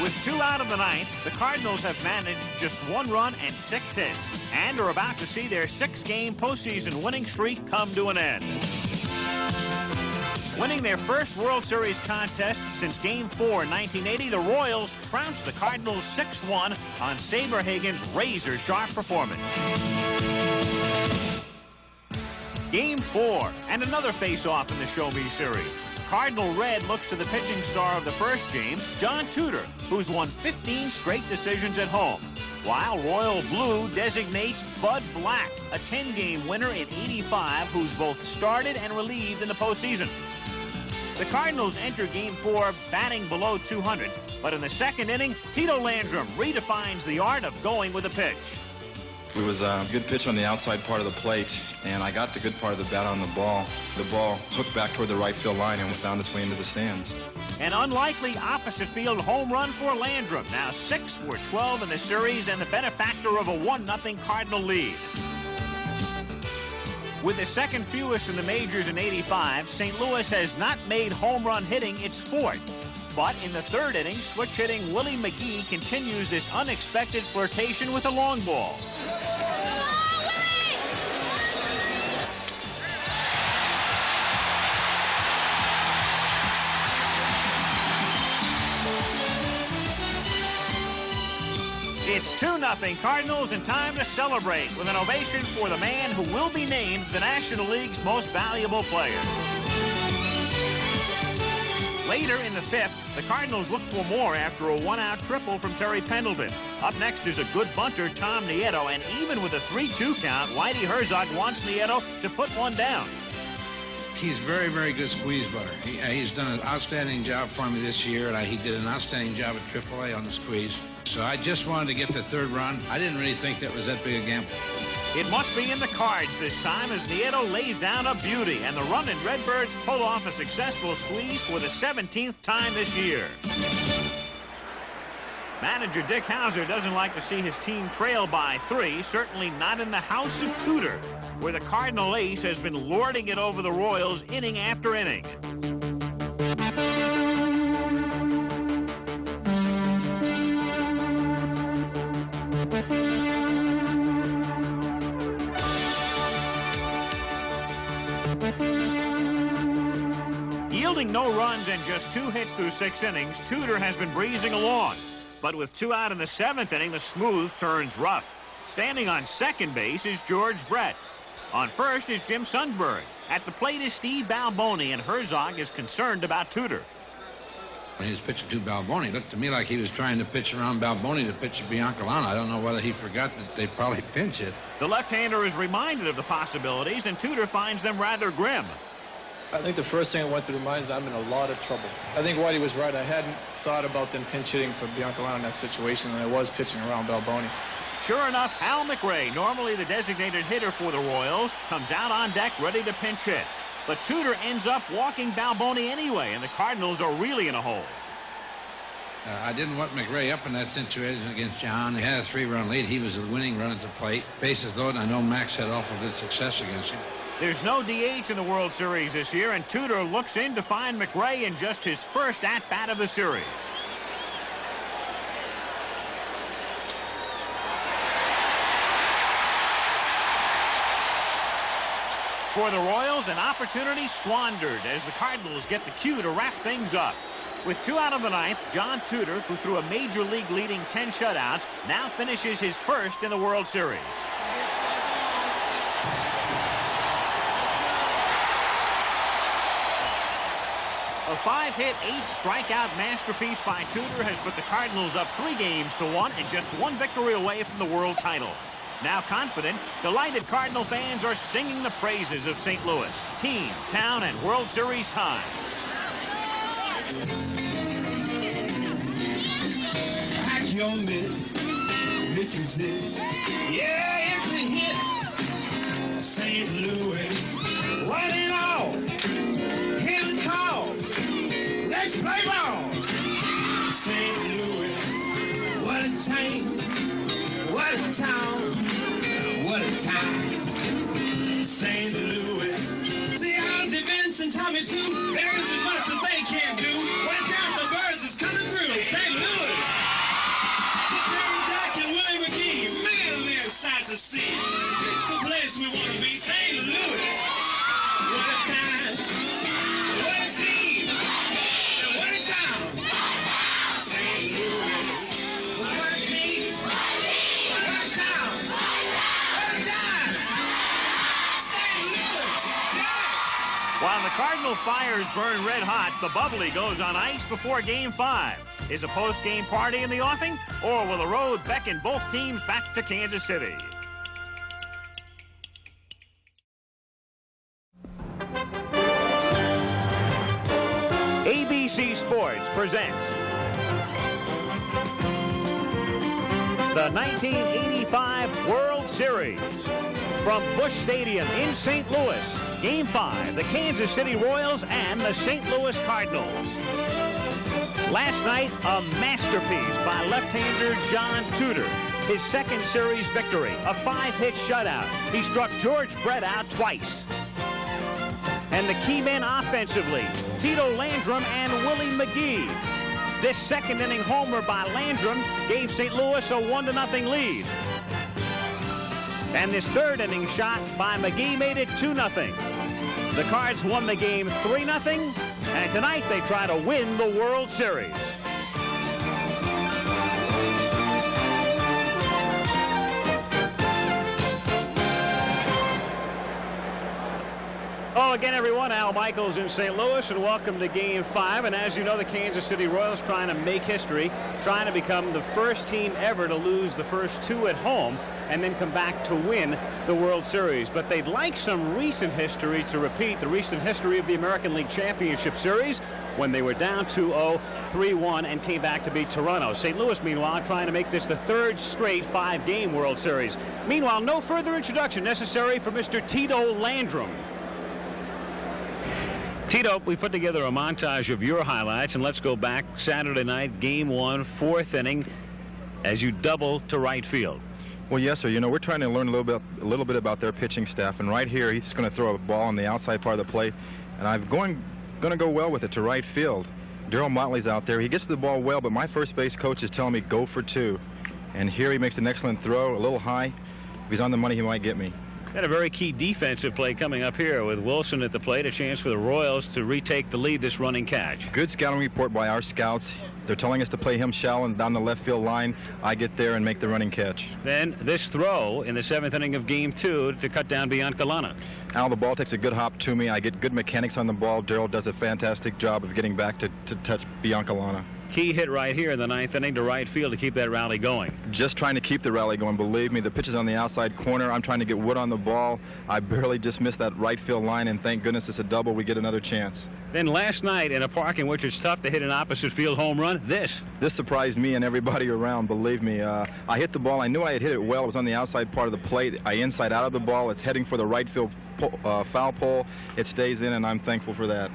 With 2 out of the 9th, the Cardinals have managed just 1 run and 6 hits, and are about to see their 6-game postseason winning streak come to an end. Winning their first World Series contest since Game 4 in 1980, the Royals trounced the Cardinals 6-1 on Saberhagen's razor-sharp performance. Game 4, and another face-off in the Show Me series. Cardinal Red looks to the pitching star of the first game, John Tudor, who's won 15 straight decisions at home, while Royal Blue designates Bud Black, a 10-game winner in '85, who's both started and relieved in the postseason. The Cardinals enter Game 4 batting below 200, but in the second inning, Tito Landrum redefines the art of going with a pitch. It was a good pitch on the outside part of the plate, and I got the good part of the bat on the ball. The ball hooked back toward the right field line and found its way into the stands. An unlikely opposite field home run for Landrum, now 6 for 12 in the series and the benefactor of a 1-0 Cardinal lead. With the second fewest in the majors in '85, St. Louis has not made home run hitting its forte. But in the third inning, switch-hitting Willie McGee continues this unexpected flirtation with a long ball. It's 2-0 Cardinals, and time to celebrate with an ovation for the man who will be named the National League's most valuable player. Later in the 5th, the Cardinals look for more after a 1-out triple from Terry Pendleton. Up next is a good bunter, Tom Nieto, and even with a 3-2 count, Whitey Herzog wants Nieto to put one down. He's very, very good squeeze butter. He's done an outstanding job for me this year, and he did an outstanding job at AAA on the squeeze. So I just wanted to get the third run. I didn't really think that was that big a gamble. It must be in the cards this time as Nieto lays down a beauty, and the running Redbirds pull off a successful squeeze for the 17th time this year. Manager Dick Hauser doesn't like to see his team trail by 3, certainly not in the house of Tudor, where the Cardinal ace has been lording it over the Royals inning after inning. Yielding no runs and just 2 hits through 6 innings, Tudor has been breezing along. But with 2 out in the 7th inning, the smooth turns rough. Standing on second base is George Brett. On first is Jim Sundberg. At the plate is Steve Balboni, and Herzog is concerned about Tudor. When he was pitching to Balboni, it looked to me like he was trying to pitch around Balboni to pitch to Biancalana. I don't know whether he forgot that they'd probably pinch it. The left-hander is reminded of the possibilities, and Tudor finds them rather grim. I think the first thing that went through the mind is I'm in a lot of trouble. I think Whitey was right. I hadn't thought about them pinch hitting for Biancalana in that situation, and I was pitching around Balboni. Sure enough, Hal McRae, normally the designated hitter for the Royals, comes out on deck ready to pinch hit. But Tudor ends up walking Balboni anyway, and the Cardinals are really in a hole. I didn't want McRae up in that situation against John. They had a 3-run lead. He was the winning run at the plate. Bases loaded. I know Max had awful good success against him. There's no DH in the World Series this year, and Tudor looks in to find McRae in just his first at-bat of the series. For the Royals, an opportunity squandered as the Cardinals get the cue to wrap things up. With 2 out of the 9th, John Tudor, who threw a major league leading 10 shutouts, now finishes his first in the World Series. A 5-hit, 8-strikeout masterpiece by Tudor has put the Cardinals up 3 games to 1 and just 1 victory away from the world title. Now confident, delighted Cardinal fans are singing the praises of St. Louis. Team, town, and World Series time. Pack your mitt, this is it. Yeah, it's a hit. St. Louis, one and all. Here's the call. Let's play ball. St. Louis, what a team, what a town, what a time. St. Louis. See Ozzie, Vince, and Tommy too. There isn't much that they can't do. Watch out, the Birds is coming through. St. Louis. Cardinal fires burn red hot. The bubbly goes on ice before Game 5. Is a post-game party in the offing, or will the road beckon both teams back to Kansas City? ABC Sports presents the 1985 World Series. From Busch Stadium in St. Louis, Game 5, the Kansas City Royals and the St. Louis Cardinals. Last night, a masterpiece by left-hander John Tudor. His second series victory, a 5-hit shutout. He struck George Brett out twice. And the key men offensively, Tito Landrum and Willie McGee. This second-inning homer by Landrum gave St. Louis a 1-0 lead. And this third-inning shot by McGee made it 2-0. The Cards won the game 3-0, and tonight they try to win the World Series. Hello again, everyone. Al Michaels in St. Louis, and welcome to Game 5. And as you know, the Kansas City Royals trying to make history, trying to become the first team ever to lose the first 2 at home and then come back to win the World Series. But they'd like some recent history to repeat, the recent history of the American League Championship Series when they were down 2-0, 3-1, and came back to beat Toronto. St. Louis, meanwhile, trying to make this the third straight 5-game World Series. Meanwhile, no further introduction necessary for Mr. Tito Landrum. Tito, we put together a montage of your highlights, and let's go back Saturday night, Game 1, 4th inning, as you double to right field. Well, yes, sir. You know, we're trying to learn a little bit about their pitching staff, and right here, he's going to throw a ball on the outside part of the plate, and I'm going to go well with it to right field. Darryl Motley's out there. He gets the ball well, but my first base coach is telling me go for 2. And here he makes an excellent throw, a little high. If he's on the money, he might get me. Got a very key defensive play coming up here with Wilson at the plate, a chance for the Royals to retake the lead this running catch. Good scouting report by our scouts. They're telling us to play him shallow and down the left field line. I get there and make the running catch. Then this throw in the 7th inning of Game 2 to cut down Biancalana. Al, the ball takes a good hop to me. I get good mechanics on the ball. Darryl does a fantastic job of getting back to touch Biancalana. Key hit right here in the 9th inning to right field to keep that rally going. Just trying to keep the rally going. Believe me, the pitch is on the outside corner. I'm trying to get wood on the ball. I barely just missed that right field line, and thank goodness it's a double. We get another chance. Then last night in a park in which it's tough to hit an opposite field home run, this surprised me and everybody around. Believe me, I hit the ball. I knew I had hit it well. It was on the outside part of the plate. I inside out of the ball. It's heading for the right field foul pole. It stays in, and I'm thankful for that.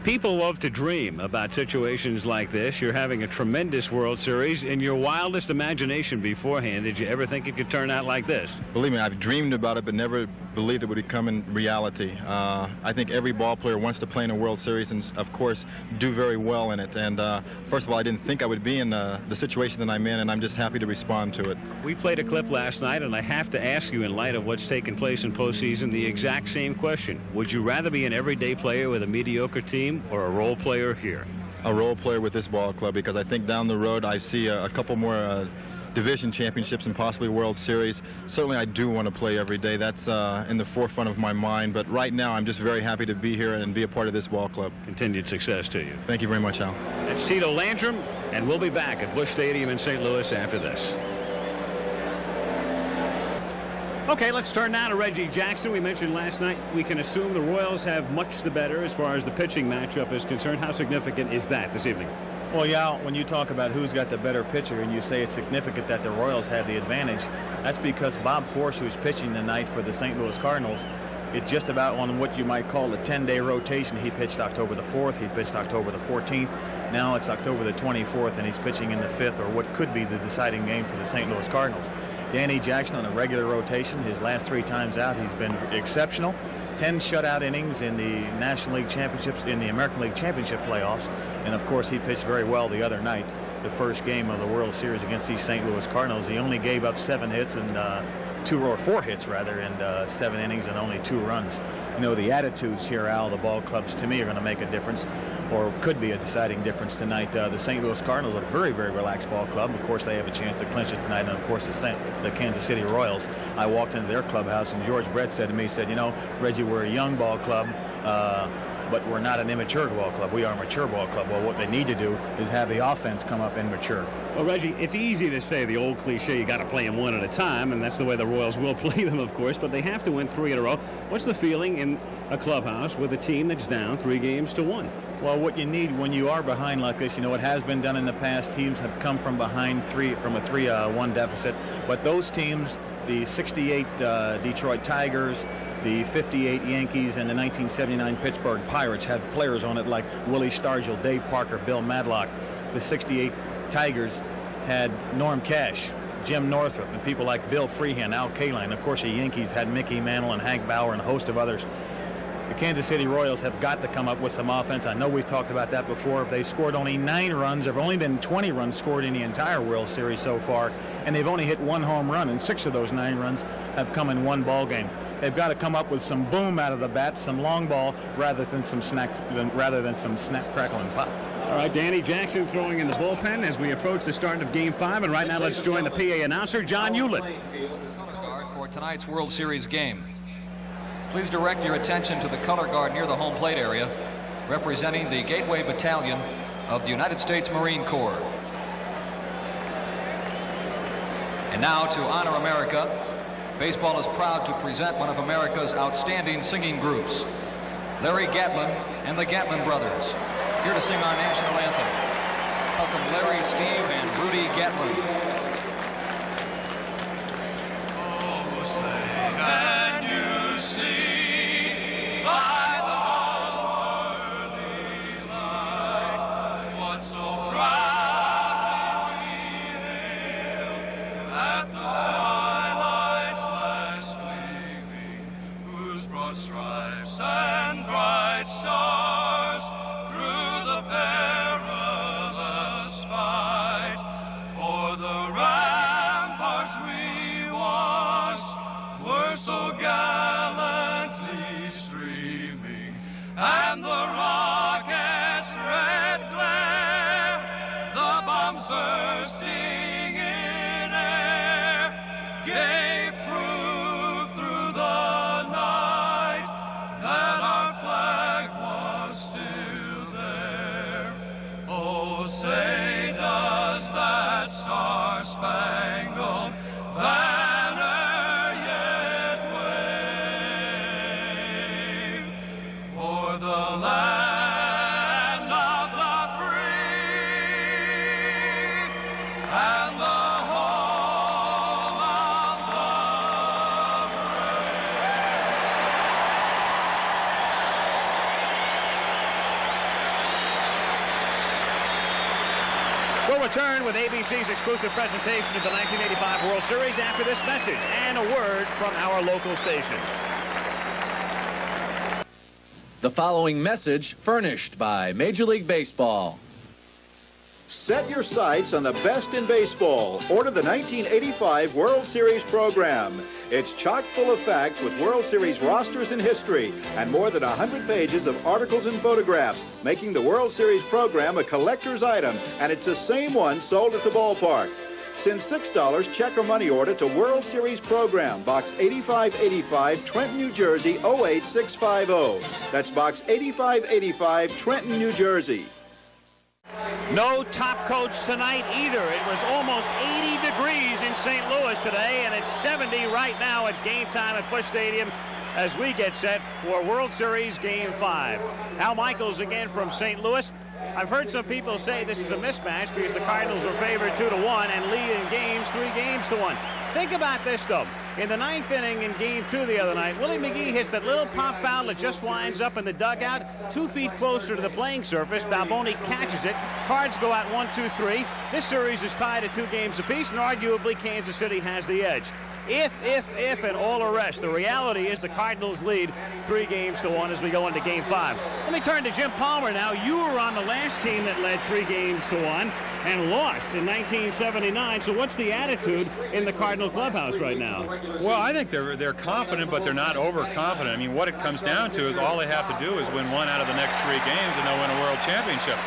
People love to dream about situations like this. You're having a tremendous World Series. In your wildest imagination beforehand, did you ever think it could turn out like this? Believe me, I've dreamed about it, but never believed it would become in reality. I think every ball player wants to play in a World Series and, of course, do very well in it. And first of all, I didn't think I would be in the situation that I'm in, and I'm just happy to respond to it. We played a clip last night, and I have to ask you, in light of what's taken place in postseason, the exact same question. Would you rather be an everyday player with a mediocre team or a role player here? A role player with this ball club, because I think down the road I see a couple more division championships and possibly World Series. Certainly I do want to play every day. That's in the forefront of my mind. But right now I'm just very happy to be here and be a part of this ball club. Continued success to you. Thank you very much, Al. That's Tito Landrum, and we'll be back at Busch Stadium in St. Louis after this. Okay, let's turn now to Reggie Jackson. We mentioned last night we can assume the Royals have much the better as far as the pitching matchup is concerned. How significant is that this evening? Well, yeah, when you talk about who's got the better pitcher and you say it's significant that the Royals have the advantage, that's because Bob Forsch, who's pitching tonight for the St. Louis Cardinals, is just about on what you might call a 10-day rotation. He pitched October the 4th, he pitched October the 14th, now it's October the 24th, and he's pitching in the 5th, or what could be the deciding game for the St. Louis Cardinals. Danny Jackson on a regular rotation. His last 3 times out, he's been exceptional. 10 shutout innings in the National League Championships, in the American League Championship playoffs. And, of course, he pitched very well the other night, the first game of the World Series against the St. Louis Cardinals. He only gave up 7 hits and 4 hits, rather, in 7 innings and only 2 runs. You know, the attitudes here, Al, the ball clubs, to me, are going to make a difference. or could be a deciding difference tonight. The St. Louis Cardinals are a very, very relaxed ball club. Of course, they have a chance to clinch it tonight, and of course, the Kansas City Royals. I walked into their clubhouse, and George Brett said to me, he said, you know, Reggie, we're a young ball club, but we're not an immature ball club. We are a mature ball club. Well, what they need to do is have the offense come up and mature. Well, Reggie, it's easy to say the old cliche, you got to play them one at a time, and that's the way the Royals will play them, of course, but they have to win 3 in a row. What's the feeling in a clubhouse with a team that's down 3 games to 1? Well, what you need when you are behind like this, you know, it has been done in the past. Teams have come from behind from a 3-1 deficit, but those teams, the 68 Detroit Tigers, the 58 Yankees, and the 1979 Pittsburgh Pirates had players on it like Willie Stargell, Dave Parker, Bill Madlock. The 68 Tigers had Norm Cash, Jim Northrup, and people like Bill Freehan, Al Kaline. Of course, the Yankees had Mickey Mantle and Hank Bauer and a host of others. The Kansas City Royals have got to come up with some offense. I know we've talked about that before. If they scored only 9 runs, there have only been 20 runs scored in the entire World Series so far, and they've only hit 1 home run, and 6 of those 9 runs have come in 1 ball game. They've got to come up with some boom out of the bat, some long ball, rather than some snap, crackle, and pop. All right, Danny Jackson throwing in the bullpen as we approach the start of Game 5, and right now let's join the PA announcer, John Hewlett. Color guard for tonight's World Series game. Please direct your attention to the color guard near the home plate area, representing the Gateway Battalion of the United States Marine Corps. And now, to honor America, baseball is proud to present one of America's outstanding singing groups, Larry Gatlin and the Gatlin Brothers, here to sing our national anthem. Welcome Larry, Steve, and Rudy Gatlin. Oh, say, can you see by the dawn's early light what so proudly we hailed at the twilight's last gleaming, whose broad stripes and bright stars through the perilous fight for the ramparts we watched were so gallantly streaming, and the rockets' red glare, the bombs bursting in air, gave proof through the night that our flag was still there. Oh, say does that star-spangled banner yet wave o'er the land of the free and the home of the We'll return with ABC's exclusive presentation of the 1985 World Series after this message and a word from our local stations. The following message furnished by Major League Baseball. Set your sights on the best in baseball. Order the 1985 World Series program. It's chock full of facts with World Series rosters and history and more than 100 pages of articles and photographs, making the World Series program a collector's item, and it's the same one sold at the ballpark. Send $6 check or money order to World Series Program, Box 8585, Trenton, New Jersey, 08650. That's Box 8585, Trenton, New Jersey. No top coats tonight either. It was almost 80 degrees in St. Louis today, and it's 70 right now at game time at Busch Stadium as we get set for World Series Game 5. Al Michaels again from St. Louis. I've heard some people say this is a mismatch because the Cardinals were favored 2-1 and lead in games 3 games to 1. Think about this, though. In the 9th inning in Game 2 the other night, Willie McGee hits that little pop foul that just winds up in the dugout 2 feet closer to the playing surface. Balboni catches it. Cards go out 1-2-3. This series is tied at 2 games apiece, and arguably Kansas City has the edge. if, and all the rest. The reality is the Cardinals lead 3-1 as we go into Game 5. Let me turn to Jim Palmer now. You were on the last team that led 3-1 and lost in 1979. So what's the attitude in the Cardinal clubhouse right now? Well, I think they're confident, but they're not overconfident. I mean, what it comes down to is all they have to do is win 1 out of the next 3 games and they'll win a world championship.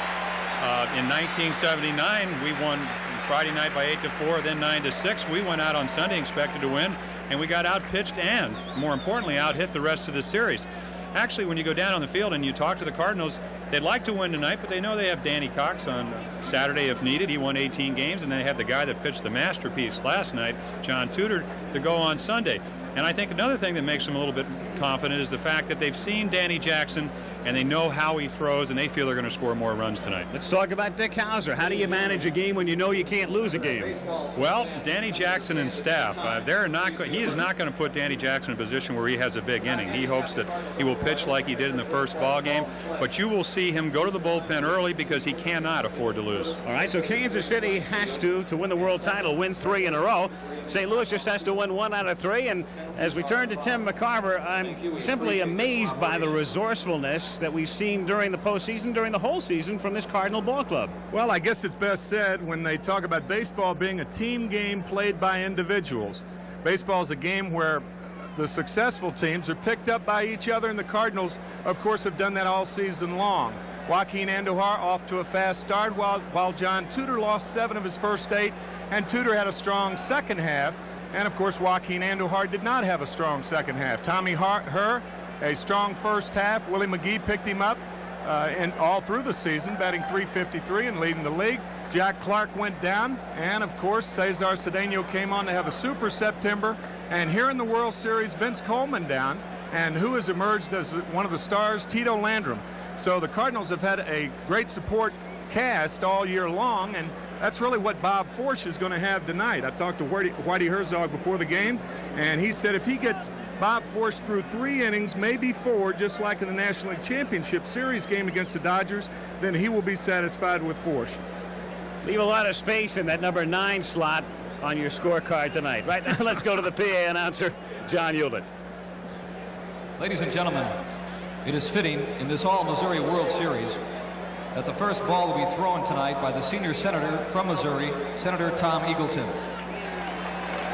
In 1979, we won Friday night by 8-4, then 9-6. We went out on Sunday expected to win, and we got outpitched and, more importantly, out-hit the rest of the series. Actually, when you go down on the field and you talk to the Cardinals, they'd like to win tonight, but they know they have Danny Cox on Saturday if needed. He won 18 games, and they have the guy that pitched the masterpiece last night, John Tudor, to go on Sunday. And I think another thing that makes them a little bit confident is the fact that they've seen Danny Jackson and they know how he throws, and they feel they're going to score more runs tonight. Let's talk about Dick Hauser. How do you manage a game when you know you can't lose a game? Well, Danny Jackson and staff, he is not going to put Danny Jackson in a position where he has a big inning. He hopes that he will pitch like he did in the first ball game, but you will see him go to the bullpen early because he cannot afford to lose. All right, so Kansas City has to win the world title, win 3 in a row. St. Louis just has to win 1 out of 3, and as we turn to Tim McCarver, I'm simply amazed by the resourcefulness that we've seen during the postseason, during the whole season from this Cardinal ball club. Well, I guess it's best said when they talk about baseball being a team game played by individuals. Baseball is a game where the successful teams are picked up by each other, and the Cardinals, of course, have done that all season long. Joaquin Andujar off to a fast start while John Tudor lost 7 of his first 8, and Tudor had a strong second half. And, of course, Joaquin Andujar did not have a strong second half. Tommy Herr, a strong first half. Willie McGee picked him up and all through the season, batting .353 and leading the league. Jack Clark went down. And, of course, Cesar Cedeno came on to have a super September. And here in the World Series, Vince Coleman down. And who has emerged as one of the stars? Tito Landrum. So the Cardinals have had a great support cast all year long, and that's really what Bob Forsch is going to have tonight. I talked to Whitey Herzog before the game, and he said if he gets Bob Forsch through 3 innings, maybe 4, just like in the National League Championship Series game against the Dodgers, then he will be satisfied with Forsch. Leave a lot of space in that number 9 slot on your scorecard tonight. Right now, let's go to the PA announcer, John Hewlett. Ladies and gentlemen, it is fitting in this All-Missouri World Series that the first ball will be thrown tonight by the senior senator from Missouri, Senator Tom Eagleton.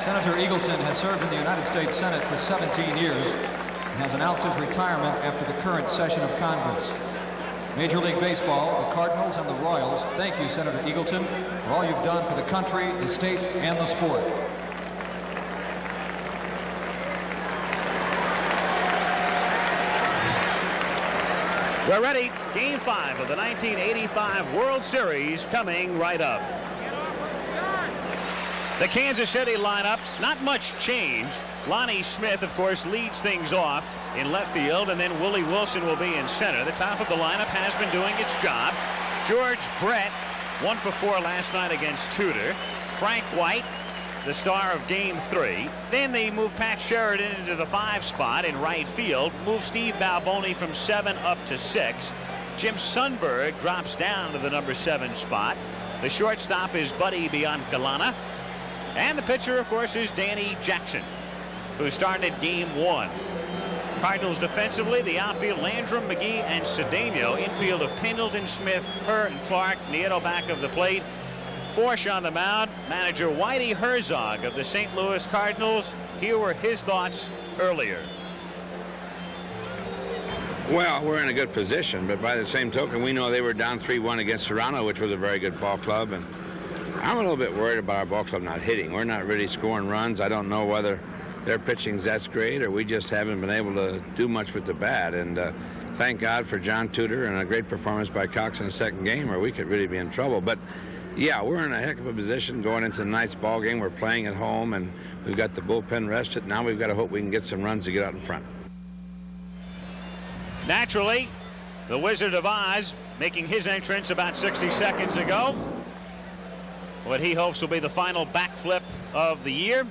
Senator Eagleton has served in the United States Senate for 17 years and has announced his retirement after the current session of Congress. Major League Baseball, the Cardinals, and the Royals, thank you, Senator Eagleton, for all you've done for the country, the state, and the sport. We're ready. Game 5 of the 1985 World Series coming right up. The Kansas City lineup, not much change. Lonnie Smith, of course, leads things off in left field, and then Willie Wilson will be in center. The top of the lineup has been doing its job. George Brett, 1 for 4 last night against Tudor. Frank White, the star of Game 3. Then they move Pat Sheridan into the 5 spot in right field. Move Steve Balboni from 7 up to 6. Jim Sundberg drops down to the number 7 spot. The shortstop is Buddy Biancalana. And the pitcher, of course, is Danny Jackson, who started Game 1. Cardinals defensively, the outfield, Landrum, McGee, and Cedeno. Infield of Pendleton, Smith, Herr, and Clark. Nieto back of the plate. Forsch on the mound. Manager Whitey Herzog of the St. Louis Cardinals. Here were his thoughts earlier. Well, we're in a good position, but by the same token, we know they were down 3-1 against Toronto, which was a very good ball club, and I'm a little bit worried about our ball club not hitting. We're not really scoring runs. I don't know whether their pitching's that's great or we just haven't been able to do much with the bat, and thank God for John Tudor and a great performance by Cox in the second game, or we could really be in trouble. But yeah, we're in a heck of a position going into tonight's ball game. We're playing at home, and we've got the bullpen rested. Now we've got to hope we can get some runs to get out in front. Naturally, the Wizard of Oz making his entrance about 60 seconds ago. What he hopes will be the final backflip of the year.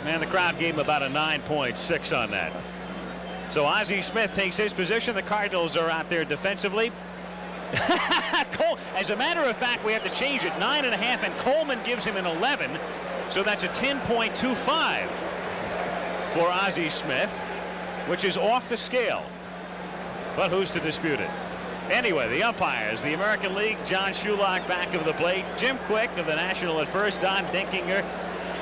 Man, the crowd gave him about a 9.6 on that. So Ozzie Smith takes his position. The Cardinals are out there defensively. As a matter of fact, we have to change it. 9.5, and Coleman gives him an 11. So that's a 10.25 for Ozzie Smith, which is off the scale. But who's to dispute it? Anyway, the umpires, the American League, John Shulock back of the plate, Jim Quick of the National at first, Don Dinkinger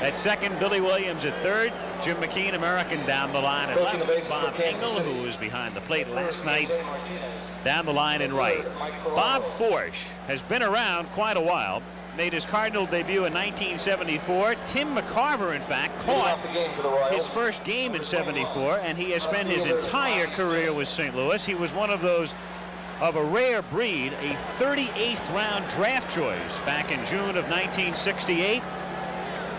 at second, Billy Williams at third, Jim McKean, American, down the line at left, Bob Engel, who was behind the plate last night, down the line in right. Bob Forsch has been around quite a while, made his Cardinal debut in 1974. Tim McCarver, in fact, caught his first game in '74, and he has spent his entire career with St. Louis. He was one of those of a rare breed, a 38th round draft choice back in June of 1968.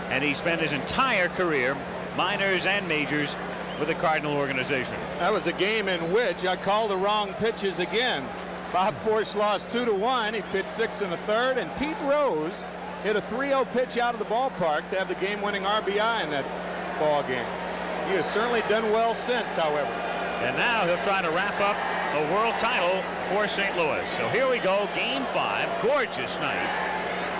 And he spent his entire career, minors and majors, with the Cardinal organization. That was a game in which I called the wrong pitches again. Bob Forsch lost 2-1. He pitched 6 1/3, and Pete Rose hit a 3-0 pitch out of the ballpark to have the game-winning RBI in that ball game. He has certainly done well since, however. And now he'll try to wrap up a world title for St. Louis. So here we go, Game 5, gorgeous night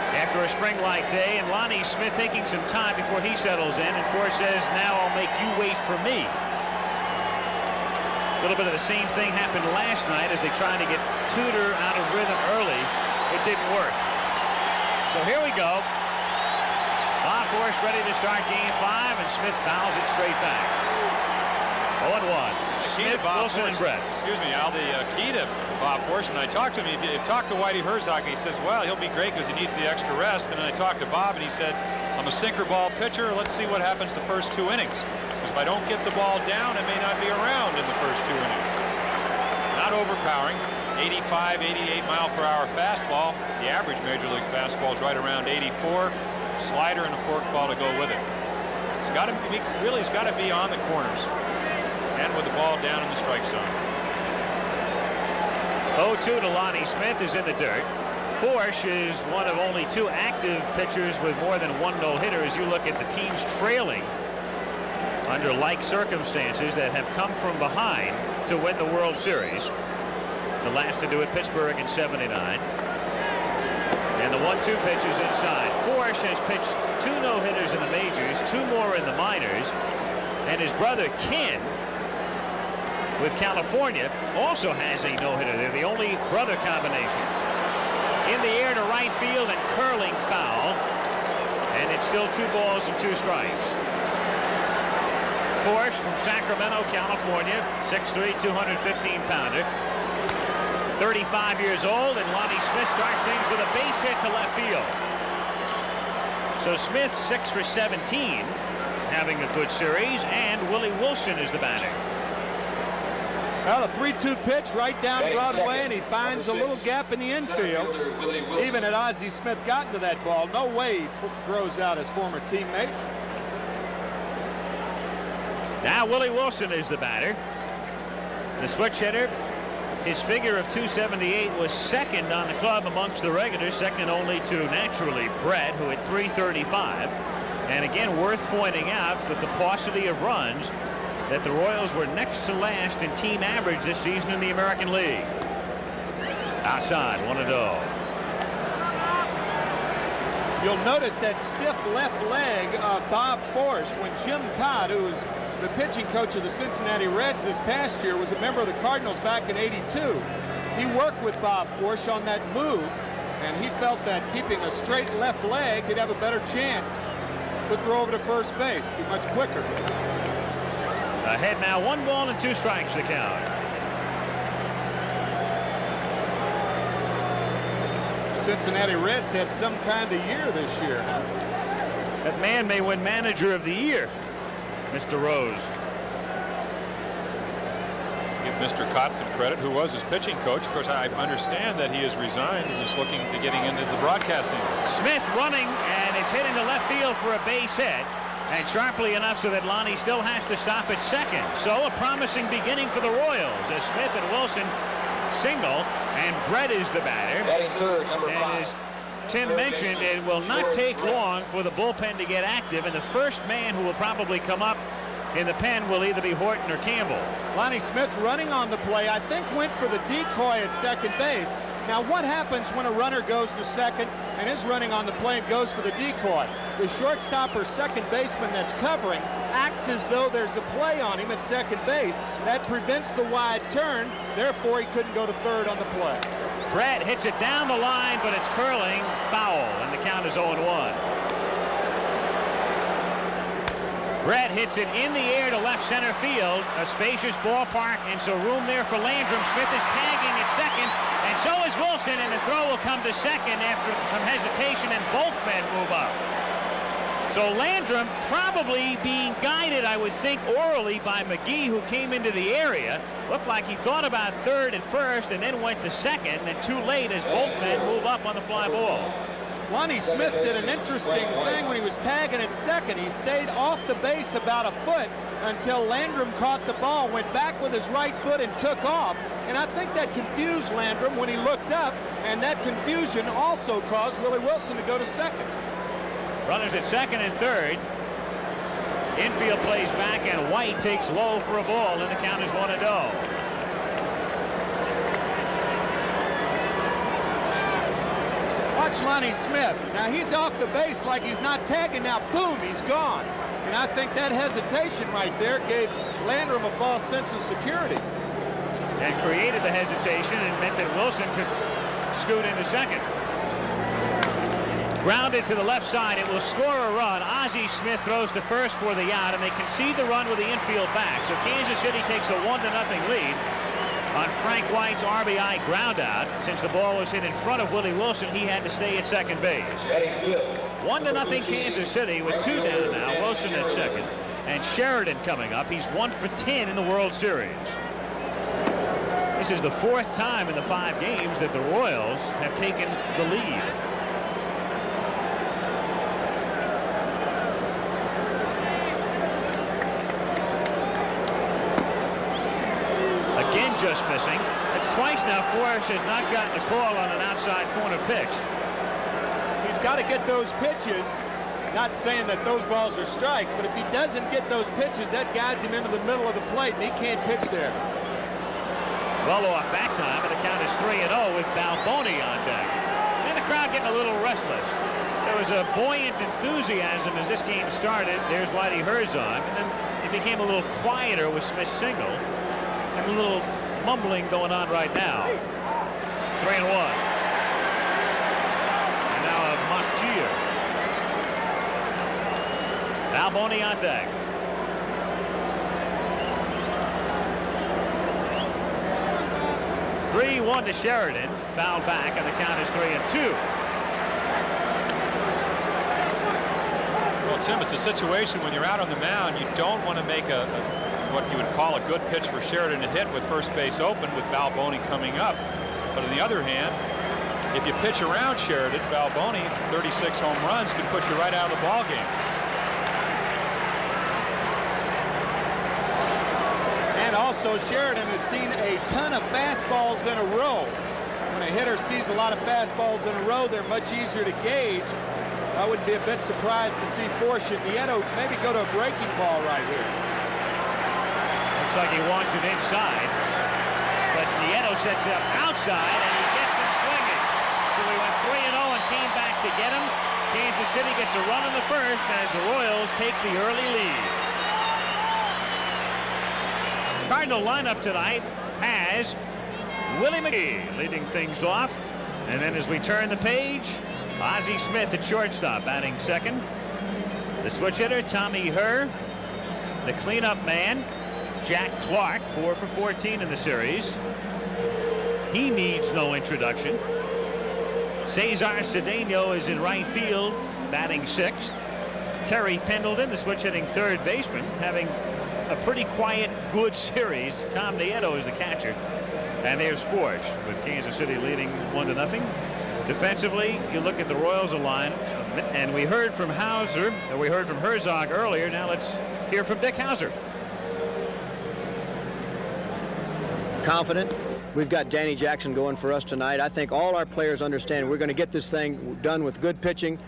after a spring-like day, and Lonnie Smith taking some time before he settles in, and Forsch says, now I'll make you wait for me. A little bit of the same thing happened last night as they tried to get Tudor out of rhythm early. It didn't work. So here we go. Bob Forsch ready to start Game 5, and Smith fouls it straight back. 0-1. Smith, Wilson, and Brett. Excuse me, Al, the key to Bob Forsch, and I talked to him, he talked to Whitey Herzog, and he says, well, he'll be great because he needs the extra rest. And then I talked to Bob, and he said, I'm a sinker ball pitcher. Let's see what happens the first 2 innings. Because if I don't get the ball down, I may not be around in the first 2 innings. Not overpowering. 85, 88 mile per hour fastball. The average Major League fastball is right around 84. Slider and a forkball to go with it. It's got to be, really, it's got to be on the corners. And with the ball down in the strike zone. 0-2 to Lonnie Smith is in the dirt. Forsch is one of only 2 active pitchers with more than 1 no-hitter as you look at the teams trailing under like circumstances that have come from behind to win the World Series. The last to do it, Pittsburgh in '79. And the 1-2 pitch is inside. Forsch has pitched 2 no-hitters in the majors, 2 more in the minors, and his brother Ken with California also has a no-hitter. They're the only brother combination. In the air to right field and curling foul, and it's still 2 balls and 2 strikes. Forsch from Sacramento, California, 6'3", 215-pounder, 35 years old, and Lonnie Smith starts things with a base hit to left field. So Smith 6 for 17, having a good series, and Willie Wilson is the batter. Well, a 3-2 pitch right down Broadway, and he finds a little gap in the infield. Even had Ozzie Smith gotten to that ball, no way he throws out his former teammate. Now Willie Wilson is the batter. The switch hitter, his figure of 278 was second on the club amongst the regulars, second only to naturally Brett, who had 335. And again, worth pointing out with the paucity of runs that the Royals were next to last in team average this season in the American League. Outside, 1-0. You'll notice that stiff left leg of Bob Forsch when Jim Codd, who's the pitching coach of the Cincinnati Reds this past year, was a member of the Cardinals back in '82. He worked with Bob Forsch on that move, and he felt that keeping a straight left leg, he'd have a better chance to throw over to first base, be much quicker. Ahead now, 1 ball and 2 strikes the count. Cincinnati Reds had some kind of year this year. That man may win Manager of the Year, Mr. Rose. Give Mr. Cott some credit, who was his pitching coach. Of course, I understand that he has resigned and is looking to getting into the broadcasting. Smith running, and it's hit into left field for a base hit. And sharply enough so that Lonnie still has to stop at second. So a promising beginning for the Royals as Smith and Wilson single, and Brett is the batter. And as Tim mentioned, it will not take long for the bullpen to get active, and the first man who will probably come up in the pen will either be Horton or Campbell. Lonnie Smith running on the play, I think went for the decoy at second base. Now, what happens when a runner goes to second and is running on the plane, goes for the decoy? The shortstop or second baseman that's covering acts as though there's a play on him at second base. That prevents the wide turn. Therefore, he couldn't go to third on the play. Brett hits it down the line, but it's curling foul, and the count is 0-1. Brett hits it in the air to left center field, a spacious ballpark, and so room there for Landrum. Smith is tagging at second, and so is Wilson, and the throw will come to second after some hesitation, and both men move up. So Landrum probably being guided, I would think, orally by McGee, who came into the area. Looked like he thought about third at first and then went to second, and too late as both men move up on the fly ball. Lonnie Smith did an interesting thing when he was tagging at second. He stayed off the base about a foot until Landrum caught the ball, went back with his right foot and took off. And I think that confused Landrum when he looked up, and that confusion also caused Willie Wilson to go to second. Runners at second and third. Infield plays back, and White takes low for a ball, and the count is 1-0. Watch Lonnie Smith. Now he's off the base like he's not tagging. Now, boom, he's gone. And I think that hesitation right there gave Landrum a false sense of security. And created the hesitation and meant that Wilson could scoot into second. Grounded to the left side, it will score a run. Ozzie Smith throws to first for the out, and they concede the run with the infield back. So Kansas City takes a 1-0 lead on Frank White's RBI ground out. Since the ball was hit in front of Willie Wilson, he had to stay at second base. 1-0 Kansas City with 2 down now. Wilson at second, and Sheridan coming up. He's 1 for 10 in the World Series. This is the 4th time in the 5 games that the Royals have taken the lead. Again, just missing. That's twice now Forsch has not gotten a call on an outside corner pitch. He's got to get those pitches. Not saying that those balls are strikes, but if he doesn't get those pitches, that guides him into the middle of the plate, and he can't pitch there. Well off that time, and the count is 3-0 with Balboni on deck. And the crowd getting a little restless. There was a buoyant enthusiasm as this game started. There's Whitey Herzog, and then it became a little quieter with Smith's single. And a little mumbling going on right now. 3-1. And now a mock cheer. Balboni on deck. (3-1) to Sheridan. Fouled back, and the count is 3-2. Well, Tim, it's a situation when you're out on the mound, you don't want to make what you would call a good pitch for Sheridan to hit with first base open with Balboni coming up. But on the other hand, if you pitch around Sheridan, Balboni, 36 home runs, can put you right out of the ball game. And also, Sheridan has seen a ton of fastballs in a row. When a hitter sees a lot of fastballs in a row, they're much easier to gauge. So I would be a bit surprised to see Forsch and Nieto maybe go to a breaking ball right here. Looks like he wants it inside, but Nieto sets it up outside, and he gets him swinging. So we went 3-0 and came back to get him. Kansas City gets a run in the first as the Royals take the early lead. Cardinal lineup tonight has Willie McGee leading things off, and then as we turn the page, Ozzie Smith at shortstop batting second. The switch hitter, Tommy Herr. The cleanup man, Jack Clark, 4 for 14 in the series. He needs no introduction. Cesar Cedeno is in right field, batting sixth. Terry Pendleton, the switch-hitting third baseman, having a pretty quiet, good series. Tom Nieto is the catcher. And there's Forsch with Kansas City leading 1-0. Defensively, you look at the Royals line, and we heard from Herzog earlier. Now let's hear from Dick Hauser. Confident. We've got Danny Jackson going for us tonight. I think all our players understand we're going to get this thing done with good pitching.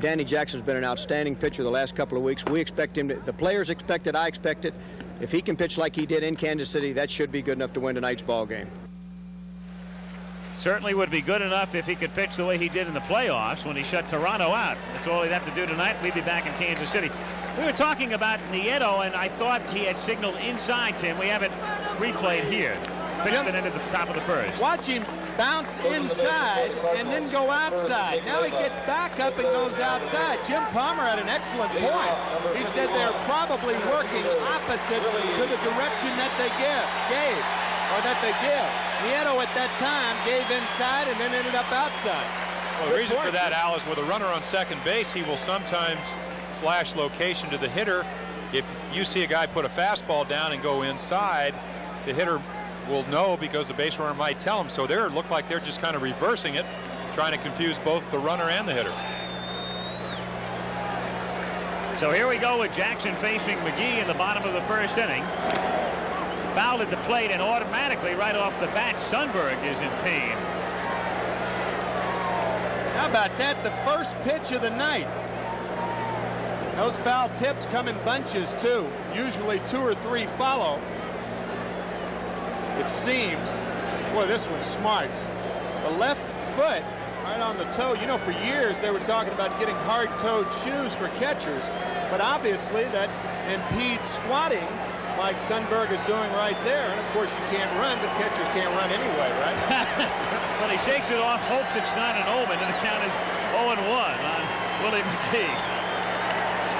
Danny Jackson's been an outstanding pitcher the last couple of weeks. We expect him to, the players expect it, I expect it. If he can pitch like he did in Kansas City, that should be good enough to win tonight's ball game. Certainly would be good enough if he could pitch the way he did in the playoffs when he shut Toronto out. That's all he'd have to do tonight. We'd be back in Kansas City. We were talking about Nieto, and I thought he had signaled inside, Tim. We have it replayed here. Pitch that ended the top of the first. Watch him bounce inside and then go outside. Now he gets back up and goes outside. Jim Palmer had an excellent point. He said they're probably working opposite to the direction that they gave. Nieto at that time gave inside and then ended up outside. Well, the reason for that, Al, is with a runner on second base, he will sometimes flash location to the hitter. If you see a guy put a fastball down and go inside, the hitter will know because the base runner might tell him. So it looked like they're just kind of reversing it, trying to confuse both the runner and the hitter. So here we go with Jackson facing McGee in the bottom of the first inning. Fouled at the plate, and automatically right off the bat, Sundberg is in pain. How about that? The first pitch of the night. Those foul tips come in bunches too. Usually 2 or 3 follow. It seems. Boy, this one's smart. The left foot right on the toe. You know, for years they were talking about getting hard-toed shoes for catchers, but obviously that impedes squatting like Sundberg is doing right there. And of course you can't run, but catchers can't run anyway, right? But he shakes it off, hopes it's not an omen, and the count is 0-1 on Willie McGee.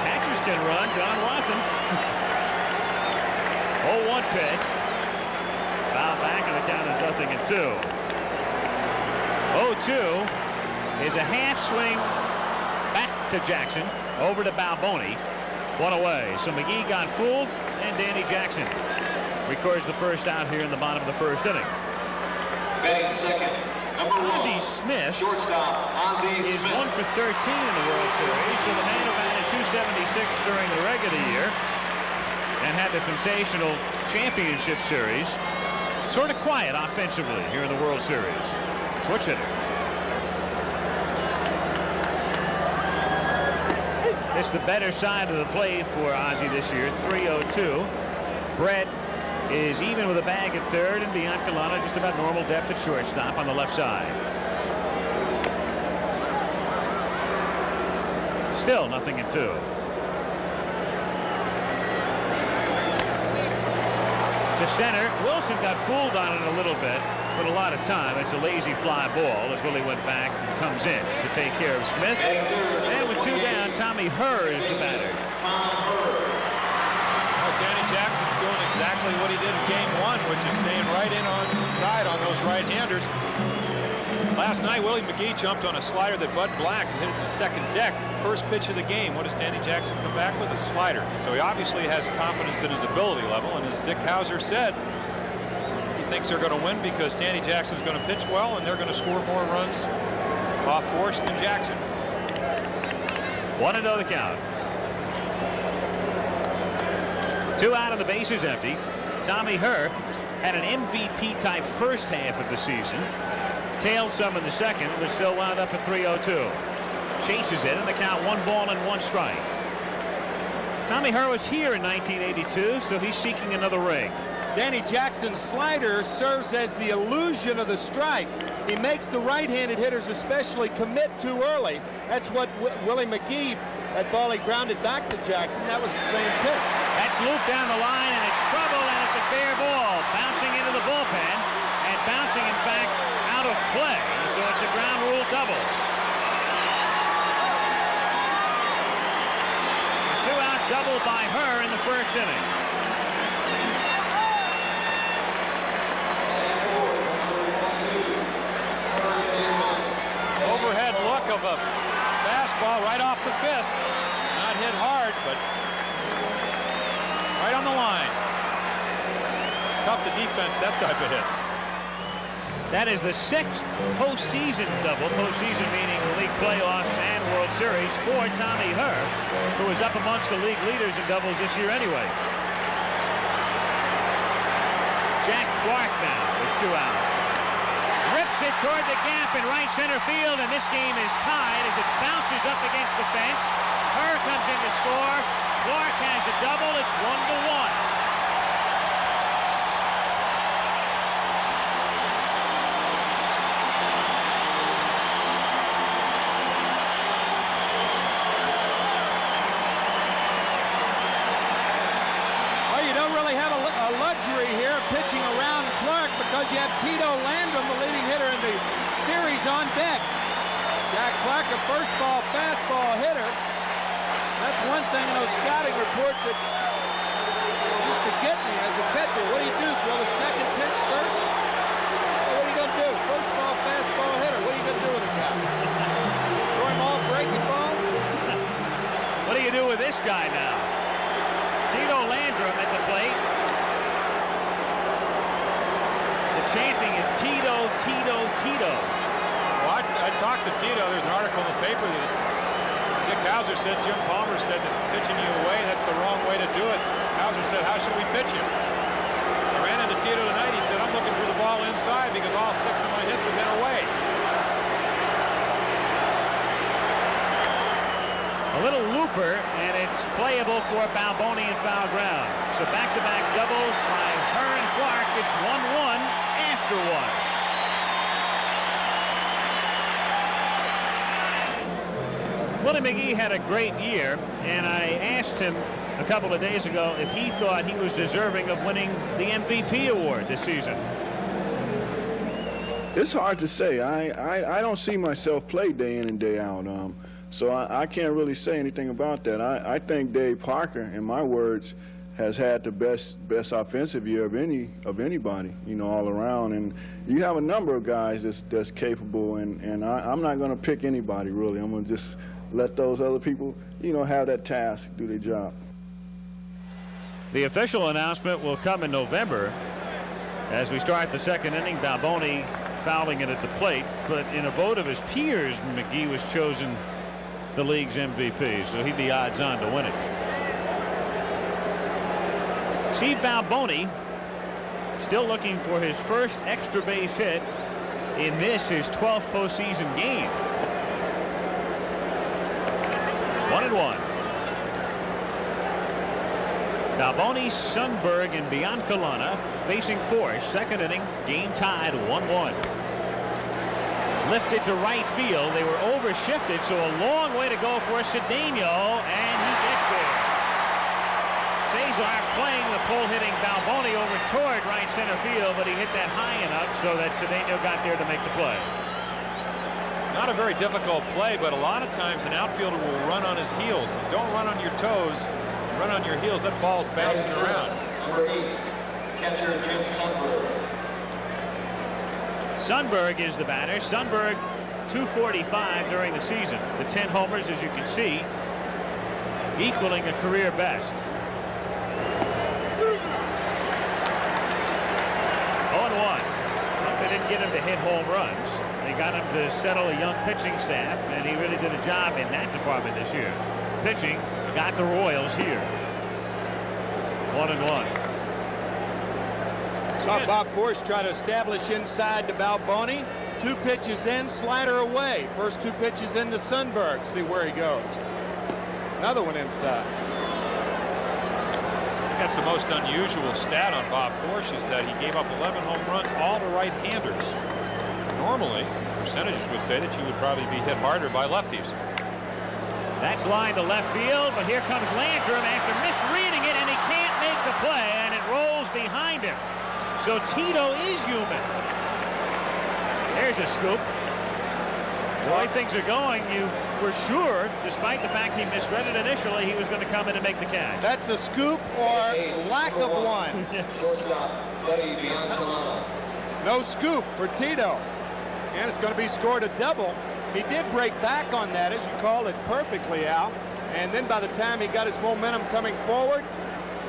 Catchers can run, John Watson. 0-1 pitch. Foul back, and the count is 0-2. 0-2 is a half swing back to Jackson, over to Balboni. 1 away. So McGee got fooled, and Danny Jackson records the first out here in the bottom of the first inning. Ozzie Smith is 1 for 13 in the World Series. So the man who batted .276 during the regular year and had the sensational championship series, sort of quiet offensively here in the World Series. Switch hitter. It's the better side of the plate for Ozzie this year, 3-0-2. Brett is even with a bag at third, and Biancalana just about normal depth at shortstop on the left side. Still 0-2. To center, Wilson got fooled on it a little bit, but a lot of time. It's a lazy fly ball as Willie went back and comes in to take care of Smith. And with 2 down, Tommy Herr is the batter. Well, Danny Jackson's doing exactly what he did in game 1, which is staying right in on side on those right-handers. Last night, Willie McGee jumped on a slider that Bud Black hit it in the second deck. First pitch of the game. What does Danny Jackson come back with? A slider. So he obviously has confidence in his ability level, and as Dick Hauser said, he thinks they're going to win because Danny Jackson's going to pitch well, and they're going to score more runs off Forsch than Jackson. 1-0 the count. 2 out and the base is empty. Tommy Herr had an MVP type first half of the season. Tailed some in the second, but still wound up at 3-0-2. Chases it, and the count 1 ball and 1 strike. Tommy Herr was here in 1982, so he's seeking another ring. Danny Jackson's slider serves as the illusion of the strike. He makes the right-handed hitters especially commit too early. That's what Willie McGee, that ball he grounded back to Jackson, that was the same pitch. That's looped down the line, and it's trouble, and it's a fair ball. Bouncing into the bullpen, and bouncing, in fact, out of play. So it's a ground rule double. 2-out double by Herr in the first inning. Overhead look of a fastball right off the fist. Not hit hard, but right on the line. Tough to defense that type of hit. That is the 6th postseason double, postseason meaning league playoffs and World Series, for Tommy Herr, who is up amongst the league leaders in doubles this year anyway. Jack Clark now with 2 out. Rips it toward the gap in right center field, and this game is tied as it bounces up against the fence. Herr comes in to score. Clark has a double. It's 1-1. pitching around Clark because you have Tito Landrum, the leading hitter in the series, on deck. Jack Clark, a first ball fastball hitter. That's one thing in those scouting reports that used to get me as a catcher. What do you do? Throw the second pitch first? What are you going to do? First ball fastball hitter. What are you going to do with a guy? Throw him all breaking balls? What do you do with this guy now? Tito Landrum at the plate. The chanting is Tito, Tito, Tito. Well, I talked to Tito. There's an article in the paper that Dick Hauser said, Jim Palmer said that pitching you away, that's the wrong way to do it. Hauser said, how should we pitch you? I ran into Tito tonight. He said, I'm looking for the ball inside because all 6 of my hits have been away. A little looper, and it's playable for Balboni in foul ground. So back-to-back doubles by Hearn Clark. It's 1-1 after 1. Willie McGee had a great year, and I asked him a couple of days ago if he thought he was deserving of winning the MVP award this season. It's hard to say. I don't see myself play day in and day out. So I can't really say anything about that. I think Dave Parker, in my words, has had the best offensive year of anybody, you know, all around. And you have a number of guys that's capable, and I'm not going to pick anybody really. I'm going to just let those other people, you know, have that task, do their job. The official announcement will come in November as we start the second inning. Balboni fouling it at the plate, but in a vote of his peers, McGee was chosen the league's MVP, so he'd be odds on to win it. Steve Balboni still looking for his first extra base hit in this, his 12th postseason game. 1-1. Balboni, Sundberg, and Biancalana facing Forsch. Second inning, game tied 1-1. Lifted to right field. They were overshifted, so a long way to go for Cedeno, and he gets there. Cesar playing the pull-hitting Balboni over toward right center field, but he hit that high enough so that Cedeno got there to make the play. Not a very difficult play, but a lot of times an outfielder will run on his heels. Don't run on your toes, run on your heels. That ball's bouncing around. Number 8, catcher Jim Sundberg. Sundberg is the batter. Sundberg 245 during the season. The 10 homers, as you can see, equaling a career best. 0-1. They didn't get him to hit home runs. They got him to settle a young pitching staff, and he really did a job in that department this year. Pitching got the Royals here. 1-1. Saw Bob Forsch try to establish inside to Balboni. 2 pitches in, slider away. First 2 pitches into Sundberg. See where he goes. Another one inside. That's the most unusual stat on Bob Forsch, is that he gave up 11 home runs, all to right-handers. Normally, percentages would say that you would probably be hit harder by lefties. That's line to left field, but here comes Landrum after misreading it, and he can't make the play, and it rolls behind him. So Tito is human. There's a scoop. The way things are going, you were sure, despite the fact he misread it initially, he was going to come in and make the catch. That's a scoop or lack of one. Shortstop, Buddy Biancalana. No scoop for Tito. And it's going to be scored a double. He did break back on that, as you called it perfectly, Al. And then by the time he got his momentum coming forward,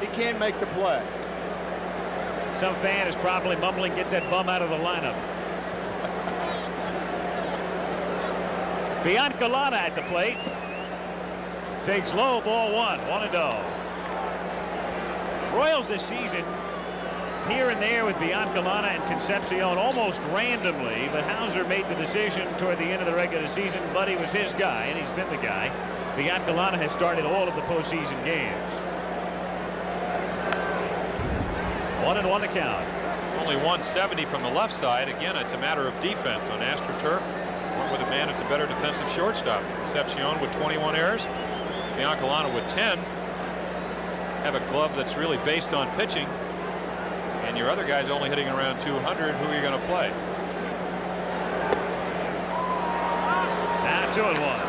he can't make the play. Some fan is probably mumbling, get that bum out of the lineup. Biancalana at the plate. Takes low, ball 1, 1-0. Royals this season, here and there with Biancalana and Concepcion almost randomly, but Hauser made the decision toward the end of the regular season. Buddy was his guy, and he's been the guy. Biancalana has started all of the postseason games. 1-1 to count. Only 170 from the left side. Again, it's a matter of defense on AstroTurf. Went with a man that's a better defensive shortstop. Concepcion with 21 errors. Biancalana with 10. Have a glove that's really based on pitching. and your other guy's only hitting around 200, who are you going to play? Now 2-1.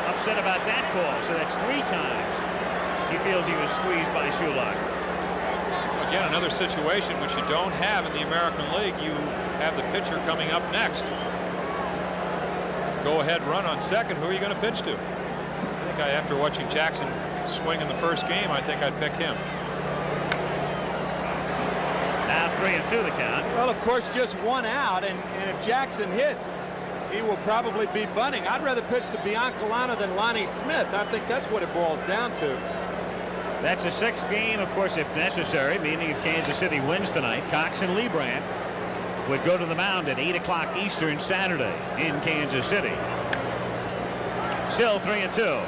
Upset about that call, so that's 3 times he feels he was squeezed by Shulak. Again, another situation which you don't have in the American League. You have the pitcher coming up next. Go ahead run on second. Who are you going to pitch to? I think after watching Jackson swing in the first game, I think I'd pick him. Now 3-2 the count. Well, of course, just 1 out, and if Jackson hits, he will probably be bunting. I'd rather pitch to Biancalana than Lonnie Smith. I think that's what it boils down to. That's a 6th game, of course, if necessary, meaning if Kansas City wins tonight, Cox and Lebrand would go to the mound at 8 o'clock Eastern Saturday in Kansas City. Still 3-2.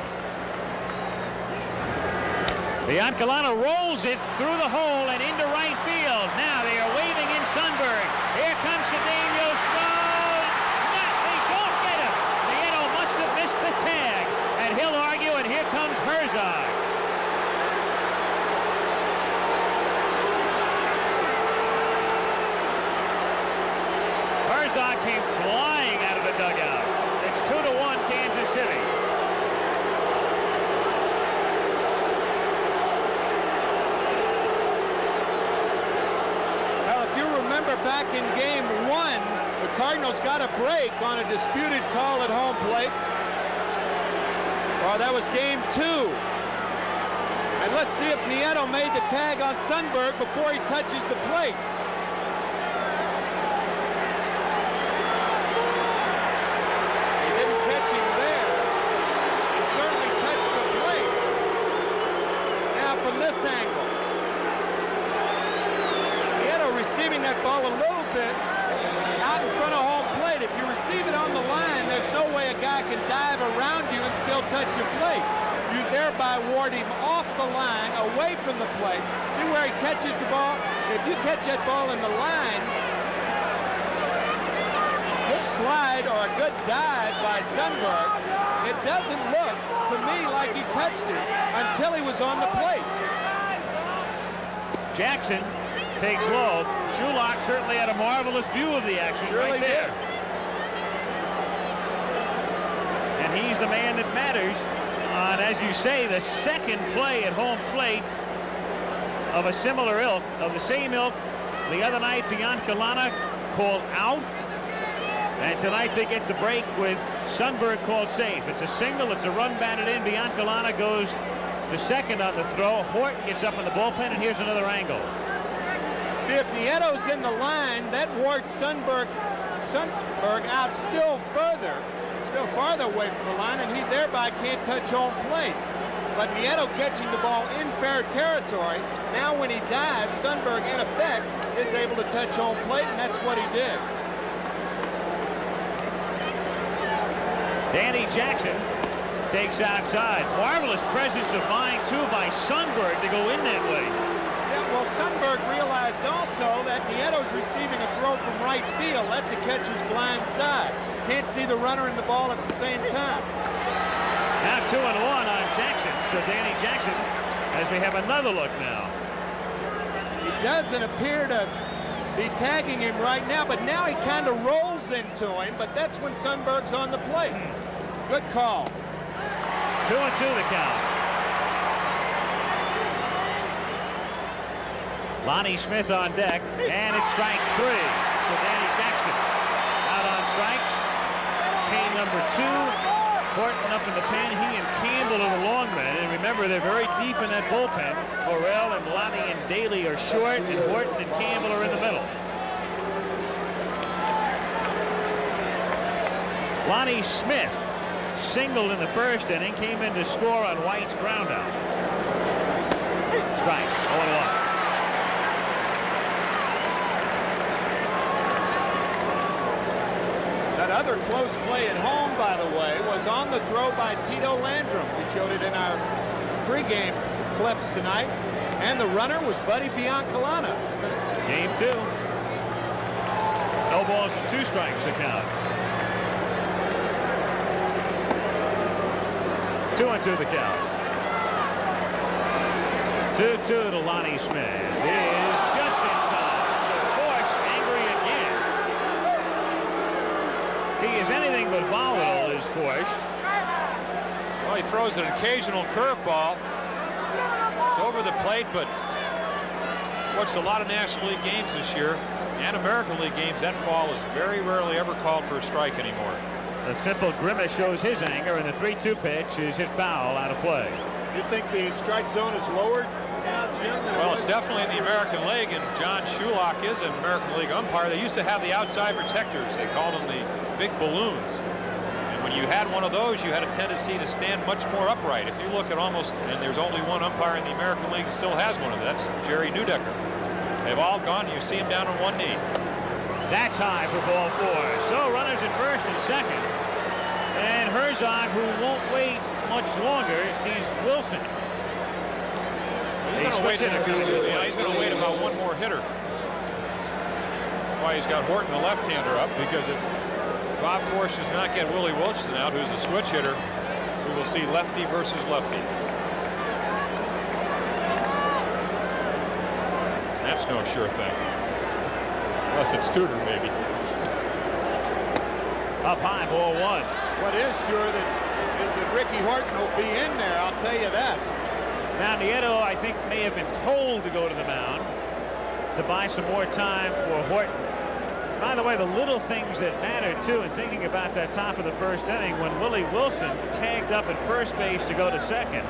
Biancalana rolls it through the hole and into right field. Now they are waving in Sundberg. Here comes Cedeno's throw. Missed the tag, and he'll argue, and here comes Herzog. Herzog came flying out of the dugout. It's 2-1 Kansas City. Well, if you remember back in game 1, the Cardinals got a break on a disputed call at home plate. Well, that was game 2. And let's see if Nieto made the tag on Sundberg before he touches the plate. He didn't catch him there. He certainly touched the plate. Now from this angle. Nieto receiving that ball a little bit out in front of home plate. If you receive it on the line, there's no way a guy can dive around you and still touch your plate. You thereby ward him off the line, away from the plate. See where he catches the ball? If you catch that ball in the line, good slide or a good dive by Sundberg, it doesn't look to me like he touched it until he was on the plate. Jackson takes low. Shulak certainly had a marvelous view of the action right there. And he's the man that matters on, as you say, the 2nd play at home plate of a similar ilk, of the same ilk. The other night, Biancalana called out. And tonight they get the break with Sundberg called safe. It's a single. It's a run batted in. Biancalana goes to second on the throw. Horton gets up in the bullpen, and here's another angle. See, if Nieto's in the line, that wards Sundberg out still farther away from the line, and he thereby can't touch home plate. But Nieto catching the ball in fair territory. Now when he dives, Sundberg, in effect, is able to touch home plate, and that's what he did. Danny Jackson takes outside. Marvelous presence of mind, too, by Sundberg to go in that way. Yeah, well, Sundberg realized also that Nieto's receiving a throw from right field. That's a catcher's blind side. Can't see the runner and the ball at the same time. Now 2-1 on Jackson. So Danny Jackson, as we have another look now. He doesn't appear to be tagging him right now, but now he kind of rolls into him, but that's when Sundberg's on the plate. Good call. 2-2 the count. Lonnie Smith on deck, and it's strike 3. So Danny Jackson out on strikes. Kane number 2. Horton up in the pen. He and Campbell are the long men. And remember, they're very deep in that bullpen. Correll and Lonnie and Daly are short, and Horton and Campbell are in the middle. Lonnie Smith singled in the first inning, came in to score on White's ground out. Strike, 0-1. That other close play at home, by the way, was on the throw by Tito Landrum. We showed it in our pregame clips tonight. And the runner was Buddy Biancalana. Game 2. No balls and 2 strikes to count. 2-2 the count. 2-2 to Lonnie Smith. Is just inside. So Forsch angry again. He is anything but volatile, is Forsch. Well, he throws an occasional curveball. It's over the plate, but watched a lot of National League games this year and American League games. That ball is very rarely ever called for a strike anymore. A simple grimace shows his anger, and the 3-2 pitch is hit foul out of play. You think the strike zone is lowered now, Jim? Well, it's definitely in the American League, and John Shulock is an American League umpire. They used to have the outside protectors. They called them the big balloons. And when you had one of those, you had a tendency to stand much more upright. If you look at almost, and there's only one umpire in the American League that still has one of them, that's Jerry Neudecker. They've all gone. You see him down on one knee. That's high for ball 4. So runners at first and second. And Herzog, who won't wait much longer, sees Wilson. He's going to wait. He's going to wait about one more hitter. That's why he's got Horton, the left-hander, up, because if Bob Forsch does not get Willie Wilson out, who's a switch hitter, we will see lefty versus lefty. That's no sure thing. Unless it's Tudor, maybe. Up high, ball 1. What is sure is that Ricky Horton will be in there, I'll tell you that. Now, Nieto, I think, may have been told to go to the mound to buy some more time for Horton. By the way, the little things that matter, too, in thinking about that top of the first inning, when Willie Wilson tagged up at first base to go to second,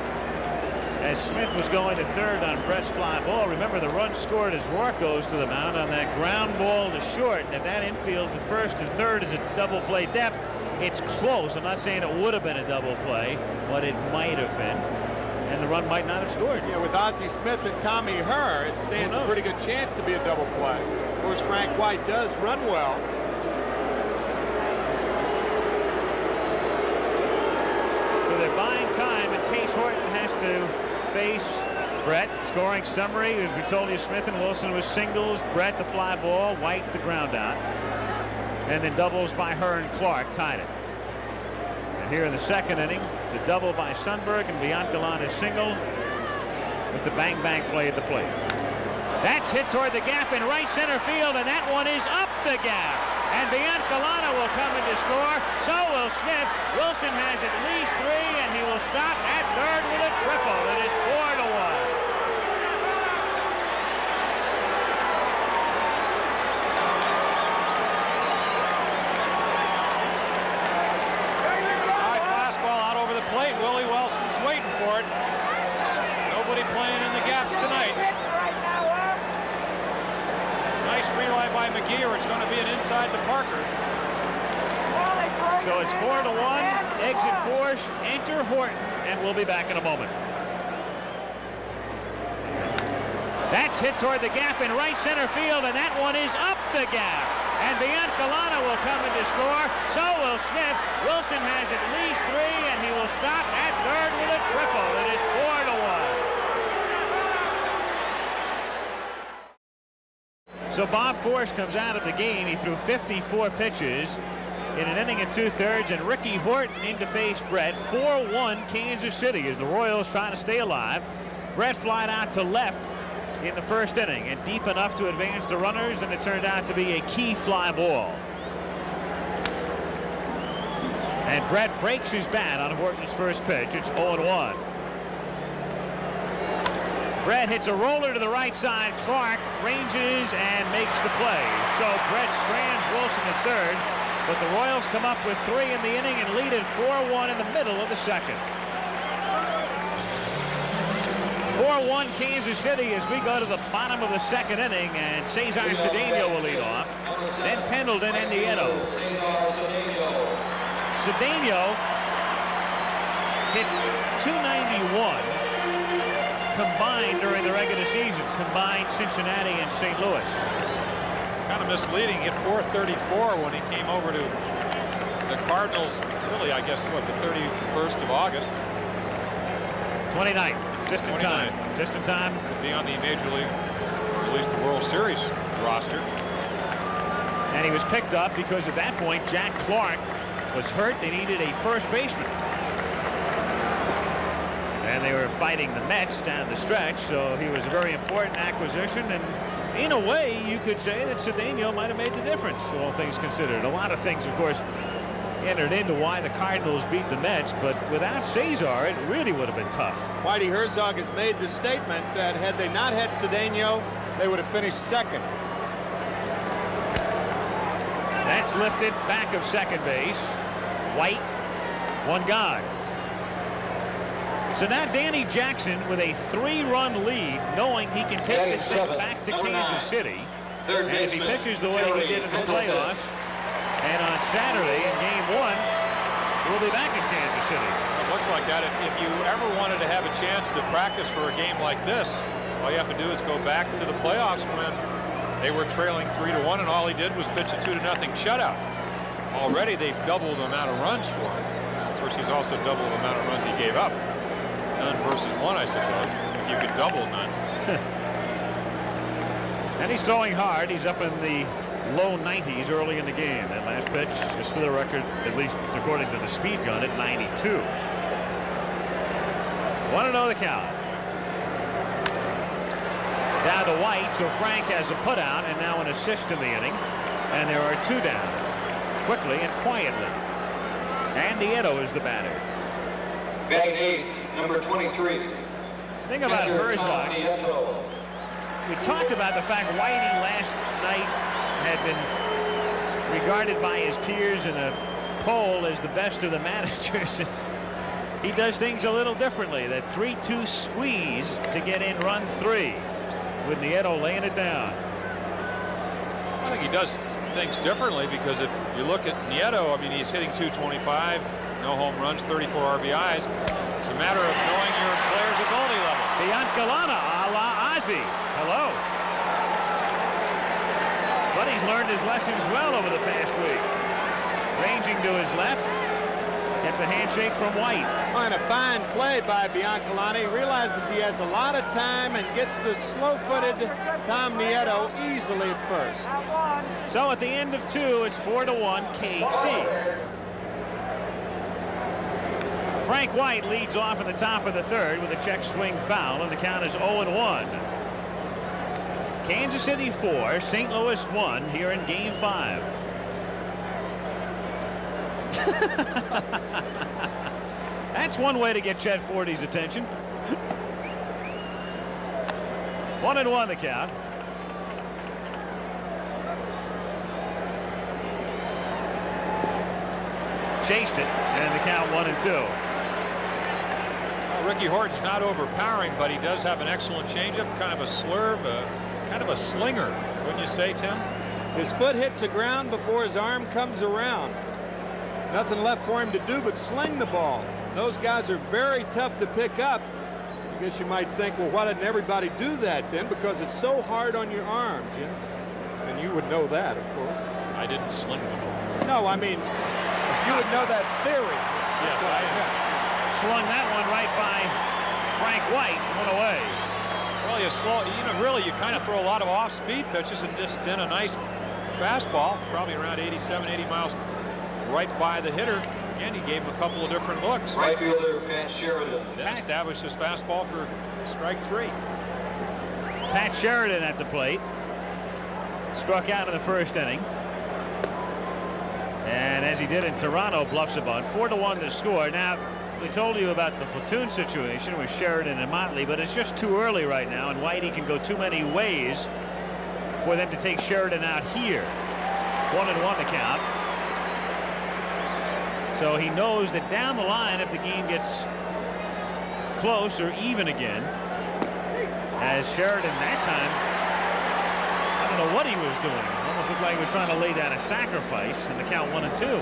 as Smith was going to third on Brett's fly ball. Remember, the run scored as Rourke goes to the mound on that ground ball to short. And if that infield to first and third is a double play depth, it's close. I'm not saying it would have been a double play, but it might have been. And the run might not have scored. Yeah, with Ozzie Smith and Tommy Herr, it stands a pretty good chance to be a double play. Of course, Frank White does run well. So they're buying time in case Horton has to face Brett. Scoring summary, as we told you, Smith and Wilson was singles, Brett the fly ball, White the ground out, and then doubles by Herr and Clark tied it. And here in the second inning, the double by Sundberg and Biancalan is single with the bang bang play at the plate. That's hit toward the gap in right center field, and that one is up the gap. And Biancalana will come in to score. So will Smith. Wilson has at least 3, and he will stop at third with a triple. It is 4-1. High fastball out over the plate. Willie Wilson's waiting for it. Nobody playing in the gaps tonight. Nice relay by McGee, or it's going to be an inside to Parker. So it's 4-1. Exit Forsch, enter Horton, and we'll be back in a moment. That's hit toward the gap in right center field, and that one is up the gap. And Biancalana will come in to score. So will Smith. Wilson has at least 3, and he will stop at third with a triple. It is 4-1. So Bob Forsch comes out of the game. He threw 54 pitches in an inning and 2/3, and Ricky Horton in to face Brett. 4-1 Kansas City as the Royals try to stay alive. Brett flied out to left in the first inning and deep enough to advance the runners, and it turned out to be a key fly ball. And Brett breaks his bat on Horton's first pitch. It's 0-1. Brett hits a roller to the right side. Clark ranges and makes the play. So Brett strands Wilson at third, but the Royals come up with 3 in the inning and lead it 4-1 in the middle of the second. 4-1 Kansas City as we go to the bottom of the second inning, and Cesar Cedeno will lead off. Then Pendleton and Nieto. Cedeno hit .291 combined during the regular season, combined Cincinnati and St. Louis. Kind of misleading. Hit .434 when he came over to the Cardinals. Really, I guess, what, the 31st of August? 29th. Just in time. Just in time. To be on the Major League, or at least the World Series roster. And he was picked up because at that point Jack Clark was hurt. They needed a first baseman. And they were fighting the Mets down the stretch, so he was a very important acquisition. And in a way, you could say that Cedeno might have made the difference, all things considered. A lot of things, of course, entered into why the Cardinals beat the Mets, but without Cesar, it really would have been tough. Whitey Herzog has made the statement that had they not had Cedeno, they would have finished second. That's lifted back of second base. White, one gone. So now Danny Jackson with a 3-run lead, knowing he can take this thing back to Kansas City. And if he pitches the way he did in the playoffs, and on Saturday in Game 1, we'll be back in Kansas City. It looks like that. If you ever wanted to have a chance to practice for a game like this, all you have to do is go back to the playoffs when they were trailing 3-1, and all he did was pitch a 2-0 shutout. Already they've doubled the amount of runs for him. Of course, he's also doubled the amount of runs he gave up. None versus one, I suppose, if you could double none. And he's throwing hard. He's up in the low 90s early in the game. That last pitch, just for the record, at least according to the speed gun, at 92. 1-0 the count. Down to White, so Frank has a putout and now an assist in the inning. And there are 2 down. Quickly and quietly. And Nieto is the batter. Batting 8, number 23. Thing about Herzog, we talked about the fact Whitey last night had been regarded by his peers in a poll as the best of the managers. He does things a little differently. That 3-2 squeeze to get in run 3 with Nieto laying it down. I think he does things differently because if you look at Nieto, I mean, he's hitting .225, no home runs, 34 RBIs. It's a matter of knowing your player's ability level. Biancalana a la Ozzie. Hello. But he's learned his lessons well over the past week. Ranging to his left. Gets a handshake from White. And a fine play by Biancalana. He realizes he has a lot of time and gets the slow-footed Tom Nieto easily at first. So at the end of 2, it's 4-1 KC. Frank White leads off in the top of the 3rd with a check swing foul, and the count is 0-1. Kansas City 4, St. Louis 1 here in Game 5. That's one way to get Chet Fordy's attention. 1-1 the count. Chased it, and the count 1-2. Ricky Horton's not overpowering, but he does have an excellent changeup, kind of a slurve, kind of a slinger, wouldn't you say, Tim? His foot hits the ground before his arm comes around. Nothing left for him to do but sling the ball. Those guys are very tough to pick up. I guess you might think, well, why didn't everybody do that then? Because it's so hard on your arm, Jim. And you would know that, of course. I didn't sling the ball. No, I mean, you would know that theory. Yes, I am. Slung that one right by Frank White, went away. Well, you slow, really, you kind of throw a lot of off-speed pitches and just in a nice fastball, probably around 87, 80 miles right by the hitter. Again, he gave him a couple of different looks. Right fielder, Pat Sheridan. Then established his fastball for strike 3. Pat Sheridan at the plate. Struck out in the 1st inning. And as he did in Toronto, bluffs a bunt. 4-1 the score. Now, we told you about the platoon situation with Sheridan and Motley, but it's just too early right now, and Whitey can go too many ways for them to take Sheridan out here. 1-1 the count. So he knows that down the line, if the game gets close or even again, as Sheridan that time, I don't know what he was doing. Almost looked like he was trying to lay down a sacrifice, and the count 1-2.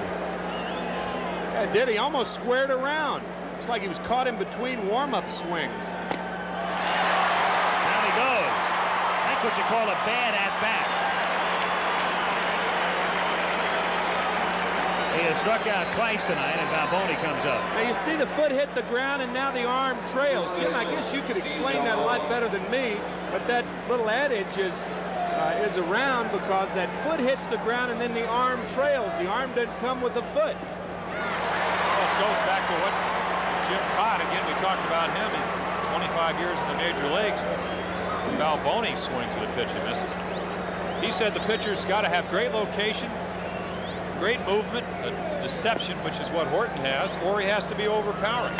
Yeah, did he almost squared around. It's like he was caught in between warm-up swings. Down he goes. That's what you call a bad at-bat. He has struck out twice tonight, and Balboni comes up. Now you see the foot hit the ground, and now the arm trails. Jim, I guess you could explain that a lot better than me, but that little adage is around because that foot hits the ground, and then the arm trails. The arm doesn't come with the foot. Well, it goes back to what Jim Cott, again, we talked about him in 25 years in the major leagues. As Balboni swings at a pitch and misses. He said the pitcher's got to have great location, great movement, a deception, which is what Horton has, or he has to be overpowering.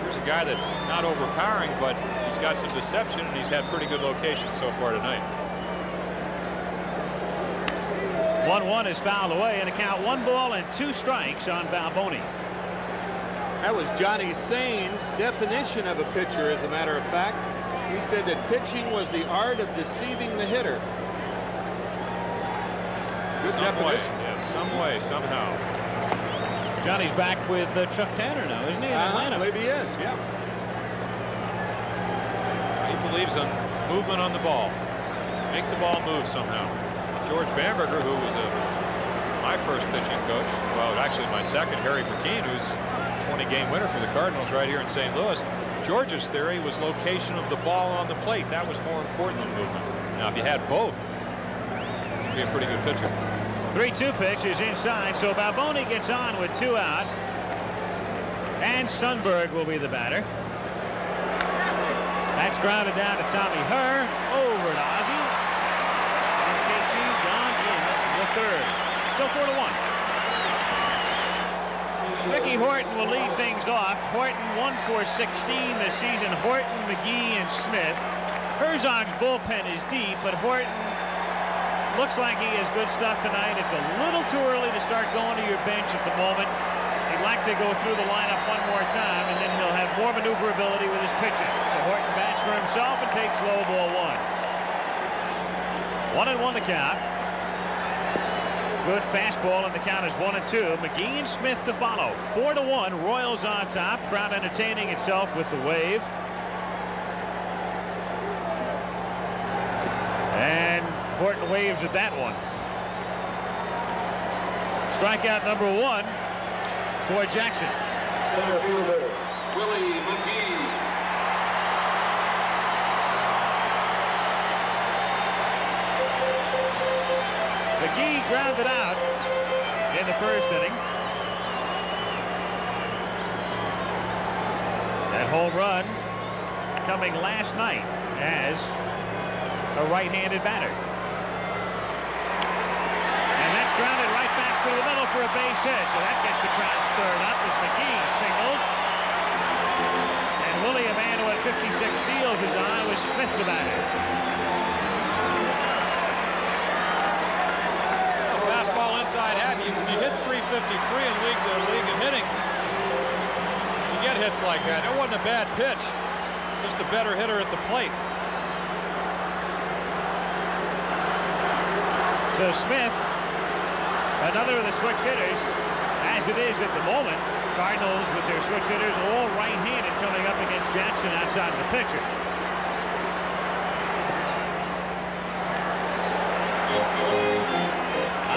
Here's a guy that's not overpowering, but he's got some deception, and he's had pretty good location so far tonight. 1-1 is fouled away, and a count 1 ball and 2 strikes on Balboni. That was Johnny Sain's definition of a pitcher, as a matter of fact. He said that pitching was the art of deceiving the hitter. Good definition. Yeah, some way, somehow. Johnny's back with Chuck Tanner now, isn't he, in Atlanta? I believe he is, yeah. He believes in movement on the ball. Make the ball move somehow. George Bamberger, who was my first pitching coach, well, actually my second, Harry Burkeen, who's 20-game winner for the Cardinals right here in St. Louis. George's theory was location of the ball on the plate. That was more important than movement. Now, if you had both, you'd be a pretty good pitcher. 3-2 pitch is inside, so Balboni gets on with 2 out. And Sundberg will be the batter. That's grounded down to Tommy Herr, over to Ozzie. And Casey gone in the third. Still 4-1. Ricky Horton will lead things off. Horton 1 for 16 this season. Horton, McGee, and Smith. Herzog's bullpen is deep, but Horton looks like he has good stuff tonight. It's a little too early to start going to your bench at the moment. He'd like to go through the lineup one more time, and then he'll have more maneuverability with his pitching. So Horton bats for himself and takes low ball 1. 1-1 the count. Good fastball, and the count is 1-2. McGee and Smith to follow. 4-1. Royals on top. Crowd entertaining itself with the wave. And Horton waves at that one. Strikeout number 1 for Jackson. Center fielder, Willie McGee. McGee grounded out in the first inning. That home run coming last night as a right-handed batter. And that's grounded right back through the middle for a base hit. So that gets the crowd stirred up as McGee singles. And Willie, a man who had 56 steals, is on with Smith the batter. Fastball inside hat. You hit 353 in the league in hitting. You get hits like that. It wasn't a bad pitch. Just a better hitter at the plate. So Smith, another of the switch hitters, as it is at the moment. Cardinals with their switch hitters all right-handed coming up against Jackson outside of the pitcher.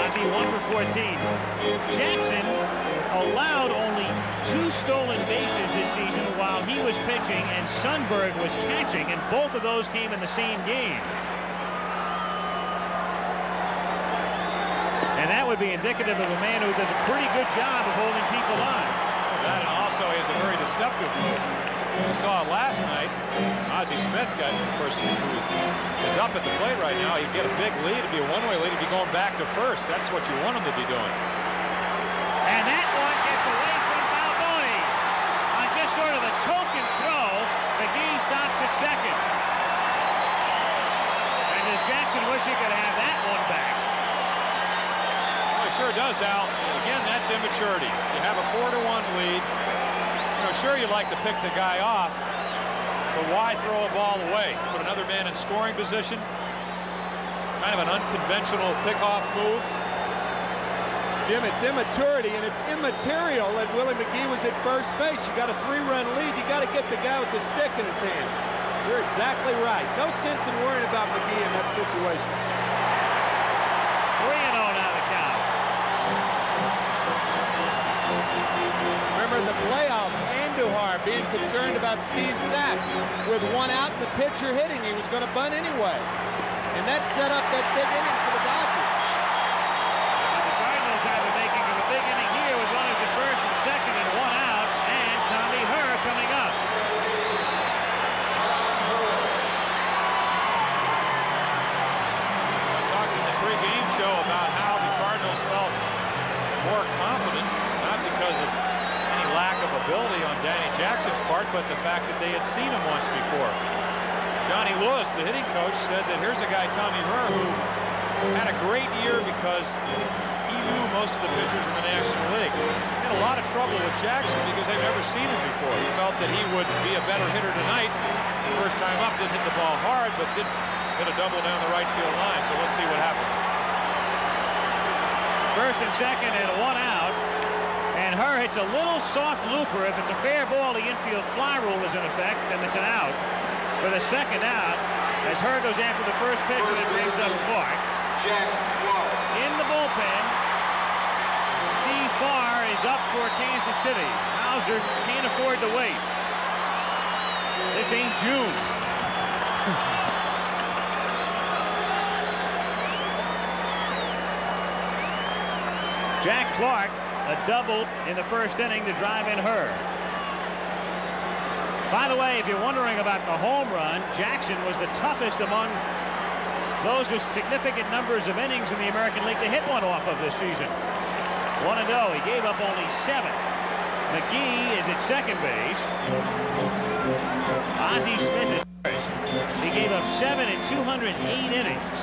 Ozzie 1 for 14. Jackson allowed only 2 stolen bases this season while he was pitching and Sundberg was catching, and both of those came in the same game. And that would be indicative of a man who does a pretty good job of holding people on. That, and also he has a very deceptive move. We saw it last night. Ozzie Smith got, of course, who is up at the plate right now. He'd get a big lead. It'd be a one-way lead. He'd be going back to first. That's what you want him to be doing. And that one gets away from Balboni on just sort of a token throw. McGee stops at second. And does Jackson wish he could have that one back? Well, he sure does, Al. Again, that's immaturity. You have a 4-1 lead. You know, sure, you'd like to pick the guy off, but why throw a ball away? Put another man in scoring position. Kind of an unconventional pickoff move. Jim, it's immaturity, and it's immaterial that Willie McGee was at first base. You got a 3-run lead. You got to get the guy with the stick in his hand. You're exactly right. No sense in worrying about McGee in that situation. 3-0 now the count. Remember in the playoffs, Andujar being concerned about Steve Sachs. With 1 out and the pitcher hitting, he was going to bunt anyway. And that set up that big inning for the Dodgers. And the Cardinals have the making of a big inning here with runners at first and second and 1 out. part, but the fact that they had seen him once before. Johnny Lewis, the hitting coach, said that here's a guy, Tommy Herr, who had a great year because he knew most of the pitchers in the National League. He had a lot of trouble with Jackson because they've never seen him before. He felt that he would be a better hitter tonight. First time up, didn't hit the ball hard, but did hit a double down the right field line. So let's see what happens. First and second and 1 out. And Herr hits a little soft looper. If it's a fair ball, the infield fly rule is in effect, and it's an out. For the second out, as Herr goes after the first pitch, and it brings up Clark. In the bullpen, Steve Farr is up for Kansas City. Hauser can't afford to wait. This ain't June. Jack Clark, a double in the first inning to drive in Herr. By the way, if you're wondering about the home run, Jackson was the toughest among those with significant numbers of innings in the American League to hit one off of this season. 1-0. He gave up only 7. McGee is at second base. Ozzie Smith is first. He gave up 7 in 208 innings.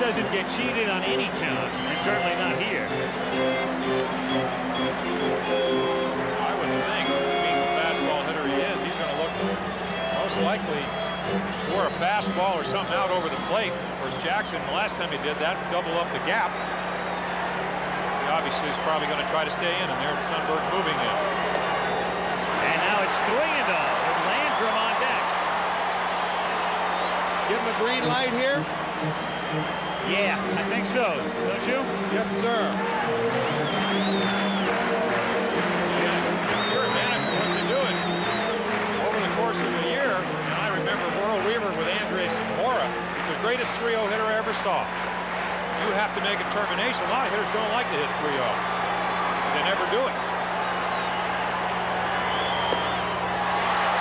Doesn't get cheated on any count, and certainly not here. I would think, being the fastball hitter he is, he's going to look most likely for a fastball or something out over the plate. Of course, Jackson, the last time he did that, double up the gap. He obviously is probably going to try to stay in, and there's Sundberg moving in. And now it's 3-0 with Landrum on deck. Give him a green light here. Yeah, I think so. Don't you? Yes, sir. You're a manager. What you do is, over the course of a year, and I remember Merle Weaver with Andres Mora, it's the greatest 3-0 hitter I ever saw. You have to make a termination. A lot of hitters don't like to hit 3-0 because they never do it.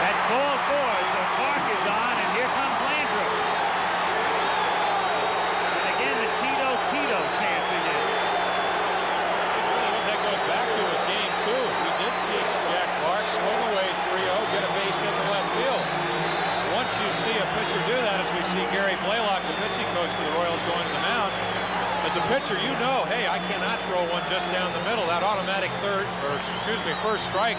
That's ball 4, so Clark is on, and here comes Landrum. Tito champion is. Really, what that goes back to is game 2. We did see Jack Clark swing away 3-0, get a base hit in the left field. Once you see a pitcher do that, as we see Gary Blaylock, the pitching coach for the Royals, going to the mound, as a pitcher, you know, hey, I cannot throw one just down the middle. That automatic first strike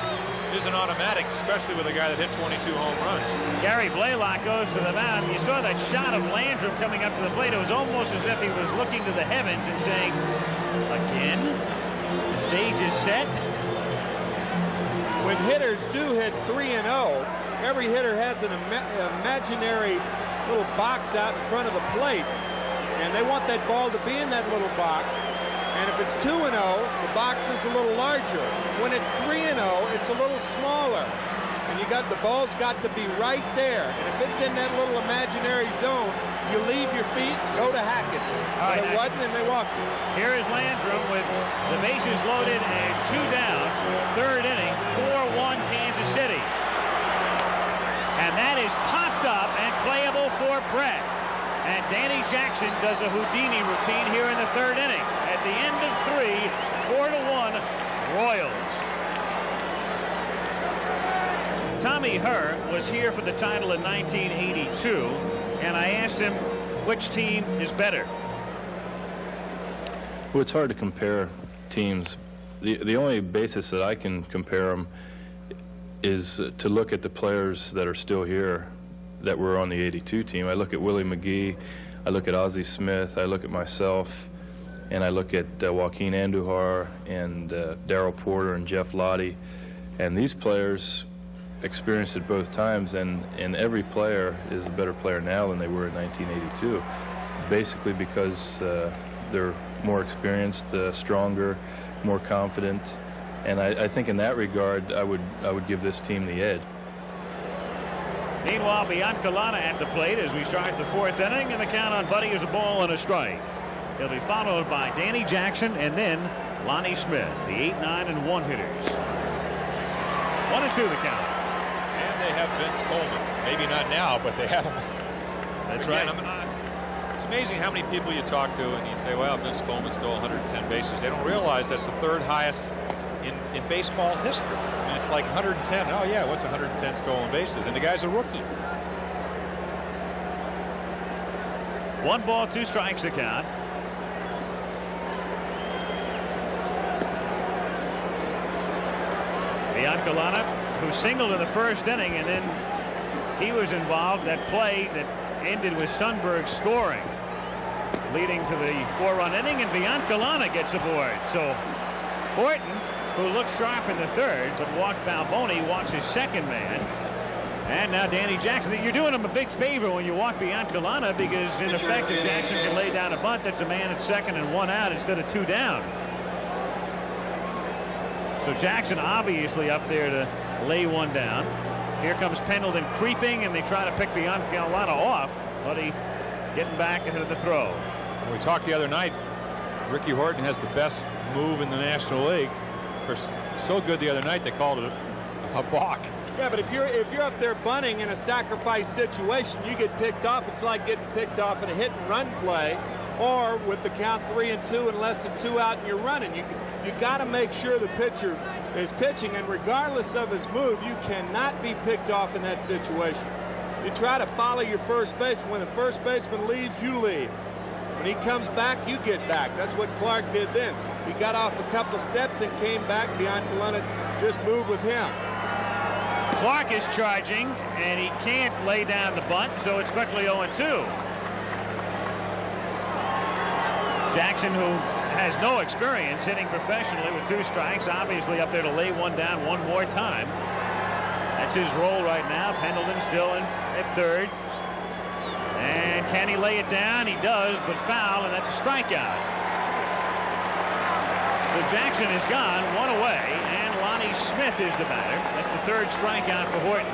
isn't automatic, especially with a guy that hit 22 home runs. Gary Blaylock goes to the mound. You saw that shot of Landrum coming up to the plate. It was almost as if he was looking to the heavens and saying, again? The stage is set? When hitters do hit 3-0, every hitter has an imaginary little box out in front of the plate. And they want that ball to be in that little box. And if it's 2-0, the box is a little larger. When it's 3-0, it's a little smaller. And the ball's got to be right there. And if it's in that little imaginary zone, you leave your feet, go to hack it. But it wasn't, and they walked it. Here is Landrum with the bases loaded and 2 down. Third inning, 4-1 Kansas City. And that is popped up and playable for Brett. And Danny Jackson does a Houdini routine here in the third inning. At the end of 3, 4-1 Royals. Tommy Herr was here for the title in 1982, and I asked him which team is better. Well, it's hard to compare teams. The only basis that I can compare them is to look at the players that are still here that were on the 82 team. I look at Willie McGee, I look at Ozzie Smith, I look at myself, and I look at Joaquin Andujar and Darrell Porter and Jeff Lottie. And these players experienced it both times, and every player is a better player now than they were in 1982, basically because they're more experienced, stronger, more confident, and I think in that regard I would give this team the edge. Meanwhile, Bianca Lana at the plate as we start the 4th inning, and the count on Buddy is a ball and a strike. He'll be followed by Danny Jackson and then Lonnie Smith, the 8, 9, and 1 hitters. 1-2 the count. And they have Vince Coleman. Maybe not now, but they have him. That's Again, right. It's amazing how many people you talk to and you say, well, Vince Coleman stole 110 bases. They don't realize that's the third highest in baseball history. I mean, it's like 110. Oh, yeah, what's 110 stolen bases? And the guy's a rookie. 1 ball, 2 strikes the count. Biancalana, who singled in the first inning, and then he was involved that play that ended with Sundberg scoring, leading to the 4-run inning, and Biancalana gets aboard. So Horton, who looked sharp in the third but walked Balboni, walks his second man. And now Danny Jackson. You're doing him a big favor when you walk Biancalana, because in effect, if Jackson can lay down a bunt, that's a man at second and 1 out instead of 2 down. So Jackson obviously up there to lay 1 down. Here comes Pendleton creeping, and they try to pick Biancalana off, but he getting back ahead of the throw. We talked the other night, Ricky Horton has the best move in the National League. Of course, so good the other night they called it a balk. Yeah, but if you're up there bunting in a sacrifice situation, you get picked off. It's like getting picked off in a hit and run play, or with the count 3-2 and less than 2 out and you're running. You got to make sure the pitcher is pitching, and regardless of his move, you cannot be picked off in that situation. You try to follow your first baseman. When the first baseman leaves, you leave. When he comes back, you get back. That's what Clark did then. He got off a couple of steps and came back. Biancalana just moved with him. Clark is charging, and he can't lay down the bunt, so it's quickly 0-2. Jackson, who has no experience hitting professionally with 2 strikes, obviously up there to lay 1 down 1 more time. That's his role right now. Pendleton still in at third. And can he lay it down? He does, but foul, and that's a strikeout. So Jackson is gone, 1 away, and Lonnie Smith is the batter. That's the 3rd strikeout for Horton.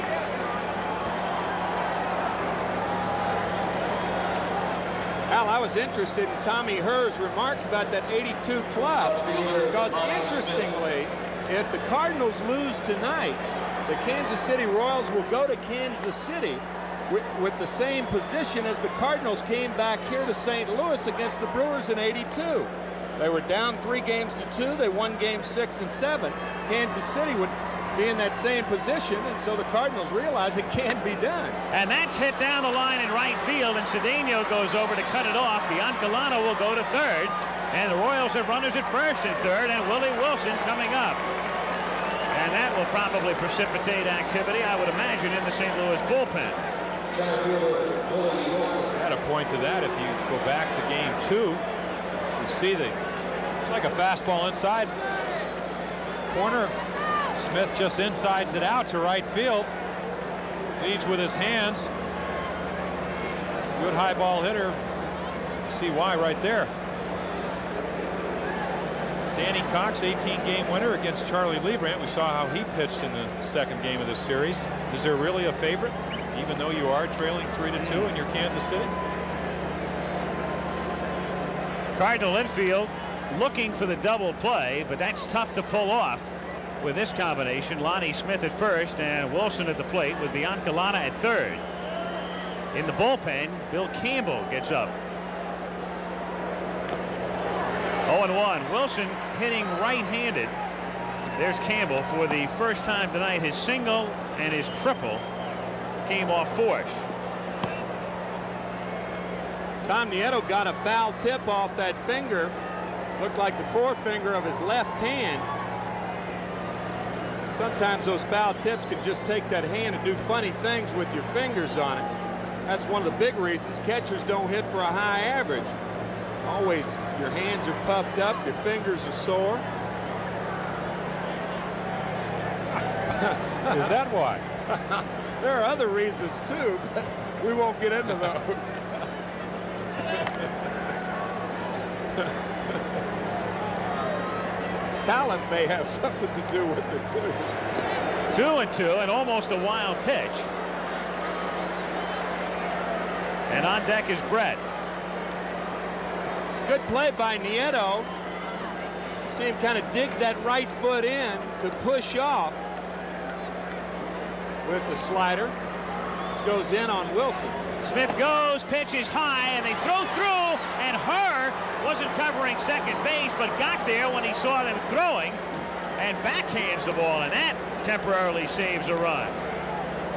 Al, I was interested in Tommy Herr's remarks about that 82 club, because interestingly, if the Cardinals lose tonight, the Kansas City Royals will go to Kansas City with the same position as the Cardinals came back here to St. Louis against the Brewers in 82. They were down 3-2. They won games 6 and 7. Kansas City would be in that same position, and so the Cardinals realize it can't be done. And that's hit down the line in right field, and Cedeno goes over to cut it off. Biancalana will go to third, and the Royals have runners at first and third, and Willie Wilson coming up. And that will probably precipitate activity, I would imagine, in the St. Louis bullpen. Add a point to that. If you go back to game 2, you see it's like a fastball inside corner. Smith just insides it out to right field. Leads with his hands. Good high ball hitter. You see why right there. Danny Cox, 18-game winner against Charlie Leibrandt. We saw how he pitched in the 2nd game of this series. Is there really a favorite, even though you are trailing 3-2 in your Kansas City? Cardinal infield looking for the double play, but that's tough to pull off with this combination. Lonnie Smith at first and Wilson at the plate with Biancalana at third. In the bullpen, Bill Campbell gets up. 0-1. Wilson hitting right-handed. There's Campbell for the first time tonight. His single and his triple came off Forsch. Tom Nieto got a foul tip off that finger. Looked like the forefinger of his left hand. Sometimes those foul tips can just take that hand and do funny things with your fingers on it. That's one of the big reasons catchers don't hit for a high average. Always your hands are puffed up, your fingers are sore. Is that why? There are other reasons too, but we won't get into those. Talent may have something to do with it too. 2-2, and almost a wild pitch. And on deck is Brett. Good play by Nieto. See him kind of dig that right foot in to push off. with the slider, which goes in on Wilson. Smith goes, pitches high, and they throw through, and Herr wasn't covering second base, but got there when he saw them throwing, and backhands the ball, and that temporarily saves a run.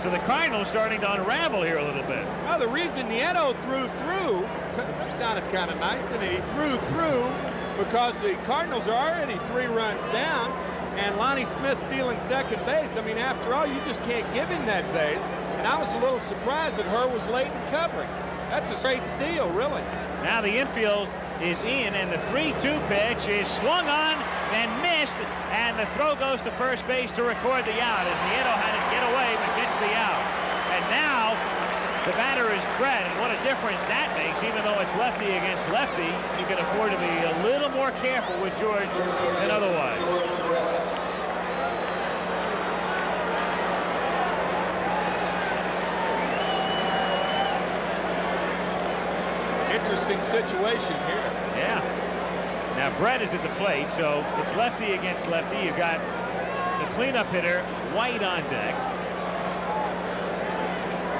So the Cardinals starting to unravel here a little bit. Well, the reason Nieto threw through, that sounded kind of nice, didn't it? He threw through because the Cardinals are already 3 runs down, and Lonnie Smith stealing second base. I mean, after all, you just can't give him that base. And I was a little surprised that Herr was late in covering. That's a straight steal, really. Now the infield is in, and the 3-2 pitch is swung on and missed, and the throw goes to first base to record the out as Nieto had it get away but gets the out. And now the batter is Brett, and what a difference that makes. Even though it's lefty against lefty, you can afford to be a little more careful with George than otherwise. Interesting situation here. Yeah. Now Brett is at the plate, so it's lefty against lefty. You've got the cleanup hitter, White, on deck.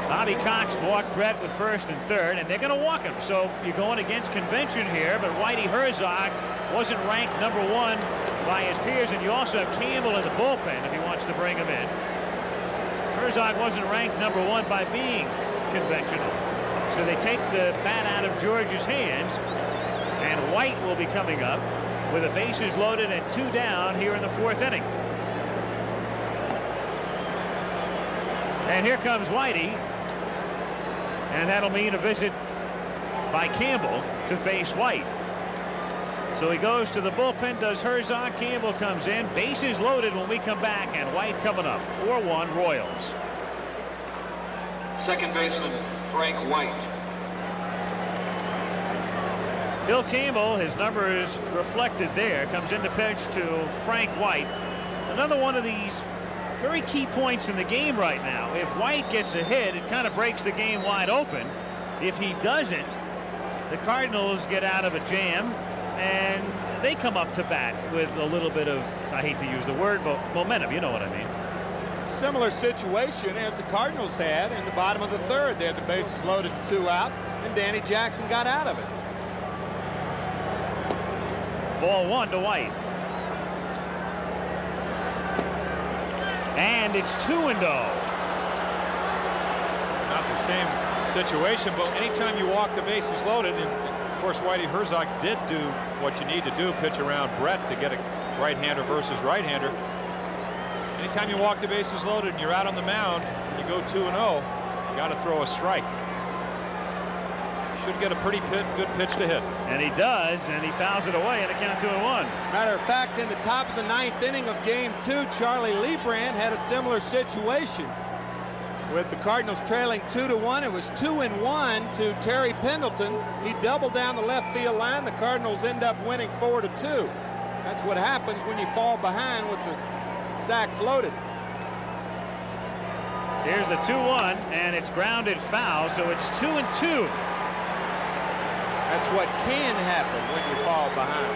Bobby Cox walked Brett with first and third, and they're going to walk him. So you're going against convention here, but Whitey Herzog wasn't ranked #1 by his peers, and you also have Campbell in the bullpen if he wants to bring him in. Herzog wasn't ranked #1 by being conventional. So they take the bat out of George's hands, and White will be coming up with the bases loaded and 2 down here in the 4th inning. And here comes Whitey, and that'll mean a visit by Campbell to face White. So he goes to the bullpen, does Herzog. Campbell comes in, bases loaded when we come back, and White coming up. 4-1 Royals. Second baseman, Frank White. Bill Campbell, his numbers reflected there, comes in to pitch to Frank White. Another one of these very key points in the game right now. If White gets a hit, it kind of breaks the game wide open. If he doesn't, the Cardinals get out of a jam, and they come up to bat with a little bit of, I hate to use the word, but momentum. You know what I mean. Similar situation as the Cardinals had in the bottom of the 3rd. They had the bases loaded, 2 out, and Danny Jackson got out of it. Ball 1 to White. And it's 2-0. Not the same situation, but anytime you walk the bases loaded, and of course Whitey Herzog did do what you need to do, pitch around Brett to get a right-hander versus right-hander. Anytime you walk the bases loaded and you're out on the mound and you go 2-0, you got to throw a strike. Should get a pretty good pitch to hit. And he does, and he fouls it away and a count 2-1. Matter of fact, in the top of the 9th inning of Game 2, Charlie Lebrand had a similar situation. With the Cardinals trailing 2-1, it was 2-1 to Terry Pendleton. He doubled down the left field line. The Cardinals end up winning 4-2. That's what happens when you fall behind with the sacks loaded. Here's the 2-1, and it's grounded foul, so it's 2-2. That's what can happen when you fall behind.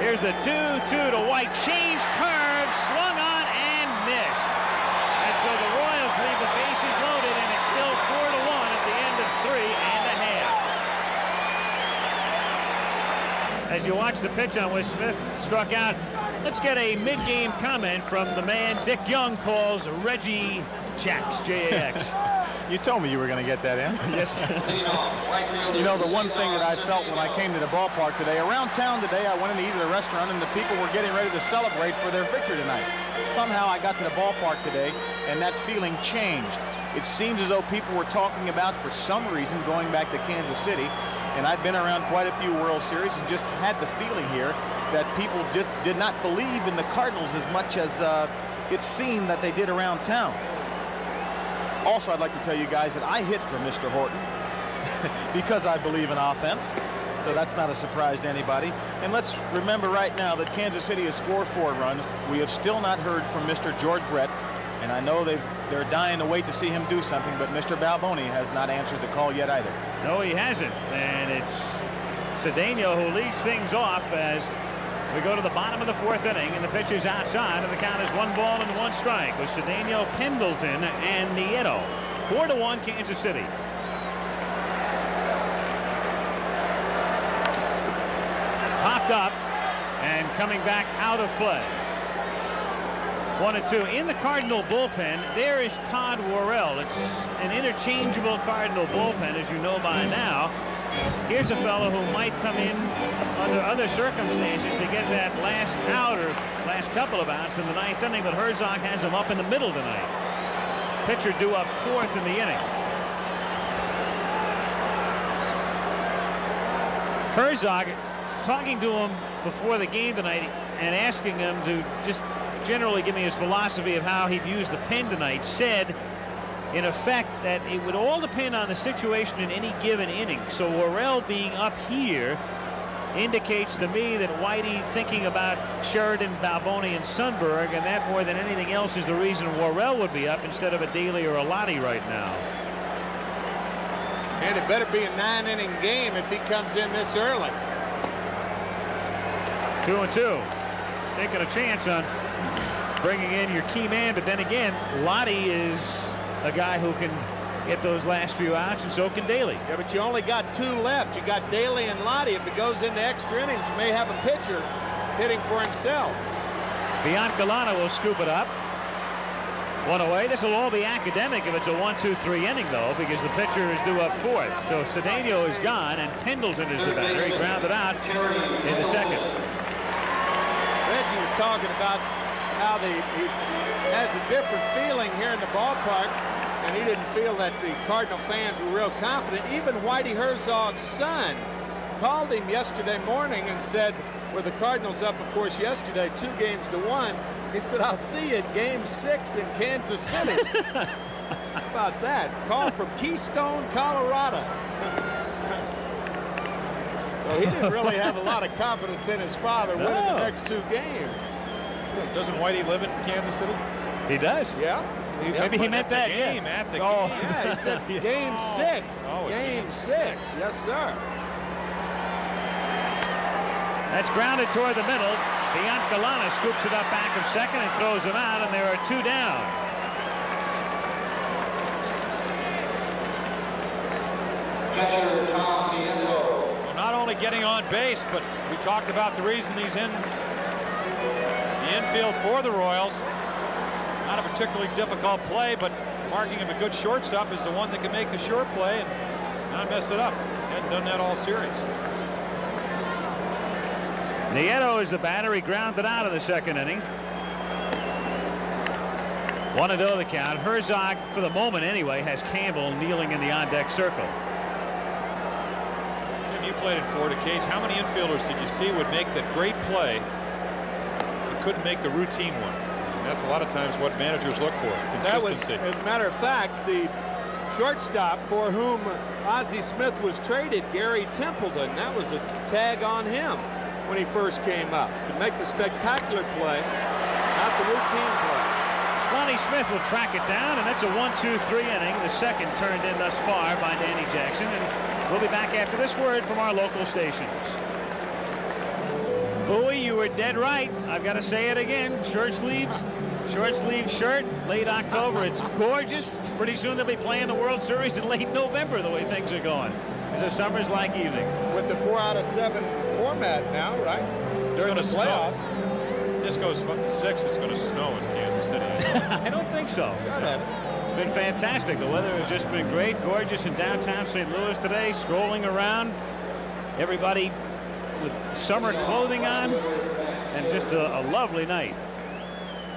Here's the 2-2 to White. Change curve, swung on and missed. And so the Royals leave the bases loaded, and it's still 4-1 at the end of 3 1/2. As you watch the pitch on which Smith struck out, let's get a mid-game comment from the man Dick Young calls Reggie Jax, J-A-X. You told me you were going to get that in. Yes. You know, the one thing that I felt when I came to the ballpark today, around town today, I went into either restaurant and the people were getting ready to celebrate for their victory tonight. Somehow I got to the ballpark today and that feeling changed. It seems as though people were talking about, for some reason, going back to Kansas City. And I've been around quite a few World Series and just had the feeling here that people just did not believe in the Cardinals as much as it seemed that they did around town. Also, I'd like to tell you guys that I hit for Mr. Horton because I believe in offense. So that's not a surprise to anybody. And let's remember right now that Kansas City has scored 4 runs. We have still not heard from Mr. George Brett. And I know they're dying to wait to see him do something, but Mr. Balboni has not answered the call yet either. No, he hasn't. And it's Cedeno who leads things off as We go to the bottom of the 4th inning, and the pitcher's outside, and the count is 1 ball and 1 strike with Cedeno, Pendleton, and Nieto. 4-1 Kansas City. Popped up and coming back out of play. 1-2. In the Cardinal bullpen, there is Todd Worrell. It's an interchangeable Cardinal bullpen, as you know by now. Here's a fellow who might come in under other circumstances to get that last out or last couple of outs in the 9th inning, but Herzog has him up in the middle tonight. Pitcher due up 4th in the inning. Herzog talking to him before the game tonight and asking him to just generally give me his philosophy of how he'd use the pen tonight, said in effect that it would all depend on the situation in any given inning. So Worrell being up here indicates to me that Whitey thinking about Sheridan, Balboni, and Sundberg, and that more than anything else is the reason Worrell would be up instead of a Daly or a Lottie right now. And it better be a 9-inning game if he comes in this early. 2-2. Taking a chance on bringing in your key man, but then again, Lottie is a guy who can get those last few outs, and so can Daly. Yeah, but you only got 2 left. You got Daly and Lottie. If it goes into extra innings, you may have a pitcher hitting for himself. Biancalana will scoop it up. 1 away. This will all be academic if it's a 1-2-3 inning, though, because the pitcher is due up 4th. So Cedeno is gone, and Pendleton is the batter. He grounded out in the 2nd. Reggie was talking about how he has a different feeling here in the ballpark, and he didn't feel that the Cardinal fans were real confident. Even Whitey Herzog's son called him yesterday morning and said, with the Cardinals up, of course, yesterday 2-1, he said, "I'll see you at Game 6 in Kansas City." How about that? Call from Keystone, Colorado. So he didn't really have a lot of confidence in his father winning the next 2 games. Doesn't Whitey live in Kansas City? He does. Yeah. Maybe he meant that. Game, at the game. Yeah, he said Game 6. Game 6. Yes, sir. That's grounded toward the middle. Biancalana scoops it up back of 2nd and throws him out, and there are 2 down. Well, not only getting on base, but we talked about the reason he's in the infield for the Royals. Not a particularly difficult play, but marking him a good shortstop is the one that can make the short play and not mess it up. Hadn't done that all series. Nieto is the batter. He grounded out in the 2nd inning. 1-0 the count. Herzog, for the moment anyway, has Campbell kneeling in the on-deck circle. Tim, you played at Florida Cage. How many infielders did you see would make that great play but couldn't make the routine one? And that's a lot of times what managers look for, consistency. That was, as a matter of fact, the shortstop for whom Ozzie Smith was traded, Gary Templeton. That was a tag on him when he first came up. Could make the spectacular play, not the routine play. Lonnie Smith will track it down, and that's a 1-2-3 inning. The 2nd turned in thus far by Danny Jackson, and we'll be back after this word from our local stations. Bowie, you were dead right. I've got to say it again. Short sleeve shirt, late October. It's gorgeous. Pretty soon they'll be playing the World Series in late November, the way things are going. It's a summer's like evening. With the 4 out of 7 format now, right? During the playoffs. This goes 6. It's going to snow in Kansas City. I don't think so. It's been fantastic. The weather has just been great, gorgeous in downtown St. Louis today. Strolling around, everybody with summer clothing on, and just a lovely night.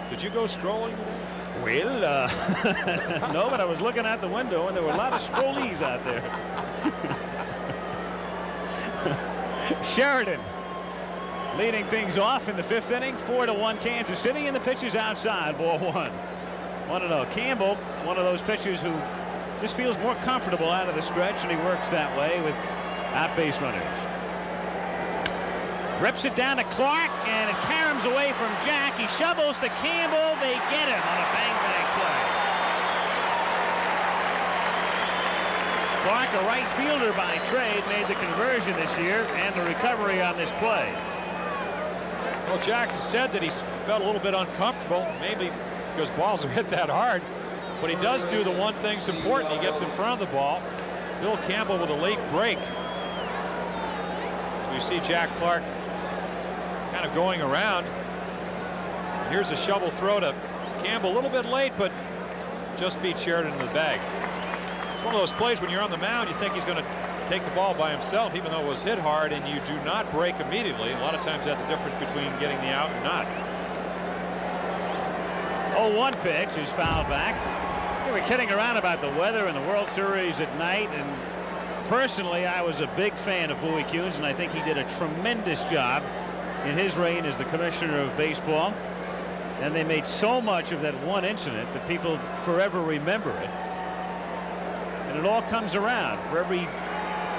Did you go strolling today? Well, no, but I was looking out the window, and there were a lot of strollees out there. Sheridan leading things off in the 5th inning, 4-1 Kansas City, and the pitcher's outside, ball 1. 1-0. Campbell, one of those pitchers who just feels more comfortable out of the stretch, and he works that way with out-base runners. Rips it down to Clark, and it caroms away from Jack. He shovels to Campbell. They get him on a bang-bang play. Clark, a right fielder by trade, made the conversion this year and the recovery on this play. Well, Jack said that he felt a little bit uncomfortable, maybe because balls are hit that hard. But he does do the one thing that's important. He gets in front of the ball. Bill Campbell with a late break. So you see Jack Clark kind of going around. Here's a shovel throw to Campbell, a little bit late, but just beat Sheridan in the bag. It's one of those plays when you're on the mound, you think he's going to take the ball by himself, even though it was hit hard, and you do not break immediately. A lot of times that's the difference between getting the out and not. 0-1 pitch is fouled back. We were kidding around about the weather in the World Series at night, and personally I was a big fan of Bowie Kuhns, and I think he did a tremendous job in his reign as the commissioner of baseball. And they made so much of that one incident that people forever remember it. And it all comes around. For every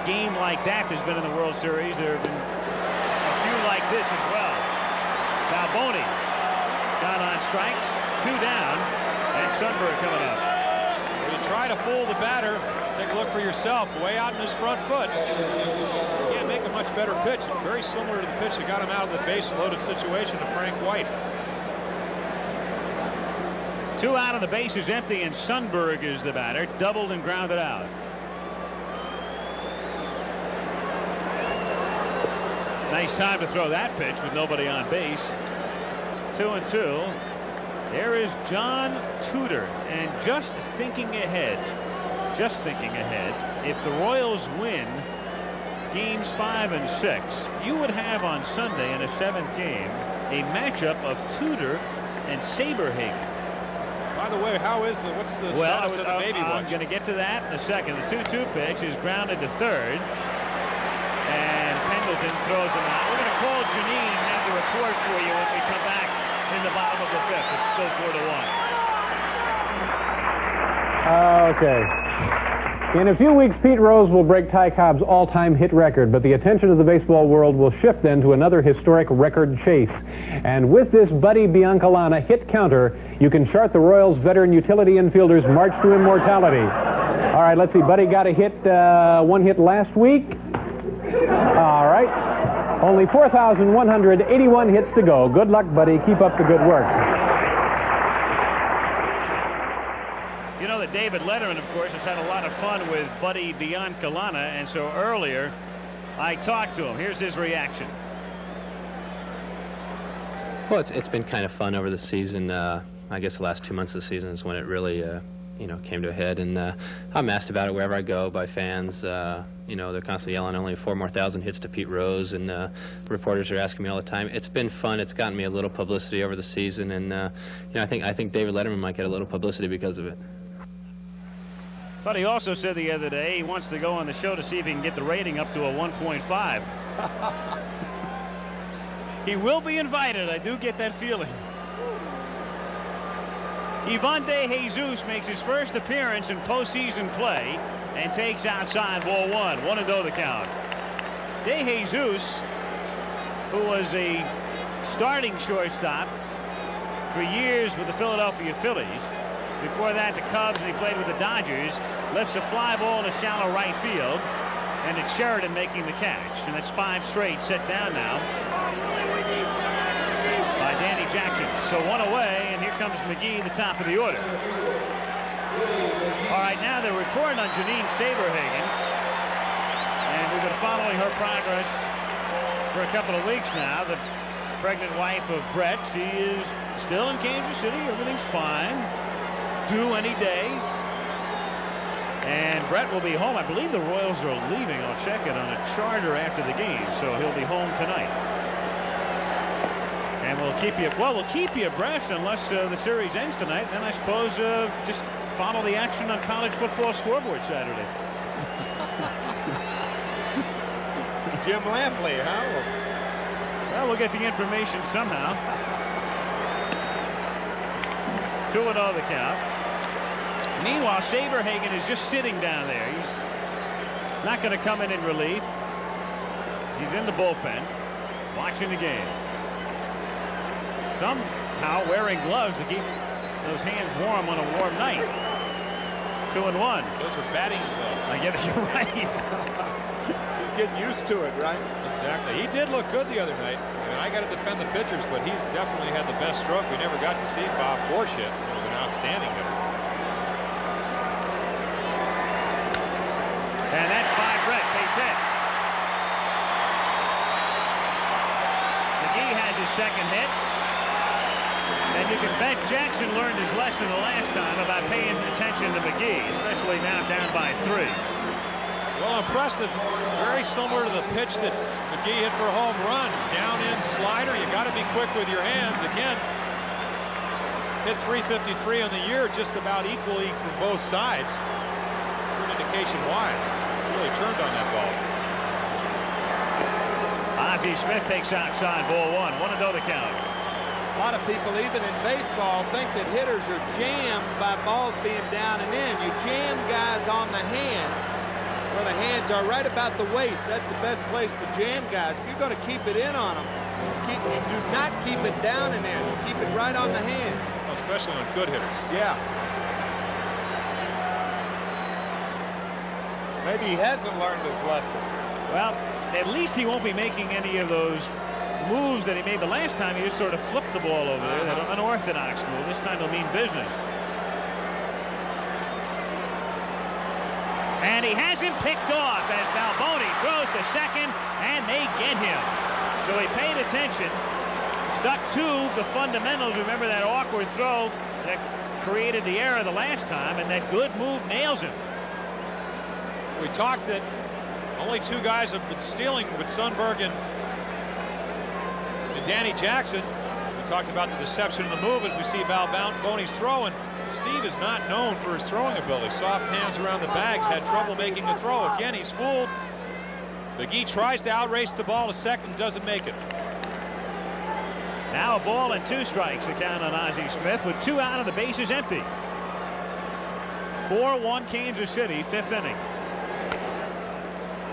game like that there's been in the World Series, there have been a few like this as well. Balboni down on strikes, 2 down, and Sundberg coming up. When you try to fool the batter, take a look for yourself. Way out in his front foot. He can't make a much better pitch. Very similar to the pitch that got him out of the base-loaded situation to Frank White. 2 out, and the base is empty, and Sundberg is the batter. Doubled and grounded out. Nice time to throw that pitch with nobody on base. 2-2. There is John Tudor, and just thinking ahead, if the Royals win games 5 and 6, you would have on Sunday in a 7th game a matchup of Tudor and Saberhagen. By the way, what's the status of the baby watch? I'm going to get to that in a second. The 2-2 pitch is grounded to third, and Pendleton throws him out. We're going to call Janine and have the report for you when we come back in the bottom of the 5th. It's still 4-1. Okay. In a few weeks, Pete Rose will break Ty Cobb's all-time hit record, but the attention of the baseball world will shift then to another historic record chase. And with this Buddy Biancalana hit counter, you can chart the Royals' veteran utility infielders' march to immortality. All right, let's see. Buddy got a hit, 1 hit last week. All right. Only 4,181 hits to go. Good luck, Buddy. Keep up the good work. You know that David Letterman, of course, has had a lot of fun with Buddy Biancalana, and so earlier I talked to him. Here's his reaction. Well, it's been kind of fun over the season. I guess the last 2 months of the season is when it really, came to a head. And I'm asked about it wherever I go by fans. They're constantly yelling only 4 more thousand hits to Pete Rose, and reporters are asking me all the time. It's been fun. It's gotten me a little publicity over the season, and I think David Letterman might get a little publicity because of it. But he also said the other day he wants to go on the show to see if he can get the rating up to a 1.5. He will be invited. I do get that feeling. Ivan De Jesus makes his first appearance in postseason play and takes outside ball 1. 1-0 the count. De Jesus, who was a starting shortstop for years with the Philadelphia Phillies. Before that, the Cubs, and he played with the Dodgers, lifts a fly ball to shallow right field, and it's Sheridan making the catch. And that's 5 straight set down now by Danny Jackson. So 1 away, and here comes McGee, the top of the order. All right, now the report on Janine Saberhagen, and we've been following her progress for a couple of weeks now. The pregnant wife of Brett, she is still in Kansas City. Everything's fine. Due any day. And Brett will be home. I believe the Royals are leaving. I'll check it on a charter after the game, so he'll be home tonight. And we'll keep you abreast unless the series ends tonight. Then I suppose just follow the action on College Football Scoreboard Saturday. Jim Lampley, huh? Well, we'll get the information somehow. 2-0 the count. Meanwhile, Saberhagen is just sitting down there. He's not going to come in relief. He's in the bullpen, watching the game. Somehow wearing gloves to keep those hands warm on a warm night. 2-1. Those are batting gloves. I guess you're right. He's getting used to it, right? Exactly. He did look good the other night. I mean, I got to defend the pitchers, but he's definitely had the best stroke. We never got to see Bob Forsch yet. It was an outstanding hitter. And that's by Brett. Base hit. McGee has his second hit. And you can bet Jackson learned his lesson the last time about paying attention to McGee, especially now down by 3. Well, impressive. Very similar to the pitch that McGee hit for a home run. Down in slider. You got to be quick with your hands. Again, hit 353 on the year, just about equally from both sides. Good indication why. Really turned on that ball. Ozzie Smith takes outside, ball 1. 1-0 the count. A lot of people, even in baseball, think that hitters are jammed by balls being down and in. You jam guys on the hands, where the hands are right about the waist. That's the best place to jam guys. If you're going to keep it in on them, you do not keep it down and in. You keep it right on the hands. Well, especially on good hitters. Yeah. Maybe he hasn't learned his lesson. Well, at least he won't be making any of those moves that he made the last time. He just sort of flipped the ball over there. That unorthodox move. This time he'll mean business. And he has him picked off as Balboni throws to second, and they get him. So he paid attention, stuck to the fundamentals. Remember that awkward throw that created the error the last time, and that good move nails him. We talked that only 2 guys have been stealing with Sundberg and Danny Jackson. We talked about the deception of the move as we see Balboni's throw, and Steve is not known for his throwing ability. Soft hands around the bags, had trouble making the throw. Again, he's fooled. McGee tries to outrace the ball to second, doesn't make it. Now a ball and 2 strikes the count on Ozzie Smith with 2 out and the bases empty. 4-1 Kansas City, 5th inning.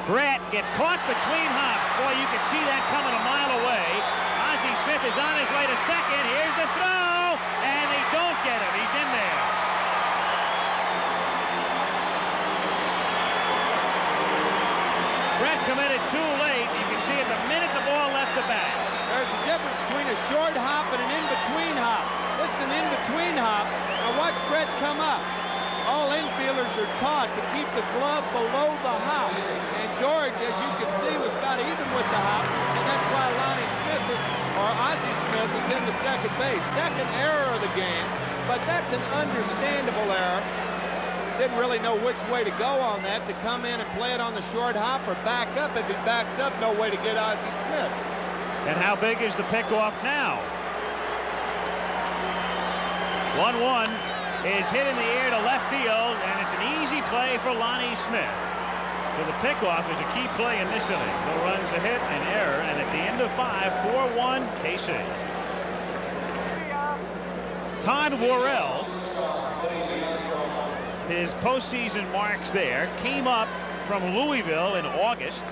Brett gets caught between hops. Boy, you can see that coming a mile away. Ozzie Smith is on his way to second. Here's the throw, and they don't get him. He's in there. Brett committed too late. You can see it the minute the ball left the bat. There's a difference between a short hop and an in-between hop. This is an in-between hop. Now watch Brett come up. All infielders are taught to keep the glove below the hop. And George, as you can see, was about even with the hop. And that's why Lonnie Smith, or Ozzie Smith, is in the second base. Second error of the game, but that's an understandable error. Didn't really know which way to go on that, to come in and play it on the short hop or back up. If he backs up, no way to get Ozzie Smith. And how big is the pickoff now? 1-1 is hit in the air to left field, and it's an easy play for Lonnie Smith. So the pickoff is a key play in this inning. No runs, a hit, an error, and at the end of 5, 4-1 KC. Todd Worrell, his postseason marks there, came up from Louisville in August.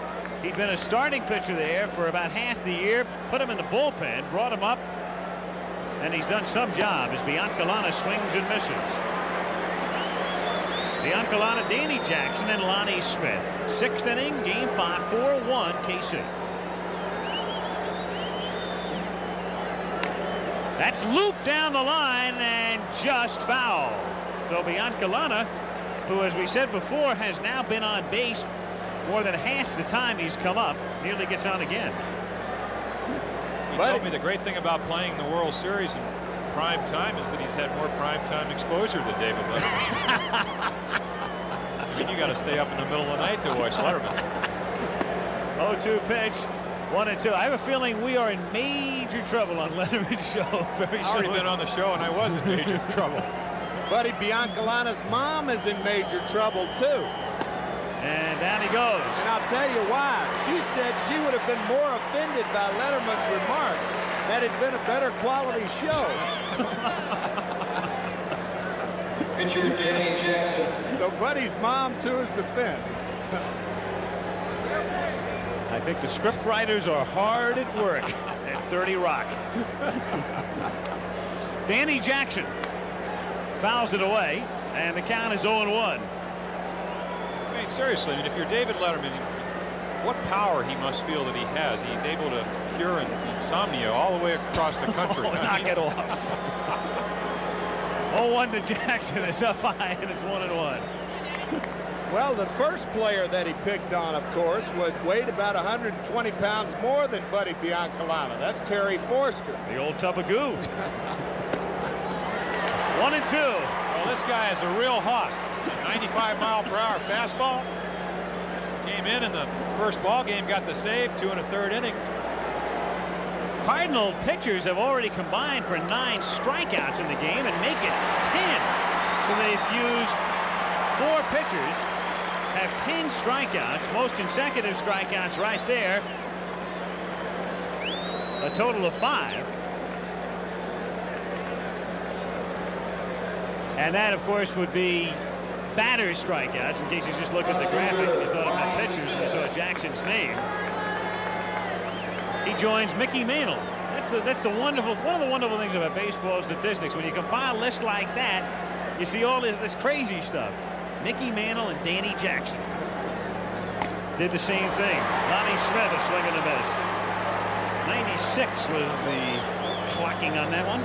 He'd been a starting pitcher there for about half the year, put him in the bullpen, brought him up, and he's done some job as Biancalana swings and misses. Biancalana, Danny Jackson, and Lonnie Smith. 6th inning, game 5, 4-1 KC. That's looped down the line and just foul. So Biancalana, who, as we said before, has now been on base more than half the time he's come up, nearly gets on again. He told me the great thing about playing the World Series in prime time is that he's had more prime time exposure than David Letterman. I mean, you got to stay up in the middle of the night to watch Letterman. 0-2 pitch, 1-2. I have a feeling we are in major trouble on Letterman's show very soon. I've already been on the show and I was in major trouble. Buddy Biancalana's mom is in major trouble too. And down he goes. And I'll tell you why. She said she would have been more offended by Letterman's remarks had it been a better quality show. So Buddy's mom to his defense. I think the script writers are hard at work at 30 Rock. Danny Jackson fouls it away, and the count is 0-1. I mean, seriously, if you're David Letterman, what power he must feel that he has. He's able to cure insomnia all the way across the country. Knock it off. 0-1 to Jackson. It's up high, and it's 1-1. Well, the first player that he picked on, of course, weighed about 120 pounds more than Buddy Biancalana. That's Terry Forster. The old tub of goo. 1-2. Well, this guy is a real hoss. 95-mile-per-hour fastball. Came in the first ball game, got the save, 2 1/3 innings. Cardinal pitchers have already combined for 9 strikeouts in the game and make it 10. So they've used 4 pitchers, have 10 strikeouts, most consecutive strikeouts right there. A total of 5. And that, of course, would be batters' strikeouts, in case you just looked at the graphic and you thought about pitchers and you saw Jackson's name. He joins Mickey Mantle. That's the wonderful, one of the wonderful things about baseball statistics. When you compile lists like that, you see all this crazy stuff. Mickey Mantle and Danny Jackson did the same thing. Lonnie Smith, a swing and a miss. 96 was the clocking on that one.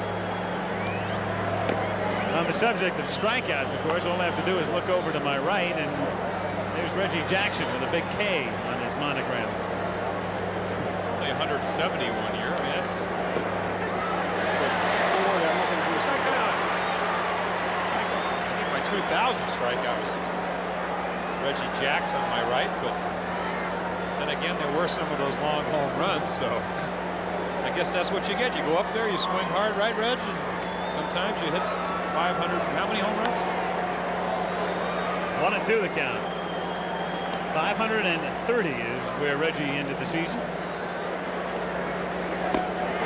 On the subject of strikeouts, of course, all I have to do is look over to my right, and there's Reggie Jackson with a big K on his monogram. Only 170 one year. I mean, that's. I think my 2000 strikeout was Reggie Jackson on my right, but then again, there were some of those long home runs, so I guess that's what you get. You go up there, you swing hard, right, Reg? And sometimes you hit 500. How many home runs? 1-2 the count. 530 is where Reggie ended the season.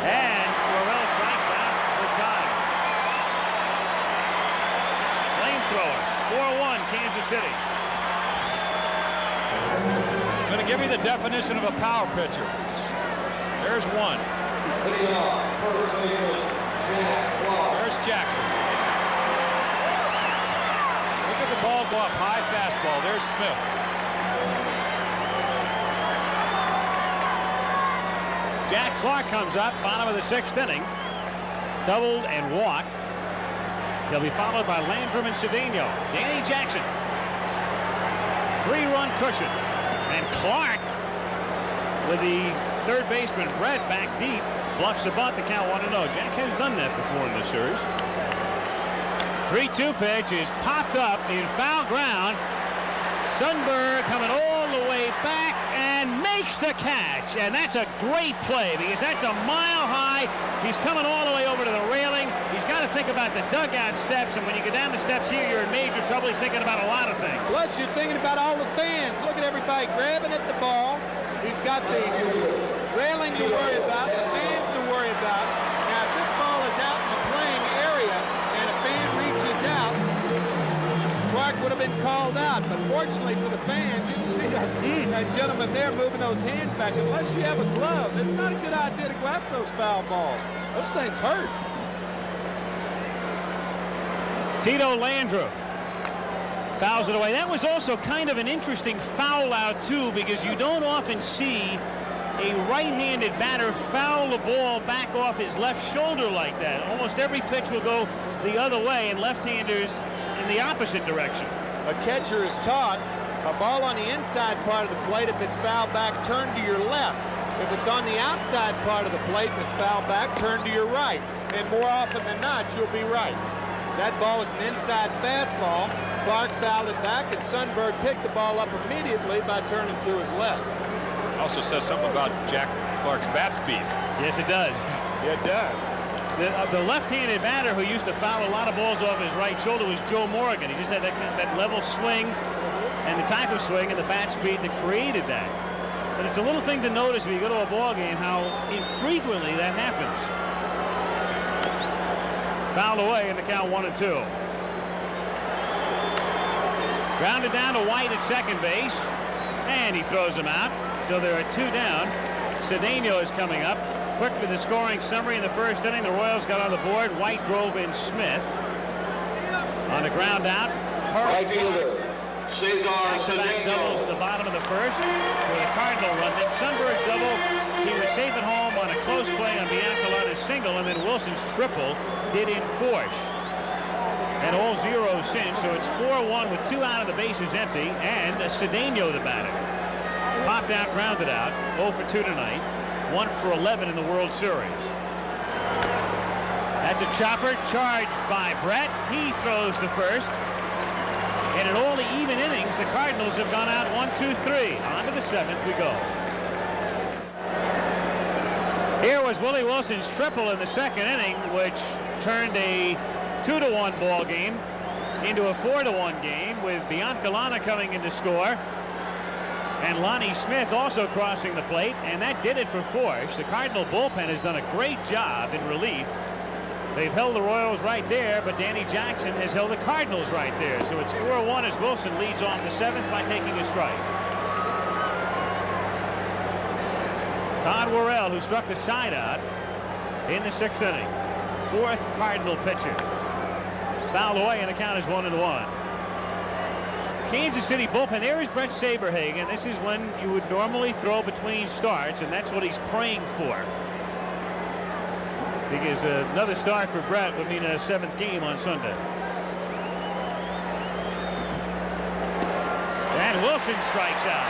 And Worrell strikes out the side. Flamethrower. 4-1 Kansas City. I'm going to give you the definition of a power pitcher. There's one. There's Jackson. Look at the ball go up high fastball. There's Smith. Jack Clark comes up, bottom of the 6th inning. Doubled and walked. He'll be followed by Landrum and Cedeno. Danny Jackson. 3-run cushion. And Clark, with the third baseman Brett back deep, bluffs the bunt. The count 1-0. Jack has done that before in this series. 3-2 pitch is popped up in foul ground. Sundberg coming all the way back and makes the catch. And that's a great play because that's a mile high. He's coming all the way over to the railing. He's got to think about the dugout steps. And when you go down the steps here, you're in major trouble. He's thinking about a lot of things. Plus, you're thinking about all the fans. Look at everybody grabbing at the ball. He's got the railing to worry about, the fans to worry about. Now, if this ball is out in the playing area and a fan reaches out, Clark would have been called out. But fortunately for the fans, you can see that gentleman there moving those hands back. Unless you have a glove, it's not a good idea to go after those foul balls. Those things hurt. Tito Landrum fouls it away. That was also kind of an interesting foul out, too, because you don't often see a right-handed batter foul the ball back off his left shoulder like that. Almost every pitch will go the other way, and left-handers in the opposite direction. A catcher is taught a ball on the inside part of the plate, if it's fouled back, turn to your left. If it's on the outside part of the plate and it's fouled back, turn to your right. And more often than not, you'll be right. That ball is an inside fastball. Clark fouled it back, and Sundberg picked the ball up immediately by turning to his left. It also says something about Jack Clark's bat speed. Yes, it does. It does. The left-handed batter who used to foul a lot of balls off his right shoulder was Joe Morgan. He just had that level swing and the type of swing and the bat speed that created that. But it's a little thing to notice when you go to a ball game how infrequently that happens. Fouled away in the count 1-2. Grounded down to White at second base, and he throws him out. So there are 2 down. Cedeno is coming up. Quickly, the scoring summary in the first inning. The Royals got on the board. White drove in Smith. On the ground out, Right fielder, Back-to-back doubles in the bottom of the first with a Cardinal run. Then Sundberg's double. He was safe at home on a close play on Biancalana's single, and then Wilson's triple did in Forsch. And all zeros since, so it's 4-1 with 2 out of the bases empty, and Cedeno the batter. Popped out, grounded out, 0 for 2 tonight, 1 for 11 in the World Series. That's a chopper charged by Brett. He throws to first. And in all the even innings, the Cardinals have gone out 1, 2, 3. On to the 7th we go. Here was Willie Wilson's triple in the 2nd inning, which turned a 2-1 ball game into a 4-1 game, with Biancalana coming in to score and Lonnie Smith also crossing the plate, and that did it for Forsch. The Cardinal bullpen has done a great job in relief. They've held the Royals right there, but Danny Jackson has held the Cardinals right there. So it's 4-1 as Wilson leads off the 7th by taking a strike. Todd Worrell, who struck the side out in the 6th inning. 4th Cardinal pitcher. Fouled away, and the count is 1-1. Kansas City bullpen. There is Brett Saberhagen. This is when you would normally throw between starts, and that's what he's praying for. Because another start for Brett would mean a 7th game on Sunday. And Wilson strikes out.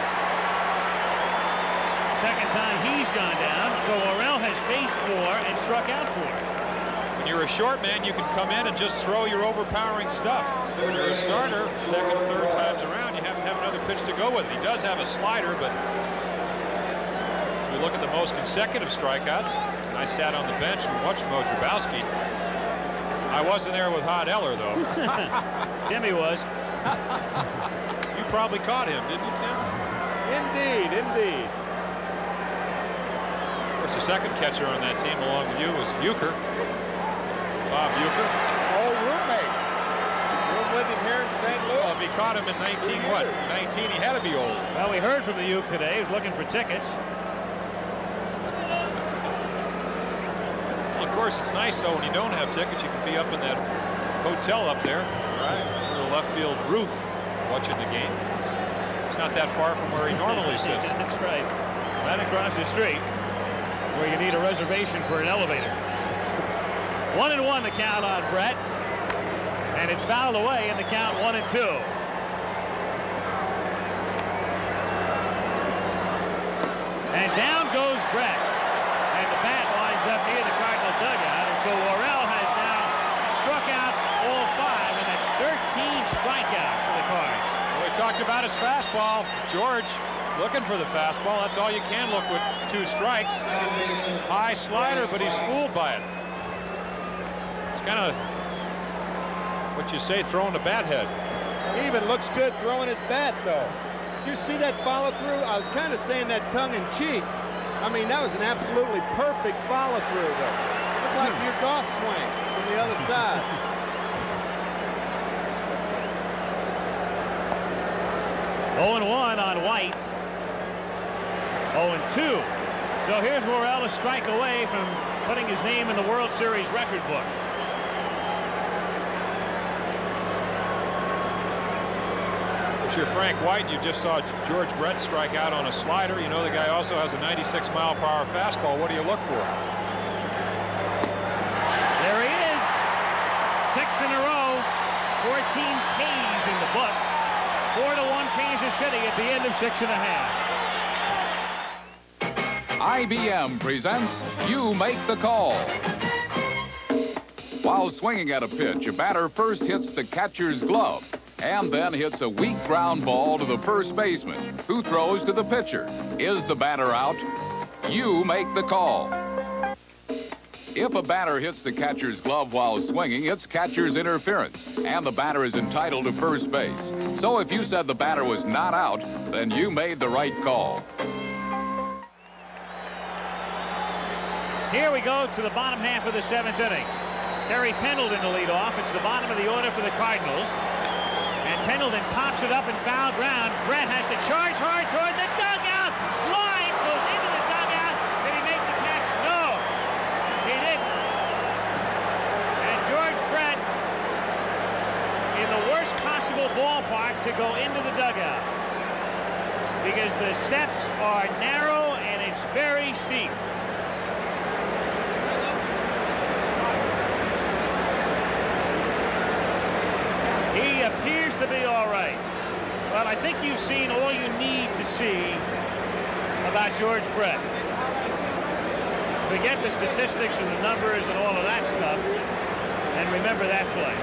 Second time he's gone down. So Worrell has faced 4 and struck out 4. When you're a short man, you can come in and just throw your overpowering stuff. When you're a starter, 2nd, 3rd times around, you have to have another pitch to go with it. He does have a slider, but as we look at the most consecutive strikeouts, I sat on the bench and watched Mo Grabowski. I wasn't there with Hod Eller, though. Timmy was. You probably caught him, didn't you, Tim? Indeed, indeed. Of course, the second catcher on that team, along with you, was Euchre. Bob Euchre. Old roommate. Room with him here in St. Louis. Well, if he caught him in 19, what? 19, he had to be old. Well, we heard from the Euchre today. He was looking for tickets. Of course, it's nice, though, when you don't have tickets, you can be up in that hotel up there. Right. Under the left field roof watching the game. It's not that far from where he normally sits. That's right. Right across the street where you need a reservation for an elevator. 1-1 the count on Brett. And it's fouled away in the count 1-2. And down goes Brett. And the bat winds up near the Cardinal dugout, and so Worrell has now struck out all 5, and that's 13 strikeouts for the Cards. Well, we talked about his fastball. George looking for the fastball. That's all you can look with 2 strikes. High slider, but he's fooled by it. It's kind of what you say, throwing the bat head. He even looks good throwing his bat, though. Did you see that follow through? I was kind of saying that tongue in cheek. I mean, that was an absolutely perfect follow-through, though. Looked like your golf swing from the other side. 0-1 on White. 0-2. So here's Worrell a strike away from putting his name in the World Series record book. If you're Frank White, you just saw George Brett strike out on a slider. You know the guy also has a 96-mile-per-hour fastball. What do you look for? There he is. 6 in a row. 14 Ks in the book. 4-1 Kansas City at the end of 6.5. IBM presents You Make the Call. While swinging at a pitch, a batter first hits the catcher's glove and then hits a weak ground ball to the first baseman, who throws to the pitcher. Is the batter out? You make the call. If a batter hits the catcher's glove while swinging, it's catcher's interference, and the batter is entitled to first base. So if you said the batter was not out, then you made the right call. Here we go to the bottom half of the 7th inning. Terry Pendleton to lead off. It's the bottom of the order for the Cardinals. And Pendleton pops it up in foul ground. Brett has to charge hard toward the dugout. Slides, goes into the dugout. Did he make the catch? No, he didn't. And George Brett, in the worst possible ballpark, start to go into the dugout because the steps are narrow and it's very steep. He appears to be all right. Well, I think you've seen all you need to see about George Brett. Forget the statistics and the numbers and all of that stuff, and remember that play.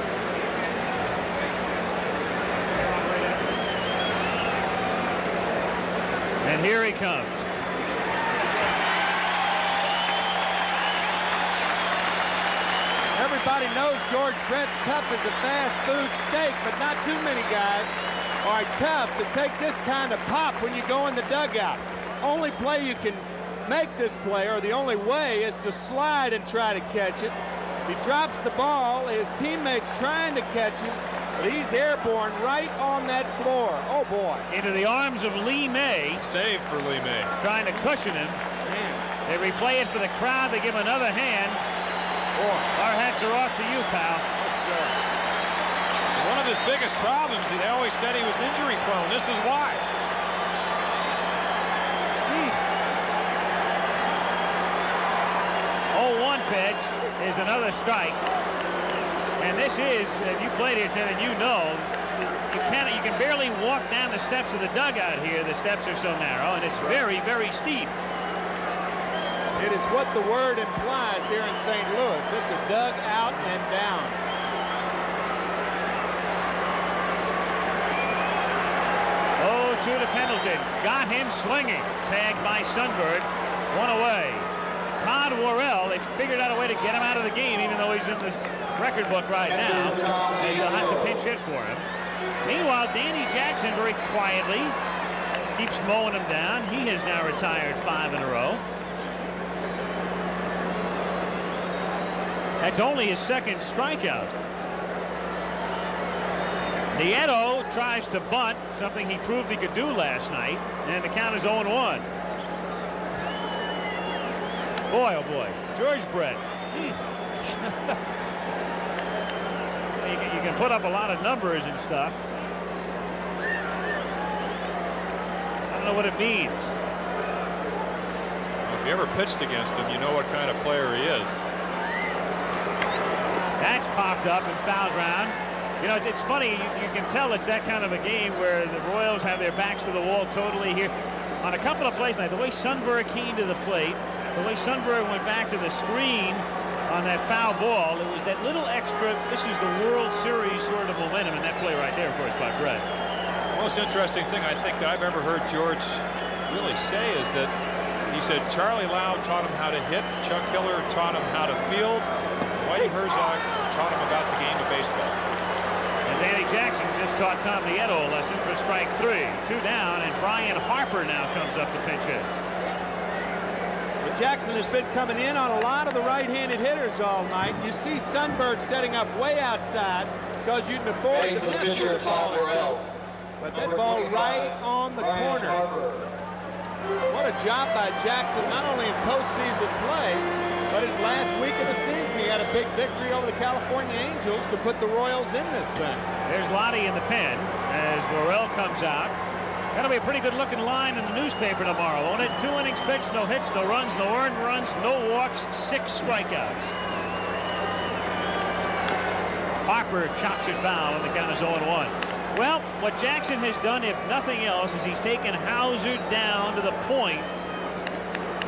And here he comes. Everybody knows George Brett's tough as a fast food steak, but not too many guys are tough to take this kind of pop when you go in the dugout. Only play you can make this play, or the only way, is to slide and try to catch it. He drops the ball, his teammates trying to catch him, but he's airborne right on that floor. Oh boy. Into the arms of Lee May. Save for Lee May. Trying to cushion him. Man. They replay it for the crowd. They give him another hand. Boy. Our hats are off to you, pal. Yes, sir. One of his biggest problems, they always said he was injury prone. This is why. 0-1 pitch is another strike. And this is, if you played here, Ted, and you know, you can barely walk down the steps of the dugout here. The steps are so narrow, and it's very, very steep. It is what the word implies here in St. Louis. It's a dugout and down. To Pendleton, got him swinging. Tagged by Sunbird, one away. Todd Worrell, they figured out a way to get him out of the game, even though he's in this record book right now, as they'll have to pinch hit for him. Meanwhile, Danny Jackson very quietly keeps mowing him down. He has now retired 5 in a row. That's only his second strikeout. Nieto tries to bunt, something he proved he could do last night, and the count is 0-1. Boy, oh boy, George Brett. You can put up a lot of numbers and stuff. I don't know what it means. Well, if you ever pitched against him, you know what kind of player he is. That's popped up in foul ground. You know, it's funny, you can tell it's that kind of a game where the Royals have their backs to the wall totally here. On a couple of plays tonight, the way Sundberg came to the plate, the way Sundberg went back to the screen on that foul ball, it was that little extra, this is the World Series sort of momentum in that play right there, of course, by Brett. The most interesting thing I think I've ever heard George really say is that he said Charlie Lau taught him how to hit, Chuck Hiller taught him how to field, Whitey Herzog taught him about the game of baseball. And Danny Jackson just taught Tom Nieto a lesson for strike 3. 2 down, and Brian Harper now comes up to pinch hit. But Jackson has been coming in on a lot of the right-handed hitters all night. You see Sundberg setting up way outside because you can afford to miss the ball. But that ball right on the corner. What a job by Jackson, not only in postseason play, but his last week of the season, he had a big victory over the California Angels to put the Royals in this thing. There's Lottie in the pen as Worrell comes out. That'll be a pretty good-looking line in the newspaper tomorrow, won't it? 2 innings pitched, no hits, no runs, no earned runs, no walks, 6 strikeouts. Harper chops it foul, and the count is 0-1. Well, what Jackson has done, if nothing else, is he's taken Hauser down to the point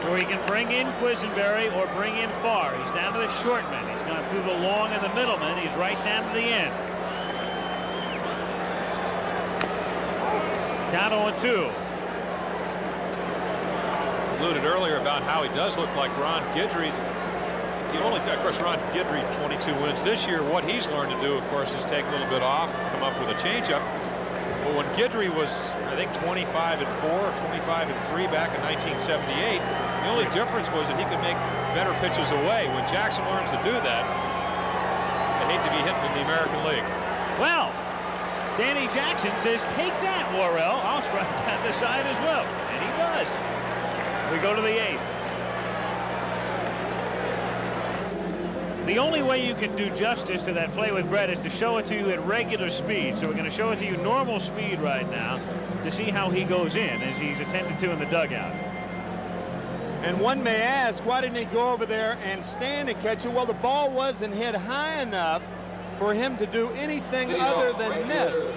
where he can bring in Quisenberry or bring in Farr. He's down to the short man. He's gone through the long and the middleman. He's right down to the end. Count 0-2. Alluded earlier about how he does look like Ron Guidry. Of course, Ron Guidry, 22 wins this year. What he's learned to do, of course, is take a little bit off, come up with a changeup. But when Guidry was, I think, 25-4, 25-3 back in 1978, the only difference was that he could make better pitches away. When Jackson learns to do that, I hate to be hitting in the American League. Well, Danny Jackson says, take that, Worrell. I'll strike at the side as well. And he does. We go to the 8th. The only way you can do justice to that play with Brett is to show it to you at regular speed. So we're going to show it to you normal speed right now to see how he goes in as he's attended to in the dugout. And one may ask, why didn't he go over there and stand and catch it? Well, the ball wasn't hit high enough for him to do anything other than this.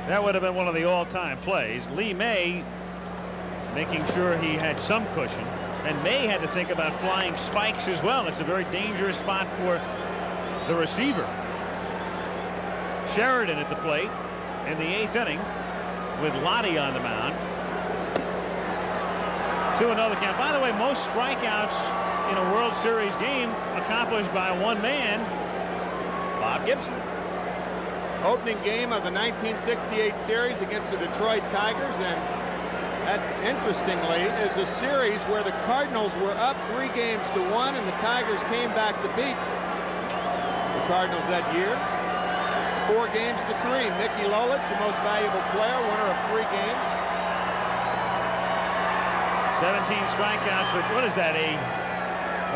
That would have been one of the all-time plays. Lee May making sure he had some cushion, and May had to think about flying spikes as well. It's a very dangerous spot for the receiver. Sheridan at the plate in the 8th inning with Lottie on the mound. 2-0 count. By the way, most strikeouts in a World Series game accomplished by one man, Bob Gibson. Opening game of the 1968 series against the Detroit Tigers, and that, interestingly, is a series where the Cardinals were up 3-1, and the Tigers came back to beat the Cardinals that year 4-3. Mickey Lolich, the most valuable player, winner of 3 games. 17 strikeouts for, what is that,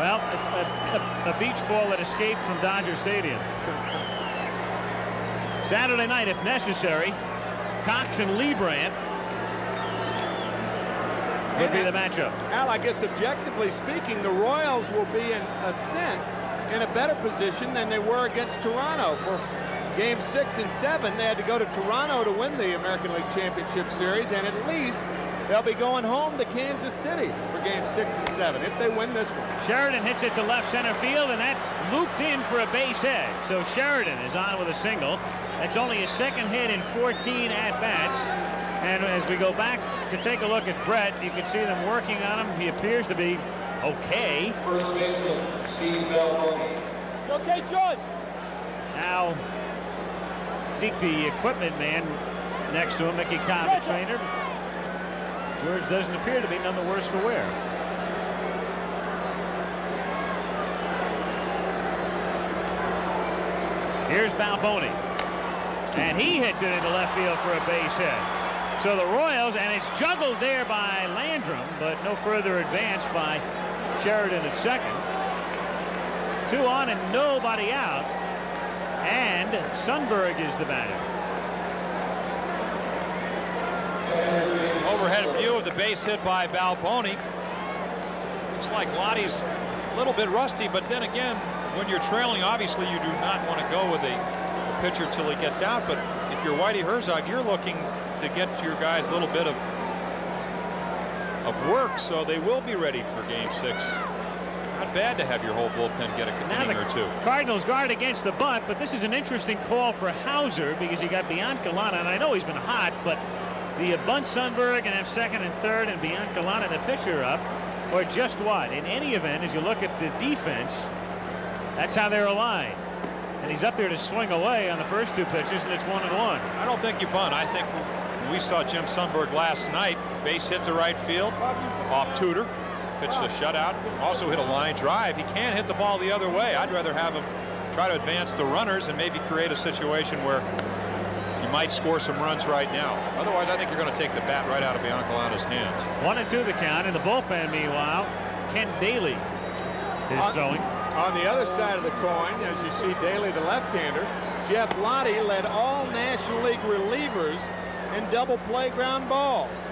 well, it's a beach ball that escaped from Dodger Stadium. Saturday night, if necessary, Cox and Leibrandt would be the matchup. Al, I guess objectively speaking, the Royals will be, in a sense, in a better position than they were against Toronto. For Game 6 and 7, they had to go to Toronto to win the American League Championship Series, and at least they'll be going home to Kansas City for Game 6 and 7 if they win this one. Sheridan hits it to left center field, and that's looped in for a base hit. So Sheridan is on with a single. That's only his 2nd hit in 14 at-bats. And as we go back to take a look at Brett, you can see them working on him. He appears to be okay. First baseman, Steve Belloni. Okay, George. Now, seek the equipment man next to him, Mickey Cobb, the trainer. George doesn't appear to be none the worse for wear. Here's Balboni, and he hits it into left field for a base hit. So the Royals, and it's juggled there by Landrum, but no further advance by Sheridan at second. 2 on and nobody out, and Sundberg is the batter. Overhead view of the base hit by Balboni. Looks like Lottie's a little bit rusty, but then again, when you're trailing, obviously you do not want to go with the pitcher till he gets out. But if you're Whitey Herzog, you're looking to get your guys a little bit of work, so they will be ready for Game 6. Not bad to have your whole bullpen get a inning or two. Cardinals guard against the bunt, but this is an interesting call for Hauser because you got Biancalana, and I know he's been hot, but the bunt Sundberg and have 2nd and 3rd, and Biancalana, the pitcher, up, or just what? In any event, as you look at the defense, that's how they're aligned. And he's up there to swing away on the first 2 pitches, and it's 1-1. I don't think you bunt. I think we saw Jim Sundberg last night. Base hit to right field off Tudor. Pitched a shutout. Also hit a line drive. He can't hit the ball the other way. I'd rather have him try to advance the runners and maybe create a situation where you might score some runs right now. Otherwise, I think you're going to take the bat right out of Biancalana's hands. 1-2 the count. In the bullpen, meanwhile, Ken Daly is throwing. On the other side of the coin, as you see Daly, the left-hander, Jeff Lottie led all National League relievers in double play ground balls.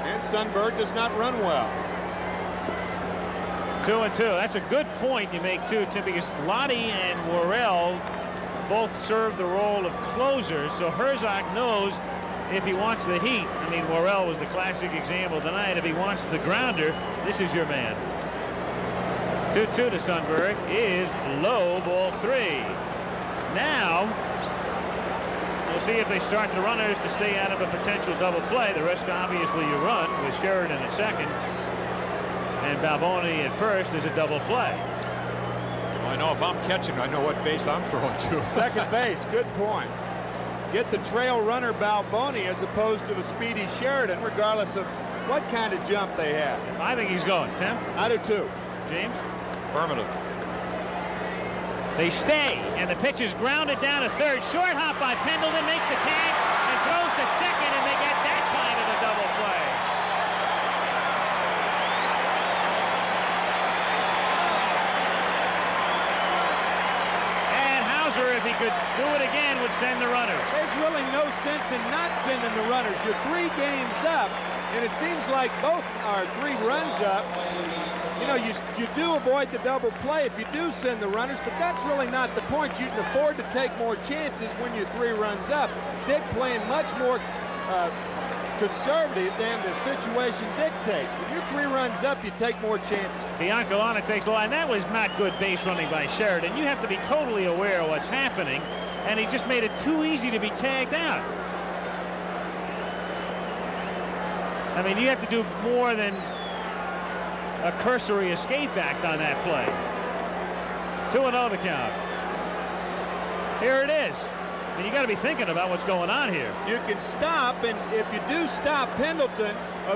And Sundberg does not run well. 2-2. That's a good point you make, too, Tim, because Lottie and Worrell both serve the role of closers, so Herzog knows if he wants the heat. I mean, Worrell was the classic example tonight. If he wants the grounder, this is your man. 2-2 to Sundberg is low, ball 3. Now, we'll see if they start the runners to stay out of a potential double play. The rest, obviously, you run with Sheridan at second and Balboni at first is a double play. Well, I know if I'm catching, I know what base I'm throwing to. Second base, good point. Get the trail runner Balboni as opposed to the speedy Sheridan, regardless of what kind of jump they have. I think he's going. Tim? I do too. James? Affirmative. They stay, and the pitch is grounded down to third. Short hop by Pendleton, makes the tag and throws to second, and they get that kind of a double play. send the runners. There's really no sense in not sending the runners. You're 3 games up, and it seems like both are 3 runs up. You know, you do avoid the double play if you do send the runners, but that's really not the point. You can afford to take more chances when you're 3 runs up. Dick playing much more conservative than the situation dictates. When you're 3 runs up, you take more chances. Biancalana takes the line. That was not good base running by Sheridan. You have to be totally aware of what's happening, and he just made it too easy to be tagged out. I mean, you have to do more than a cursory escape act on that play. 2-0 the count. Here it is. And you got to be thinking about what's going on here. You can stop, and if you do stop, Pendleton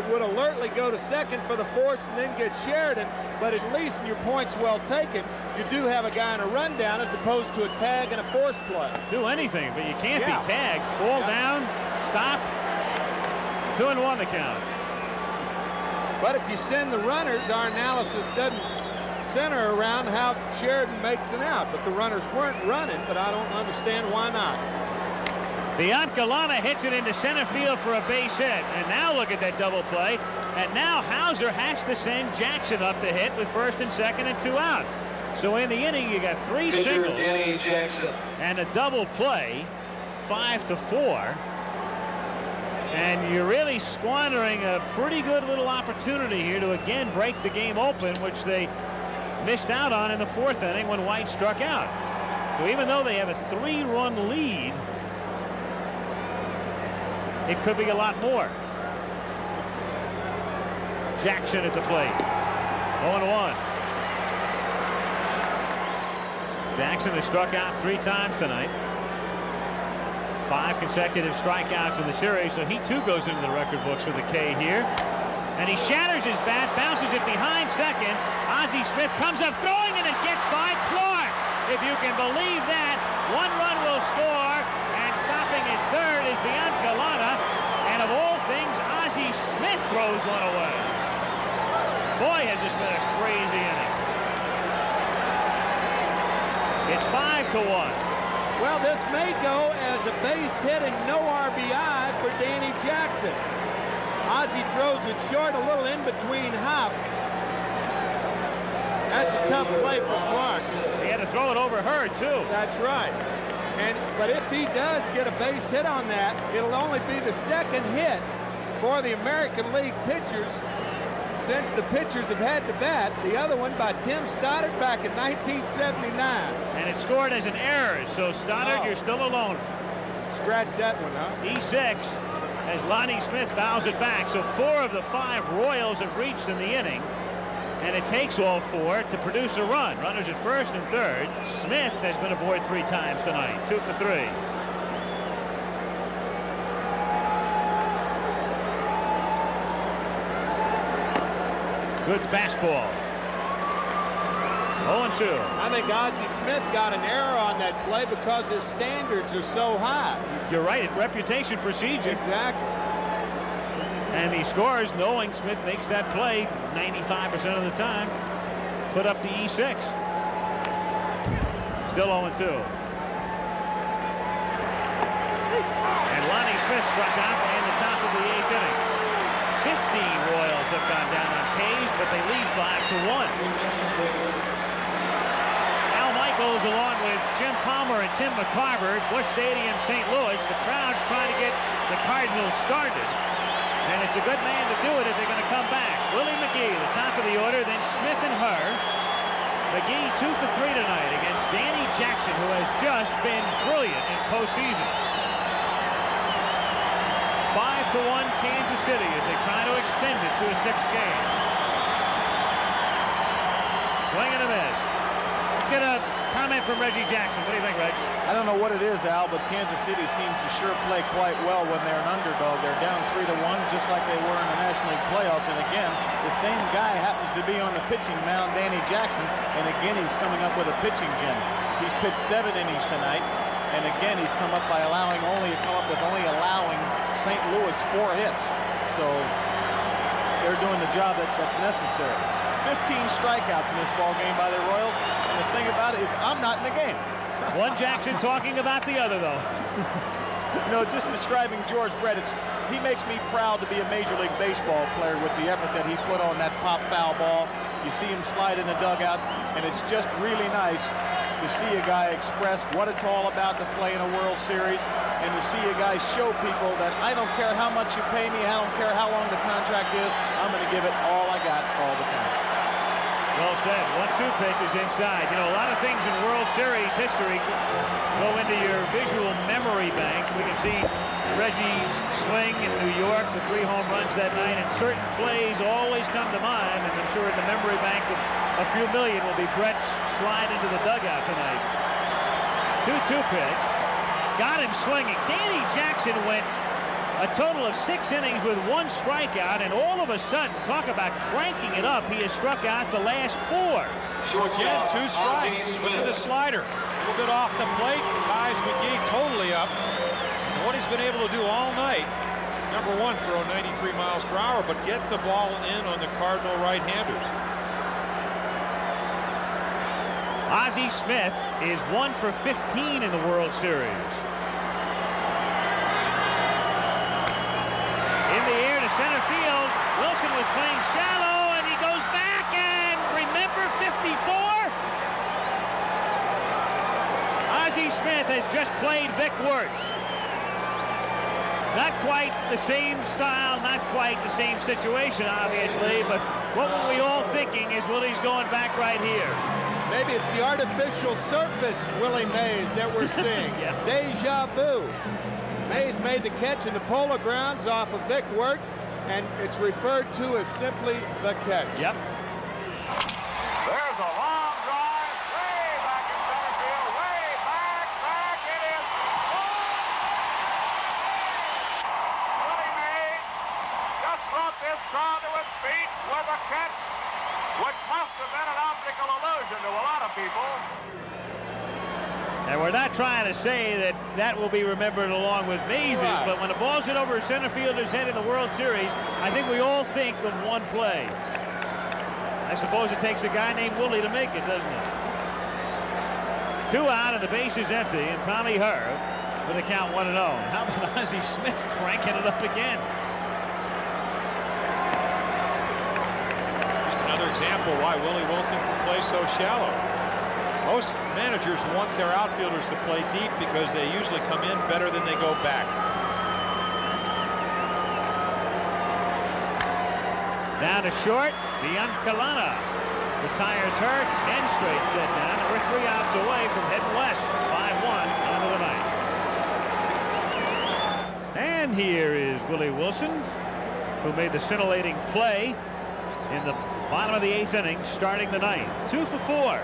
would alertly go to second for the force and then get Sheridan. But at least, and your point's well taken, you do have a guy in a rundown as opposed to a tag and a force play. Do anything, but you can't be tagged. Fall down, stop. 2-1 the count. But if you send the runners, our analysis doesn't center around how Sheridan makes an out. But the runners weren't running, but I don't understand why not. Biancalana hits it into center field for a base hit. And now look at that double play. And now Hauser has to send Jackson up to hit with first and second and 2 out. So in the inning, you got 3 singles and a double play, 5-4. And you're really squandering a pretty good little opportunity here to again break the game open, which they missed out on in the 4th inning when White struck out. So even though they have a 3-run lead, it could be a lot more. Jackson at the plate. 0-1. Jackson has struck out 3 times tonight. 5 consecutive strikeouts in the series, so he too goes into the record books with a K here. And he shatters his bat, bounces it behind second. Ozzie Smith comes up throwing, and it gets by Clark. If you can believe that, 1 run will score, and stopping at third is Biancalana. And of all things, Ozzie Smith throws one away. Boy, has this been a crazy inning. It's 5-1. Well, this may go as a base hit and no RBI for Danny Jackson. Ozzie throws it short, a little in between hop. That's a tough play for Clark. He had to throw it over her, too. That's right. But if he does get a base hit on that, it'll only be the 2nd hit for the American League pitchers since the pitchers have had to bat. The other one by Tim Stoddard back in 1979. And it scored as an error, so Stoddard, you're still alone. Scratch that one, huh? E6 as Lonnie Smith fouls it back. So 4 of the 5 Royals have reached in the inning. And it takes all 4 to produce a run. Runners at first and third. Smith has been aboard 3 times tonight. 2 for 3. Good fastball. 0-2. I think Ozzie Smith got an error on that play because his standards are so high. You're right. Reputation precedes you. Exactly. And he scores knowing Smith makes that play 95% of the time. Put up the E6. Still 0-2. And Lonnie Smith struck out in the top of the 8th inning. 15 Royals have gone down on K's, but they lead 5-1. Al Michaels along with Jim Palmer and Tim McCarver at Busch Stadium, St. Louis. The crowd trying to get the Cardinals started. And it's a good man to do it if they're going to come back. Willie McGee, the top of the order, then Smith and her. McGee 2 for 3 tonight against Danny Jackson, who has just been brilliant in postseason. 5-1 Kansas City as they try to extend it to a 6th game. Swing and a miss. Let's get a comment from Reggie Jackson. What do you think, Reg? I don't know what it is, Al, but Kansas City seems to sure play quite well when they're an underdog. They're down 3-1, just like they were in the National League playoffs. And again, the same guy happens to be on the pitching mound, Danny Jackson. And again, he's coming up with a pitching gem. He's pitched 7 innings tonight. And again, he's come up by allowing St. Louis 4 hits. So they're doing the job that's necessary. 15 strikeouts in this ball game by the Royals. And the thing about it is I'm not in the game. One Jackson talking about the other, though. You know, just describing George Brett, he makes me proud to be a Major League Baseball player with the effort that he put on that pop foul ball. You see him slide in the dugout, and it's just really nice to see a guy express what it's all about to play in a World Series, and to see a guy show people that I don't care how much you pay me, I don't care how long the contract is, I'm going to give it all I got all the time. Well said. 1-2 pitch is inside. You know, a lot of things in World Series history go into your visual memory bank. We can see Reggie's swing in New York, the 3 home runs that night, and certain plays always come to mind, and I'm sure in the memory bank of a few million will be Brett's slide into the dugout tonight. 2-2 pitch. Got him swinging. Danny Jackson went a total of 6 innings with 1 strikeout, and all of a sudden, talk about cranking it up, he has struck out the last 4. Again, 2 strikes. Look at the slider. A little bit off the plate, ties McGee totally up. And what he's been able to do all night, number 1, throw 93 miles per hour, but get the ball in on the Cardinal right-handers. Ozzie Smith is 1 for 15 in the World Series. In the air to center field. Wilson was playing shallow, and he goes back, and remember 54? Ozzie Smith has just played Vic Wertz. Not quite the same style, not quite the same situation, obviously, but what were we all thinking is Willie's going back right here? Maybe it's the artificial surface Willie Mays that we're seeing. Yeah. Deja vu. Mays made the catch in the Polo Grounds off of Vic Wertz, and it's referred to as simply the catch. Yep. There's a long drive, way back in center field, way back, it is. Willie Mays just brought this crowd to its feet with a catch, which must have been an optical illusion to a lot of people. And we're not trying to say that that will be remembered along with Mays', Right. but when the ball's hit over a center fielder's head in the World Series, I think we all think of one play. I suppose it takes a guy named Willie to make it, doesn't it? 2 out and the base is empty, and Tommy Herr with a count 1-0. How about Ozzie Smith cranking it up again? Just another example why Willie Wilson can play so shallow. Most managers want their outfielders to play deep because they usually come in better than they go back. Down to short, Biancalana retires her. 10 straight set down, and we're 3 outs away from heading west. 5-1 onto the ninth. And here is Willie Wilson, who made the scintillating play in the bottom of the 8th inning, starting the 9th. 2 for 4.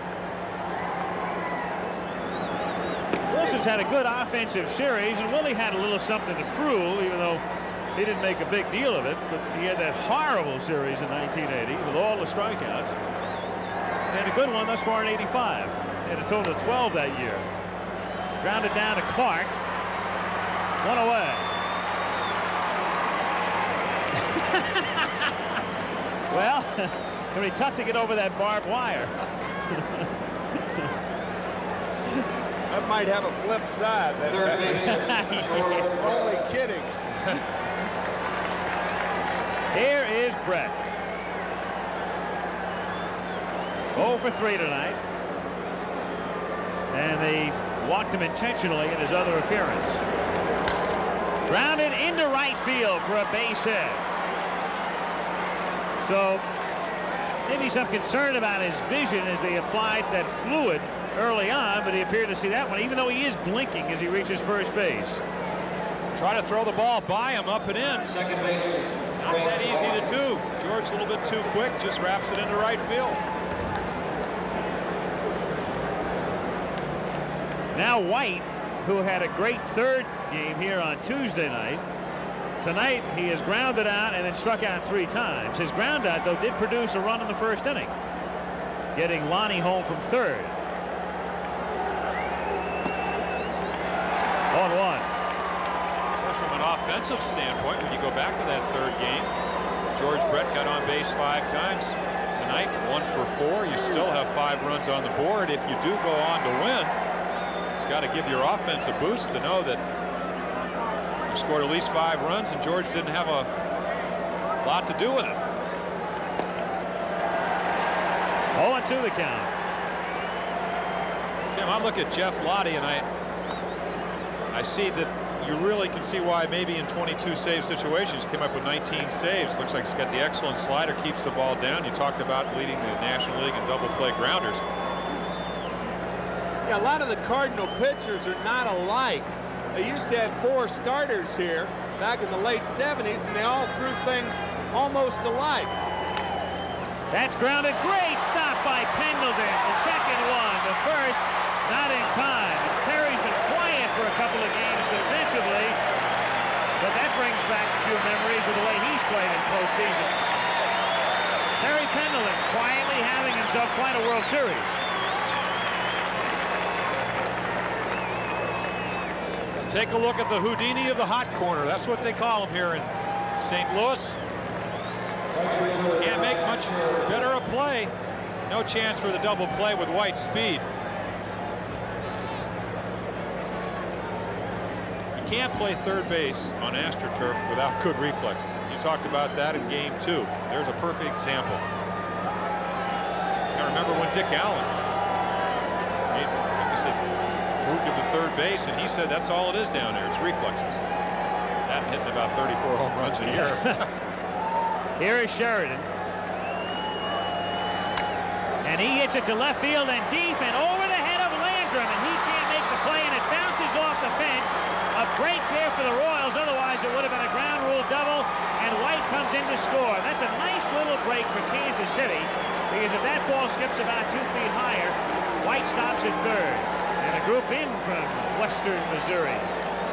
Wilson's had a good offensive series, and Willie had a little something to prove, even though he didn't make a big deal of it. But he had that horrible series in 1980 with all the strikeouts. He had a good one thus far in 85. He had a total of 12 that year. Grounded down to Clark. 1 away. Well, it'll be tough to get over that barbed wire. That might have a flip side. Only kidding. Here is Brett. 0 for 3 tonight. And they walked him intentionally in his other appearance. Grounded into right field for a base hit. So maybe some concern about his vision as they applied that fluid early on, but he appeared to see that one, even though he is blinking as he reaches first base. Try to throw the ball by him, up and in. Not that easy to do. George a little bit too quick, just wraps it into right field. Now White, who had a great 3rd game here on Tuesday night. Tonight he has grounded out and then struck out 3 times. His ground out, though, did produce a run in the 1st inning, getting Lonnie home from 3rd. 0-1. From an offensive standpoint, when you go back to that 3rd game, George Brett got on base 5 times. Tonight, 1 for 4. You still have 5 runs on the board. If you do go on to win, It's got to give your offense a boost to know that you scored at least 5 runs and George didn't have a lot to do with it. 0-2 the count. Tim, I look at Jeff Lottie and I see that you really can see why maybe in 22 save situations came up with 19 saves. Looks like he's got the excellent slider, keeps the ball down. You talked about leading the National League in double play grounders. Yeah, a lot of the Cardinal pitchers are not alike. They used to have 4 starters here back in the late 70s, and they all threw things almost alike. That's grounded. Great stop by Pendleton. The second one. The first, not in time. Terry's been quiet for a couple of games defensively, but that brings back a few memories of the way he's played in postseason. Terry Pendleton quietly having himself quite a World Series. Take a look at the Houdini of the hot corner. That's what they call him here in St. Louis. Can't make much better a play. No chance for the double play with White's speed. You can't play third base on AstroTurf without good reflexes. You talked about that in game 2. There's a perfect example. I remember when Dick Allen, like you said, moved him to third base, and he said that's all it is down there. It's reflexes. That hitting about 34 home runs a year. Here is Sheridan. And he hits it to left field and deep and over the head of Landrum, and he can't make the play, and it bounces off the fence. A break there for the Royals, otherwise it would have been a ground rule double, and White comes in to score. That's a nice little break for Kansas City, because if that ball skips about 2 feet higher, White stops at third. And a group in from Western Missouri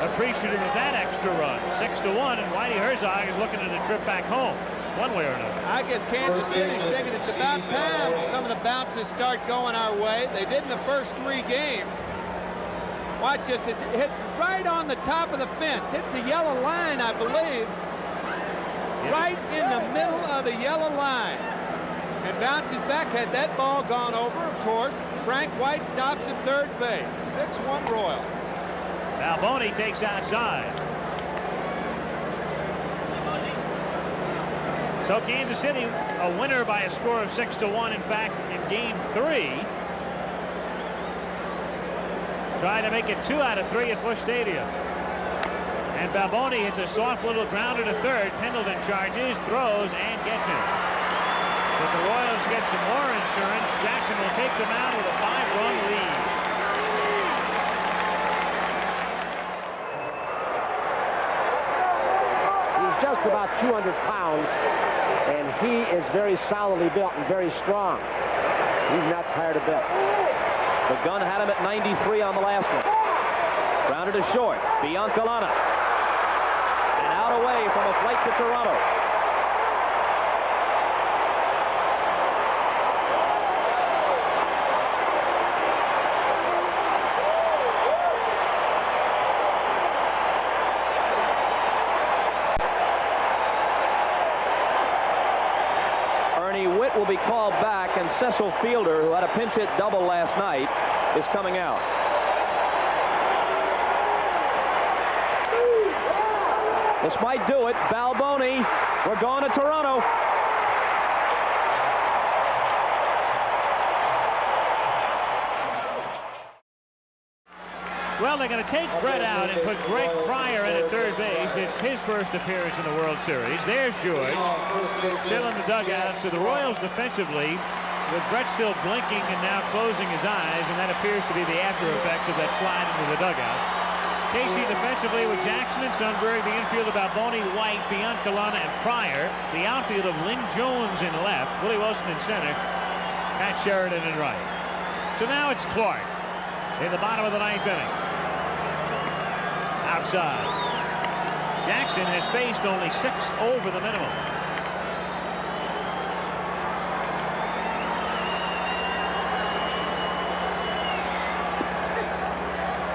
appreciative of that extra run. 6-1, and Whitey Herzog is looking at a trip back home, one way or another. I guess Kansas City's thinking it's about time some of the bounces start going our way. They did in the first 3 games. Watch this, it hits right on the top of the fence. Hits the yellow line, I believe. Right in the middle of the yellow line. And bounces back. Had that ball gone over, of course, Frank White stops at third base. 6-1 Royals. Balboni takes outside. So Kansas City a winner by a score of 6-1. In fact, in game 3. Trying to make it 2 out of 3 at Busch Stadium. And Balboni hits a soft little grounder to third. Pendleton charges, throws, and gets it. But the Royals get some more insurance. Jackson will take them out with a 5-run lead. He's just about 200 pounds, and he is very solidly built and very strong. He's not tired a bit. The gun had him at 93 on the last one. Grounded to short. Biancalana. And out away from a flight to Toronto. Will be called back, and Cecil Fielder, who had a pinch hit double last night, is coming out. This might do it. Balboni, we're going to Toronto. Well, they're going to take Brett out and put Greg Pryor in at third base. It's his first appearance in the World Series. There's George still in the dugout. So the Royals defensively, with Brett still blinking and now closing his eyes, and that appears to be the after effects of that slide into the dugout. Casey defensively with Jackson and Sundberg, the infield of Balboni, White, Biancalana, and Pryor. The outfield of Lynn Jones in left, Willie Wilson in center, Pat Sheridan in right. So now it's Clark in the bottom of the 9th inning. Outside. Jackson has faced only 6 over the minimum.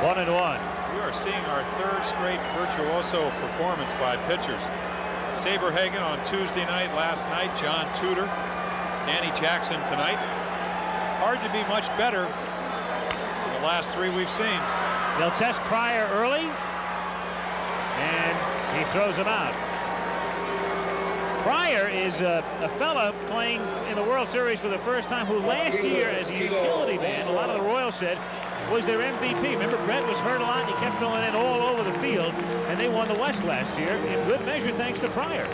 One and one. We are seeing our 3rd straight virtuoso performance by pitchers. Saberhagen on Tuesday night, last night. John Tudor, Danny Jackson tonight. Hard to be much better the last 3 we've seen. They'll test Pryor early, and he throws him out. Pryor is a fella playing in the World Series for the first time who last year as a utility man, a lot of the Royals said, was their MVP. Remember, Brett was hurt a lot, and he kept filling in all over the field, and they won the West last year in good measure thanks to Pryor.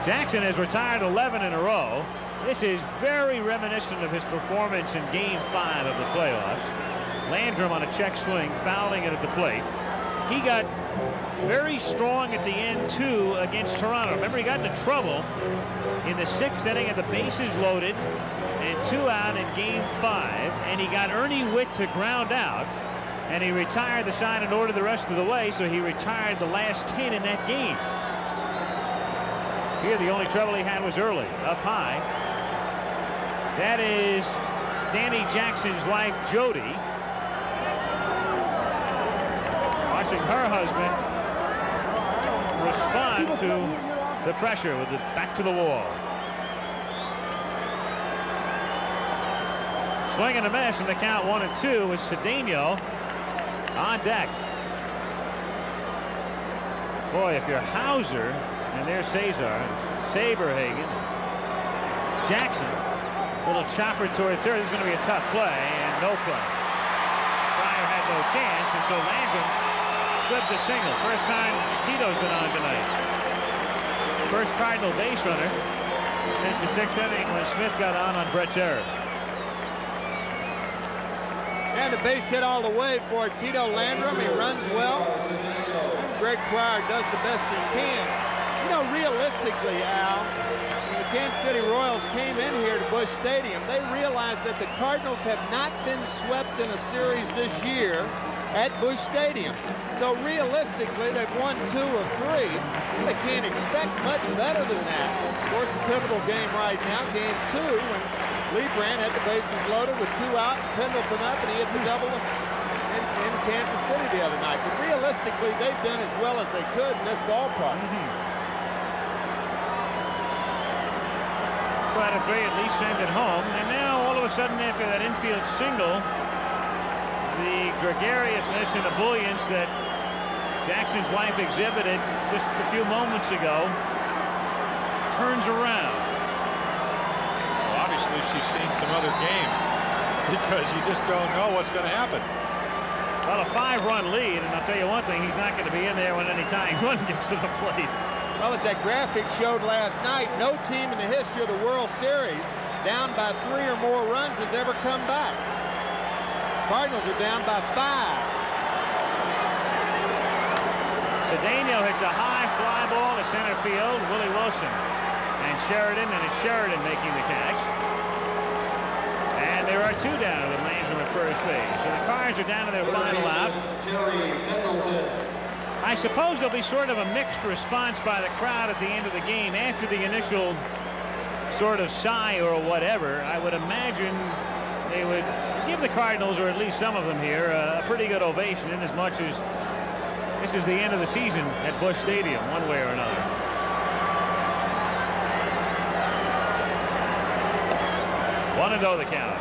Jackson has retired 11 in a row. This is very reminiscent of his performance in Game 5 of the playoffs. Landrum on a check swing, fouling it at the plate. He got very strong at the end, too, against Toronto. Remember, he got into trouble in the 6th inning at the bases loaded and 2 out in Game 5, and he got Ernie Witt to ground out, and he retired the sign in order the rest of the way, so he retired the last 10 in that game. Here, the only trouble he had was early, up high. That is Danny Jackson's wife, Jody, watching her husband respond to the pressure with it back to the wall. Swing and a miss, and the count 1-2 with Cedeno on deck. Boy, if you're Hauser, and there's Cesar, Saberhagen, Jackson, little chopper toward third. This is going to be a tough play, and no play. Pryor had no chance, and so Landrum squibs a single. First time Tito's been on tonight. First Cardinal base runner since the 6th inning when Smith got on Brett Terry. And a base hit all the way for Tito Landrum. He runs well. Greg Pryor does the best he can. You know, realistically, Al, when the Kansas City Royals came in here to Busch Stadium, they realized that the Cardinals have not been swept in a series this year at Busch Stadium. So realistically, they've won 2 of 3. They can't expect much better than that. Of course, a pivotal game right now, Game 2, when Lebrand had the bases loaded with 2 out, Pendleton up, and he hit the double in Kansas City the other night. But realistically, they've done as well as they could in this ballpark. Out of 3, at least send it home, and now all of a sudden after that infield single, the gregariousness and ebullience that Jackson's wife exhibited just a few moments ago turns around. Well, obviously she's seen some other games because you just don't know what's going to happen. Well, a 5-run lead, and I'll tell you one thing, he's not going to be in there when any tying run gets to the plate. Well, as that graphic showed last night, no team in the history of the World Series down by 3 or more runs has ever come back. Cardinals are down by 5. Cedeno hits a high fly ball to center field. Willie Wilson and Sheridan, and it's Sheridan making the catch. And there are 2 down with Landrum at first base. So the Cards are down to their final out. I suppose there'll be sort of a mixed response by the crowd at the end of the game after the initial sort of sigh or whatever. I would imagine they would give the Cardinals, or at least some of them here, a pretty good ovation, in as much as this is the end of the season at Busch Stadium, one way or another. One and 0 the count.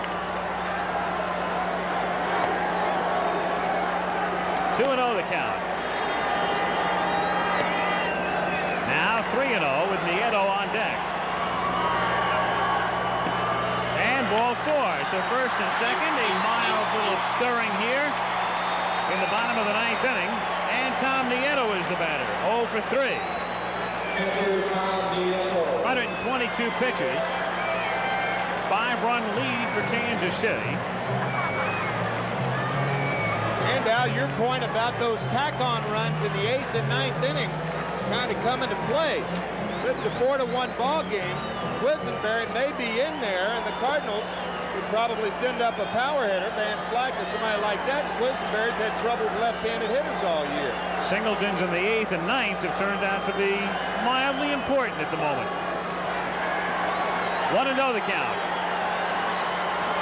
2-0 the count. Now 3-0 with Nieto on deck. And ball 4. So first and second, a mild little stirring here in the bottom of the 9th inning. And Tom Nieto is the batter. 0 for 3. 122 pitches. 5-run lead for Kansas City. And Al, your point about those tack-on runs in the 8th and 9th innings kind of come into play. It's a 4-1 ball game. Quisenberry may be in there, and the Cardinals would probably send up a power hitter, Van Slyke or somebody like that. Quisenberry's had trouble with left-handed hitters all year. Singletons in the 8th and 9th have turned out to be mildly important at the moment. 1-0 the count.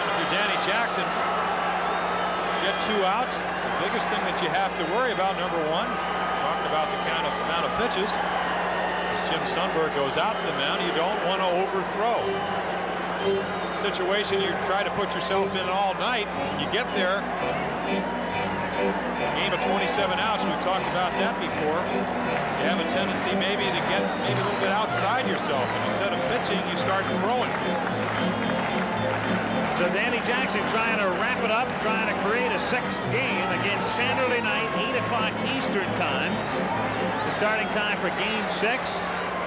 If you're Danny Jackson, get 2 outs. The biggest thing that you have to worry about, number 1, talking about the amount of pitches, as Jim Sundberg goes out to the mound, you don't want to overthrow. It's a situation you try to put yourself in all night. When you get there, a game of 27 outs, we've talked about that before. You have a tendency maybe to get maybe a little bit outside yourself, and instead of pitching, you start throwing. So Danny Jackson trying to wrap it up, trying to create a sixth game against Saturday night, 8 o'clock Eastern time. The starting time for Game 6.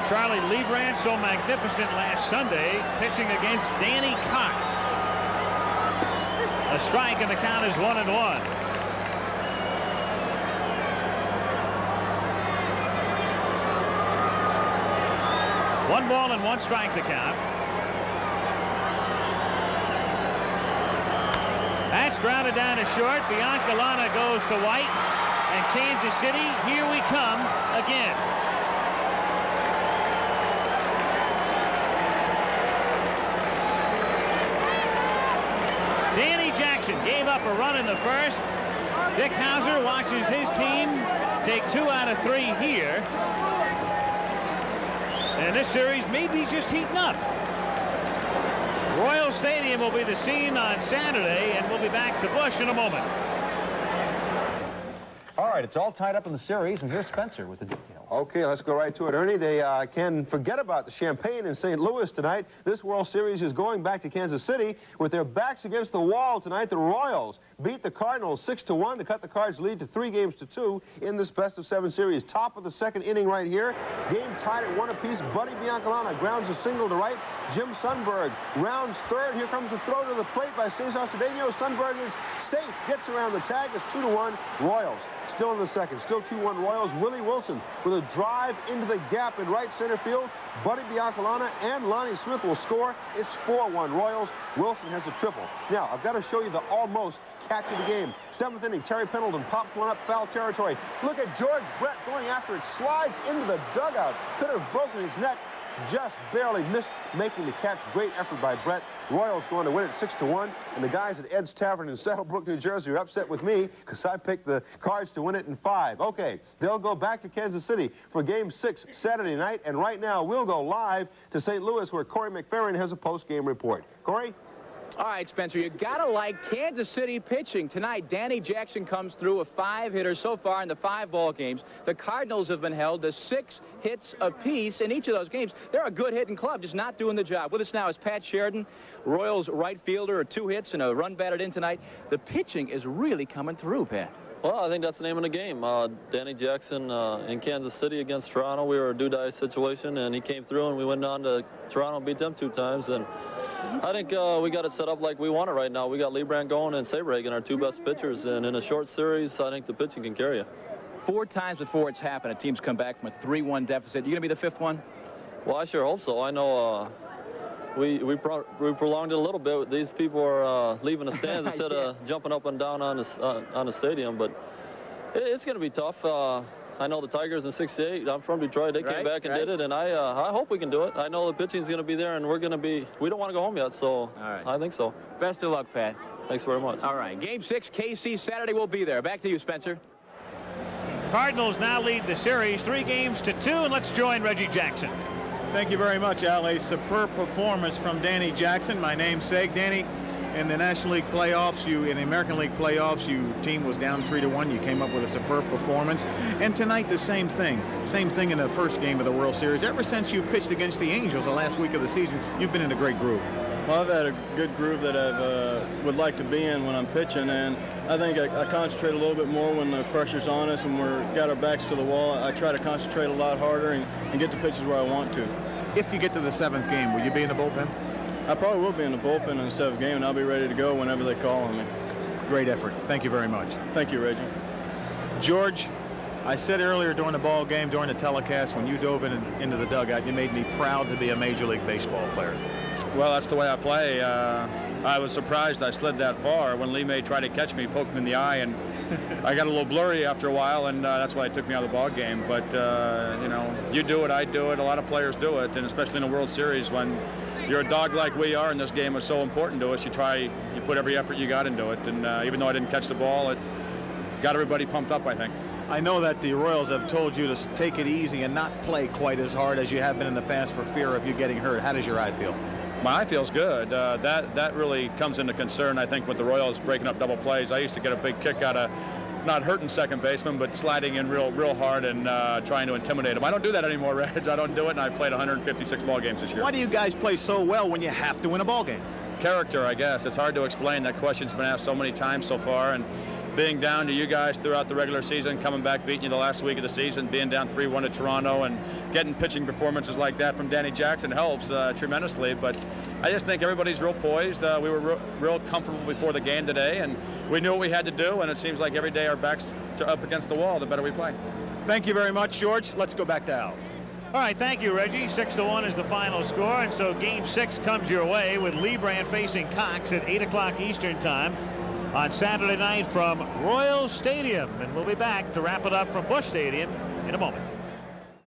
Charlie Leibrandt, so magnificent last Sunday, pitching against Danny Cox. A strike, and the count is 1-1. 1 ball and 1 strike the count. That's grounded down to short. Biancalana goes to White, and Kansas City, here we come again. Danny Jackson gave up a run in the first. Dick Hauser watches his team take 2 out of 3 here. And this series may be just heating up. Royal Stadium will be the scene on Saturday, and we'll be back to Busch in a moment. All right, it's all tied up in the series, and here's Spencer with the details. Okay, let's go right to it, Ernie. They can forget about the champagne in St. Louis tonight. This World Series is going back to Kansas City with their backs against the wall tonight. The Royals beat the Cardinals 6-1 to cut the Cards' lead to 3-2 in this best-of-7 series. Top of the second inning right here. Game tied at 1 apiece. Buddy Biancalana grounds a single to right. Jim Sundberg rounds third. Here comes the throw to the plate by Cesar Cedeno. Sundberg is safe. Gets around the tag. It's 2-1 Royals. Still in the second. Still 2-1 Royals. Willie Wilson with a drive into the gap in right center field. Buddy Biancalana and Lonnie Smith will score. It's 4-1 Royals. Wilson has a triple. Now, I've got to show you the almost catch of the game. 7th inning, Terry Pendleton pops one up foul territory. Look at George Brett going after it. Slides into the dugout. Could have broken his neck. Just barely missed making the catch. Great effort by Brett. Royals going to win it 6-1. And the guys at Ed's Tavern in Saddlebrook, New Jersey are upset with me because I picked the Cards to win it in 5. Okay, they'll go back to Kansas City for Game 6 Saturday night. And right now, we'll go live to St. Louis where Corey McFerrin has a post-game report. Corey? All right, Spencer, you gotta like Kansas City pitching. Tonight, Danny Jackson comes through with 5 hitters so far in the 5 ball games. The Cardinals have been held to 6 hits apiece in each of those games. They're a good hitting club, just not doing the job. With us now is Pat Sheridan, Royals right fielder, 2 hits and a run batted in tonight. The pitching is really coming through, Pat. Well, I think that's the name of the game. Danny Jackson in Kansas City against Toronto. We were a do-die situation, and he came through, and we went on to Toronto and beat them 2 times. And I think we got it set up like we want it right now. We got Leibrandt going and Saberhagen, our 2 best pitchers. And in a short series, I think the pitching can carry you. 4 times before it's happened, a team's come back from a 3-1 deficit. You going to be the 5th one? Well, I sure hope so. I know we prolonged it a little bit. These people are leaving the stands instead of jumping up and down on the stadium. But it's going to be tough. I know the Tigers in '68. I'm from Detroit. They came back and did it, and I hope we can do it. I know the pitching's going to be there, and we're going to be. We don't want to go home yet, so I think so. Best of luck, Pat. Thanks very much. All right, Game 6, KC Saturday. We'll be there. Back to you, Spencer. Cardinals now lead the series 3-2, and let's join Reggie Jackson. Thank you very much, Al. A superb performance from Danny Jackson, my namesake. Danny, in the National League playoffs, in the American League playoffs, your team was down 3-1. You came up with a superb performance. And tonight, the same thing. Same thing in the first game of the World Series. Ever since you pitched against the Angels the last week of the season, you've been in a great groove. Well, I've had a good groove that I would like to be in when I'm pitching, and I think I concentrate a little bit more when the pressure's on us and we've got our backs to the wall. I try to concentrate a lot harder and get the pitches where I want to. If you get to the 7th game, will you be in the bullpen? I probably will be in the bullpen in the 7th game, and I'll be ready to go whenever they call on me. Great effort. Thank you very much. Thank you, Reggie. George, I said earlier during the ball game, during the telecast, when you dove into the dugout, you made me proud to be a Major League Baseball player. Well, that's the way I play. I was surprised I slid that far. When Lee May tried to catch me, poked him in the eye, and I got a little blurry after a while, and that's why it took me out of the ball game. But, you know, you do it, I do it, a lot of players do it, and especially in a World Series when you're a dog like we are, and this game is so important to us, you put every effort you got into it. And even though I didn't catch the ball, it got everybody pumped up, I think. I know that the Royals have told you to take it easy and not play quite as hard as you have been in the past for fear of you getting hurt. How does your eye feel? My eye feels good. That really comes into concern, I think, with the Royals breaking up double plays. I used to get a big kick out of not hurting second baseman, but sliding in real hard and trying to intimidate him. I don't do that anymore, Reg. I don't do it, and I've played 156 ball games this year. Why do you guys play so well when you have to win a ball game? Character, I guess. It's hard to explain. That question's been asked so many times so far, and being down to you guys throughout the regular season, coming back, beating you the last week of the season, being down 3-1 to Toronto, and getting pitching performances like that from Danny Jackson helps tremendously. But I just think everybody's real poised. We were real comfortable before the game today, and we knew what we had to do, and it seems like every day our backs are up against the wall, the better we play. Thank you very much, George. Let's go back to Al. All right, thank you, Reggie. 6-1 is the final score, and so Game 6 comes your way with Lebrand facing Cox at 8 o'clock Eastern Time on Saturday night from Royal Stadium. And we'll be back to wrap it up from Busch Stadium in a moment.